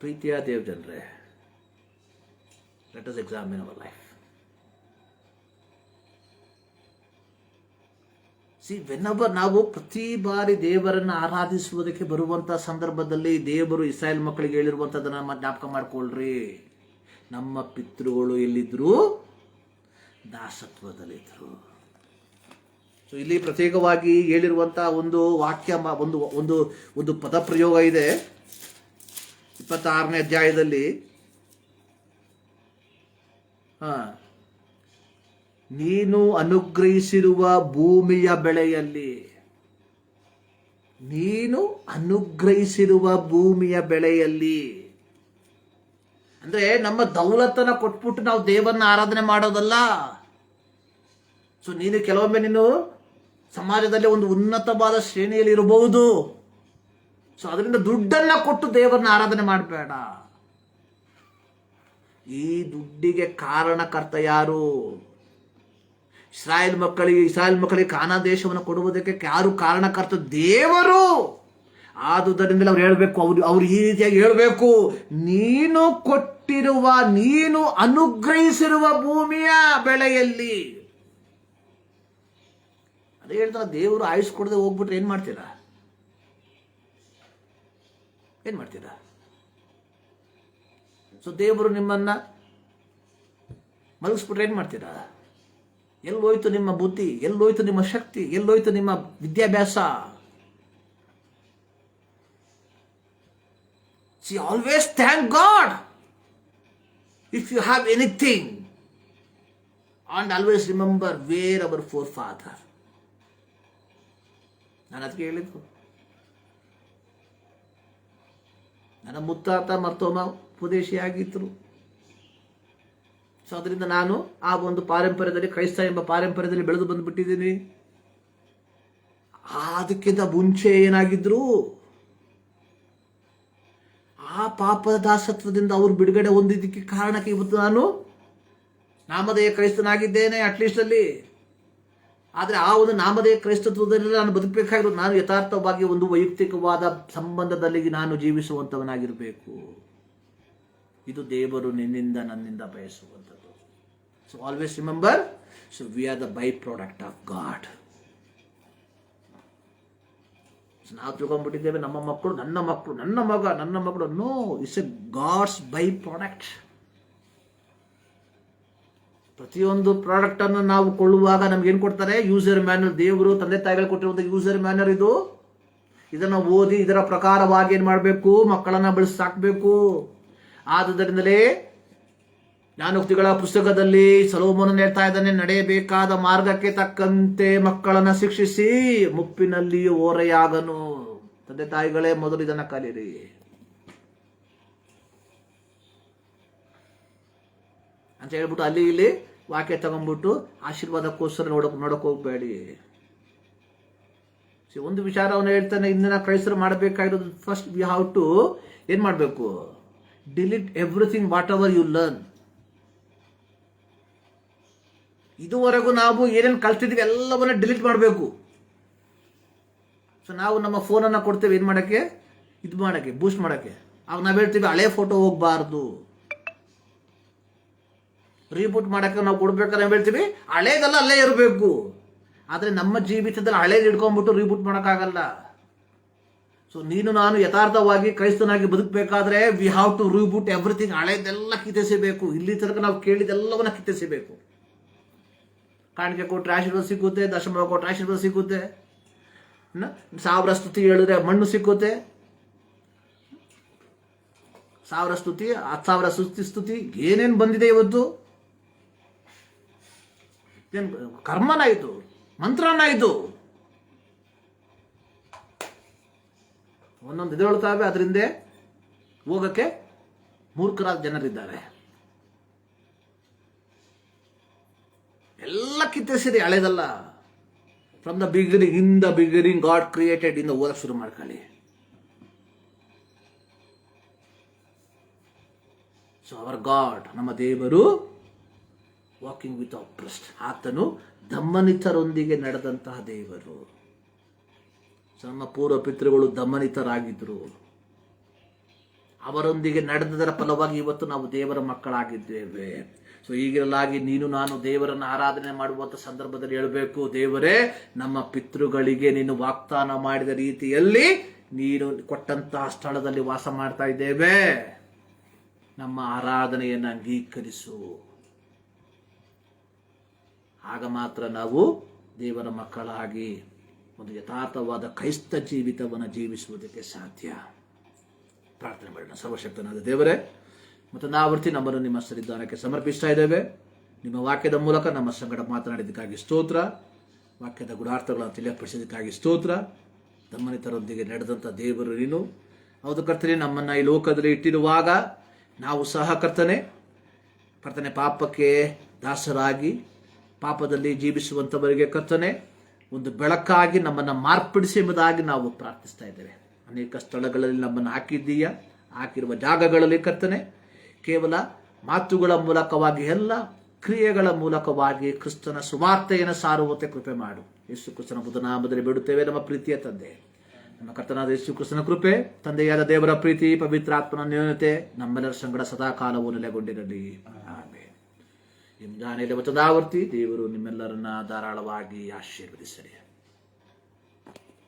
S1: ಪ್ರೀತಿಯ ದೇವಜನರೇ, let us examine our life. Whenever ನಾವು ಪ್ರತಿ ಬಾರಿ ದೇವರನ್ನು ಆರಾಧಿಸುವುದಕ್ಕೆ ಬರುವಂತಹ ಸಂದರ್ಭದಲ್ಲಿ ದೇವರು ಇಸ್ರಾಯೇಲ್ ಮಕ್ಕಳಿಗೆ ಹೇಳಿರುವಂಥದ್ದನ್ನ ಜ್ಞಾಪಕ ಮಾಡ್ಕೊಳ್ರಿ. ನಮ್ಮ ಪಿತೃಗಳು ಎಲ್ಲಿದ್ರು? ದಾಸತ್ವದಲ್ಲಿದ್ರು. ಸೊ ಇಲ್ಲಿ ಪ್ರತ್ಯೇಕವಾಗಿ ಹೇಳಿರುವಂತಹ ಒಂದು ವಾಕ್ಯ, ಒಂದು ಪದ ಪ್ರಯೋಗ ಇದೆ 26ನೇ ಅಧ್ಯಾಯದಲ್ಲಿ. ನೀನು ಅನುಗ್ರಹಿಸಿರುವ ಭೂಮಿಯ ಬೆಳೆಯಲ್ಲಿ, ನೀನು ಅನುಗ್ರಹಿಸಿರುವ ಭೂಮಿಯ ಬೆಳೆಯಲ್ಲಿ ಅಂದ್ರೆ ನಮ್ಮ ದೌಲತನ ಕೊಟ್ಬಿಟ್ಟು ನಾವು ದೇವರನ್ನ ಆರಾಧನೆ ಮಾಡೋದಲ್ಲ. ಸೊ ಕೆಲವೊಮ್ಮೆ ನೀನು ಸಮಾಜದಲ್ಲಿ ಒಂದು ಉನ್ನತವಾದ ಶ್ರೇಣಿಯಲ್ಲಿ ಇರಬಹುದು. ಸೊ ಅದರಿಂದ ದುಡ್ಡನ್ನ ಕೊಟ್ಟು ದೇವರನ್ನ ಆರಾಧನೆ ಮಾಡಬೇಡ. ಈ ದುಡ್ಡಿಗೆ ಕಾರಣಕರ್ತ ಯಾರು? ಇಸ್ರಾಯೇಲ್ ಮಕ್ಕಳಿಗೆ ಕಾನಾ ದೇಶವನ್ನು ಕೊಡುವುದಕ್ಕೆ ಯಾರು ಕಾರಣಕರ್ತ? ದೇವರು. ಆದುದರಿಂದ ಅವ್ರು ಹೇಳ್ಬೇಕು, ಅವ್ರು ಈ ರೀತಿಯಾಗಿ ಹೇಳ್ಬೇಕು, ನೀನು ಕೊಟ್ಟಿರುವ, ನೀನು ಅನುಗ್ರಹಿಸಿರುವ ಭೂಮಿಯ ಬೆಳೆಯಲ್ಲಿ. ಅದೇ ಹೇಳ್ತಾರೆ, ದೇವರು ಆಯುಷ್ ಕೊಡದೆ ಹೋಗ್ಬಿಟ್ರೆ ಏನ್ ಮಾಡ್ತೀರಾ? ಸೊ ದೇವರು ನಿಮ್ಮನ್ನ ಮಲಗಿಸ್ಬಿಟ್ರೆ ಏನ್ ಮಾಡ್ತೀರಾ? ಎಲ್ಲೋಯ್ತು ನಿಮ್ಮ ಬುದ್ಧಿ? ಎಲ್ಲೋಯ್ತು ನಿಮ್ಮ ಶಕ್ತಿ? ಎಲ್ಲೋಯ್ತು ನಿಮ್ಮ ವಿದ್ಯಾಭ್ಯಾಸ? Always thank God if you have anything, and always remember where our four father. ನಾನು ಅದಕ್ಕೆ ಹೇಳಿದ್ದು, ನನ್ನ ಮುತ್ತಾತ ಮತ್ತೊಮ್ಮ ಉಪದೇಶಿಯಾಗಿದ್ರು. ಸೊ ಅದರಿಂದ ನಾನು ಆ ಒಂದು ಪಾರಂಪರ್ಯದಲ್ಲಿ, ಕ್ರೈಸ್ತ ಎಂಬ ಪಾರಂಪರ್ಯದಲ್ಲಿ ಬೆಳೆದು ಬಂದುಬಿಟ್ಟಿದ್ದೀನಿ. ಅದಕ್ಕಿಂತ ಮುಂಚೆ ಏನಾಗಿದ್ರು? ಆ ಪಾಪದ ದಾಸತ್ವದಿಂದ ಅವರು ಬಿಡುಗಡೆ ಹೊಂದಿದ್ದಕ್ಕೆ ಕಾರಣಕ್ಕೆ ಇವತ್ತು ನಾನು ನಾಮಧೇಯ ಕ್ರೈಸ್ತನಾಗಿದ್ದೇನೆ. ಅಟ್ಲೀಸ್ಟ್ ಅಲ್ಲಿ ಆದರೆ ಆ ಒಂದು ನಾಮಧೇಯ ಕ್ರೈಸ್ತತ್ವದಲ್ಲಿ ನಾನು ಬದುಕಬೇಕಾಗಿರೋದು ನಾನು ಯಥಾರ್ಥವಾಗಿ ಒಂದು ವೈಯಕ್ತಿಕವಾದ ಸಂಬಂಧದಲ್ಲಿ ನಾನು ಜೀವಿಸುವಂಥವನಾಗಿರಬೇಕು. ಇದು ದೇವರು ನಿನ್ನಿಂದ ನನ್ನಿಂದ ಬಯಸುವಂಥದ್ದು. So always remember, so we are the byproduct of God. ನಾವು ತಿಳ್ಕೊಂಡ್ಬಿಟ್ಟಿದ್ದೇವೆ ನಮ್ಮ ಮಕ್ಕಳು ನನ್ನ ಮಕ್ಕಳು, ನನ್ನ ಮಗ ನನ್ನ ಮಗಳು. No, it's a God's byproduct. ಪ್ರತಿಯೊಂದು ಪ್ರಾಡಕ್ಟ್ ಅನ್ನು ನಾವು ಕೊಳ್ಳುವಾಗ ನಮ್ಗೆ ಏನು ಕೊಡ್ತಾರೆ? User manual. ದೇವರು ತಂದೆ ತಾಯಿಗಳು ಕೊಟ್ಟಿರುವಂಥ ಯೂಸರ್ ಮ್ಯಾನ್ಯಲ್ ಇದು. ಇದನ್ನು ಓದಿ ಇದರ ಪ್ರಕಾರವಾಗಿ ಏನು ಮಾಡಬೇಕು? ಮಕ್ಕಳನ್ನ ಬೆಳೆಸಿ ಸಾಕಬೇಕು. ಆದುದರಿಂದಲೇ ಜ್ಞಾನೋಕ್ತಿಗಳ ಪುಸ್ತಕದಲ್ಲಿ ಸೊಲೊಮೋನನು ಹೇಳ್ತಾ ಇದ್ದಾನೆ, ನಡೆಯಬೇಕಾದ ಮಾರ್ಗಕ್ಕೆ ತಕ್ಕಂತೆ ಮಕ್ಕಳನ್ನ ಶಿಕ್ಷಿಸಿ ಮುಪ್ಪಿನಲ್ಲಿಯೂ ಓರೆಯಾಗನು. ತಂದೆ ತಾಯಿಗಳೇ ಮೊದಲು ಇದನ್ನ ಕಲಿಯಿರಿ. ಅಂತ ಹೇಳ್ಬಿಟ್ಟು ಅಲ್ಲಿ ಇಲ್ಲಿ ವಾಕ್ಯ ತಗೊಂಡ್ಬಿಟ್ಟು ಆಶೀರ್ವಾದಕ್ಕೋಸ್ಕರ ನೋಡಕ್ ಹೋಗ್ಬೇಡಿ. ಒಂದು ವಿಚಾರ ಅವನು ಹೇಳ್ತಾನೆ, ಇಂದಿನ ಕ್ರೈಸ್ತರು ಮಾಡಬೇಕಾಗಿರೋದು ಫಸ್ಟ್ ವಿ ಹ್ಯಾವ್ ಟು ಏನ್ ಮಾಡಬೇಕು? Delete everything whatever you learn. ಇದುವರೆಗೂ ನಾವು ಏನೇನು ಕಲ್ತಿದ್ವಿ ಎಲ್ಲವನ್ನ ಡಿಲೀಟ್ ಮಾಡಬೇಕು. ಸೊ ನಾವು ನಮ್ಮ ಫೋನನ್ನು ಕೊಡ್ತೇವೆ ಏನು ಮಾಡೋಕ್ಕೆ? ಇದು ಮಾಡೋಕ್ಕೆ, ಬೂಸ್ಟ್ ಮಾಡೋಕ್ಕೆ. ಆಗ ನಾವು ಹೇಳ್ತೀವಿ ಹಳೆ ಫೋಟೋ ಹೋಗಬಾರ್ದು. ರೀಬೂಟ್ ಮಾಡೋಕ್ಕೆ ನಾವು ಕೊಡ್ಬೇಕಾದ್ರೆ ನಾವು ಹೇಳ್ತೀವಿ ಹಳೇದೆಲ್ಲ ಅಲ್ಲೇ ಇರಬೇಕು. ಆದರೆ ನಮ್ಮ ಜೀವಿತದಲ್ಲಿ ಹಳೇದು ಹಿಡ್ಕೊಂಡ್ಬಿಟ್ಟು ರೀಬೂಟ್ ಮಾಡೋಕ್ಕಾಗಲ್ಲ. ಸೊ ನೀನು ನಾನು ಯಥಾರ್ಥವಾಗಿ ಕ್ರೈಸ್ತನಾಗಿ ಬದುಕಬೇಕಾದ್ರೆ we have to reboot everything. ಹಳೇದೆಲ್ಲ ಕಿತ್ತಿಸಬೇಕು. ಇಲ್ಲಿ ತನಕ ನಾವು ಕೇಳಿದೆಲ್ಲವನ್ನ ಕಿತ್ತಿಸಬೇಕು. ಕಾಣಿಕೆ ಕೊಟ್ಟರೆ ಆಶೀರ್ವಾದ ಸಿಕ್ಕುತ್ತೆ, ದಶಮ ಕೊಟ್ಟರೆ ಆಶೀರ್ವಾದ ಸಿಕ್ಕುತ್ತೆ, 1000 ಸ್ತುತಿ ಹೇಳಿದ್ರೆ ಮಣ್ಣು ಸಿಕ್ಕುತ್ತೆ, 1000 ಸ್ತುತಿ 10,000 ಸ್ತುತಿ ಏನೇನು ಬಂದಿದೆ ಇವತ್ತು? ಕರ್ಮನಾಯಿತು, ಮಂತ್ರನಾಯಿತು, ಒಂದೊಂದು ಎದುರೊಳ್ತಾವೆ. ಅದರಿಂದ ಹೋಗಕ್ಕೆ ಮೂರ್ಖರಾದ ಜನರಿದ್ದಾರೆ. ಎಲ್ಲ ಕಿತ್ತಿಸಿರಿ, ಹಳೆದಲ್ಲ. From the beginning God created ಇಂದ ಓದಕ್ಕೆ ಶುರು ಮಾಡ್ಕೊಳ್ಳಿ. ಸೊ ಅವರ್ ಗಾಡ್, ನಮ್ಮ ದೇವರು, ವಾಕಿಂಗ್ ವಿತ್ ಆಪ್ರೆಸ್ಡ್. ಆತನು ದಮನಿತರೊಂದಿಗೆ ನಡೆದಂತಹ ದೇವರು. ನಮ್ಮ ಪೂರ್ವ ಪಿತೃಗಳು ದಮನಿತರಾಗಿದ್ರು. ಅವರೊಂದಿಗೆ ನಡೆದದರ ಫಲವಾಗಿ ಇವತ್ತು ನಾವು ದೇವರ ಮಕ್ಕಳಾಗಿದ್ದೇವೆ. ಸೊ ಹೀಗಿರಲಾಗಿ ನೀನು ನಾನು ದೇವರನ್ನು ಆರಾಧನೆ ಮಾಡುವಂಥ ಸಂದರ್ಭದಲ್ಲಿ ಹೇಳಬೇಕು, ದೇವರೇ, ನಮ್ಮ ಪಿತೃಗಳಿಗೆ ನೀನು ವಾಗ್ದಾನ ಮಾಡಿದ ರೀತಿಯಲ್ಲಿ ನೀನು ಕೊಟ್ಟಂತಹ ಸ್ಥಳದಲ್ಲಿ ವಾಸ ಮಾಡ್ತಾ ಇದ್ದೇವೆ. ನಮ್ಮ ಆರಾಧನೆಯನ್ನು ಅಂಗೀಕರಿಸು. ಆಗ ಮಾತ್ರ ನಾವು ದೇವರ ಮಕ್ಕಳಾಗಿ ಒಂದು ಯಥಾರ್ಥವಾದ ಕ್ರೈಸ್ತ ಜೀವಿತವನ್ನು ಜೀವಿಸುವುದಕ್ಕೆ ಸಾಧ್ಯ. ಪ್ರಾರ್ಥನೆ ಮಾಡೋಣ. ಸರ್ವಶಕ್ತನಾದ ದೇವರೇ, ಮತ್ತು ನಾವರ್ತಿ ನಮ್ಮನ್ನು ನಿಮ್ಮ ಸನ್ನಿಧಾನಕ್ಕೆ ಸಮರ್ಪಿಸ್ತಾ ಇದ್ದೇವೆ. ನಿಮ್ಮ ವಾಕ್ಯದ ಮೂಲಕ ನಮ್ಮ ಸಂಗಡ ಮಾತನಾಡಿದ್ದಕ್ಕಾಗಿ ಸ್ತೋತ್ರ. ವಾಕ್ಯದ ಗುಣಾರ್ಥಗಳನ್ನು ತಿಳಿಯಪಡಿಸಿದ್ದಕ್ಕಾಗಿ ಸ್ತೋತ್ರ. ದಮನಿತರೊಂದಿಗೆ ನಡೆದಂಥ ದೇವರು ನೀನು. ಹೌದು ಕರ್ತನೆ, ನಮ್ಮನ್ನು ಈ ಲೋಕದಲ್ಲಿ ಇಟ್ಟಿರುವಾಗ ನಾವು ಸಹ ಕರ್ತನೆ ಪಾಪಕ್ಕೆ ದಾಸರಾಗಿ ಪಾಪದಲ್ಲಿ ಜೀವಿಸುವಂಥವರಿಗೆ ಕರ್ತನೆ ಒಂದು ಬೆಳಕಾಗಿ ನಮ್ಮನ್ನು ಮಾರ್ಪಡಿಸಿ ಎಂಬುದಾಗಿ ನಾವು ಪ್ರಾರ್ಥಿಸ್ತಾ ಇದ್ದೇವೆ. ಅನೇಕ ಸ್ಥಳಗಳಲ್ಲಿ ನಮ್ಮನ್ನು ಹಾಕಿದ್ದೀಯಾ. ಹಾಕಿರುವ ಜಾಗಗಳಲ್ಲಿ ಕರ್ತನೆ ಕೇವಲ ಮಾತುಗಳ ಮೂಲಕವಾಗಿ ಎಲ್ಲ ಕ್ರಿಯೆಗಳ ಮೂಲಕವಾಗಿ ಕ್ರಿಸ್ತನ ಸುವಾರ್ತೆಯನ್ನು ಸಾರುವಂತೆ ಕೃಪೆ ಮಾಡು. ಯೇಸು ಕ್ರಿಸ್ತನ ಬುಧನಾಮದಲ್ಲಿ ಬಿಡುತ್ತೇವೆ ನಮ್ಮ ಪ್ರೀತಿಯ ತಂದೆ. ನಮ್ಮ ಕರ್ತನಾದ ಯೇಸು ಕ್ರಿಸ್ತನ ಕೃಪೆ, ತಂದೆಯಾದ ದೇವರ ಪ್ರೀತಿ, ಪವಿತ್ರಾತ್ಮನ ನ್ಯೂನತೆ ನಮ್ಮೆಲ್ಲರ ಸಂಗಡ ಸದಾಕಾಲವೂ ನೆಲೆಗೊಂಡಿರಲಿ. ಆಮೇಲೆ ನಿಮ್ಮ ಜಾನೆಯಲ್ಲಿ ವಚನಾವರ್ತಿ ದೇವರು ನಿಮ್ಮೆಲ್ಲರನ್ನ ಧಾರಾಳವಾಗಿ ಆಶೀರ್ವದಿಸಲಿ.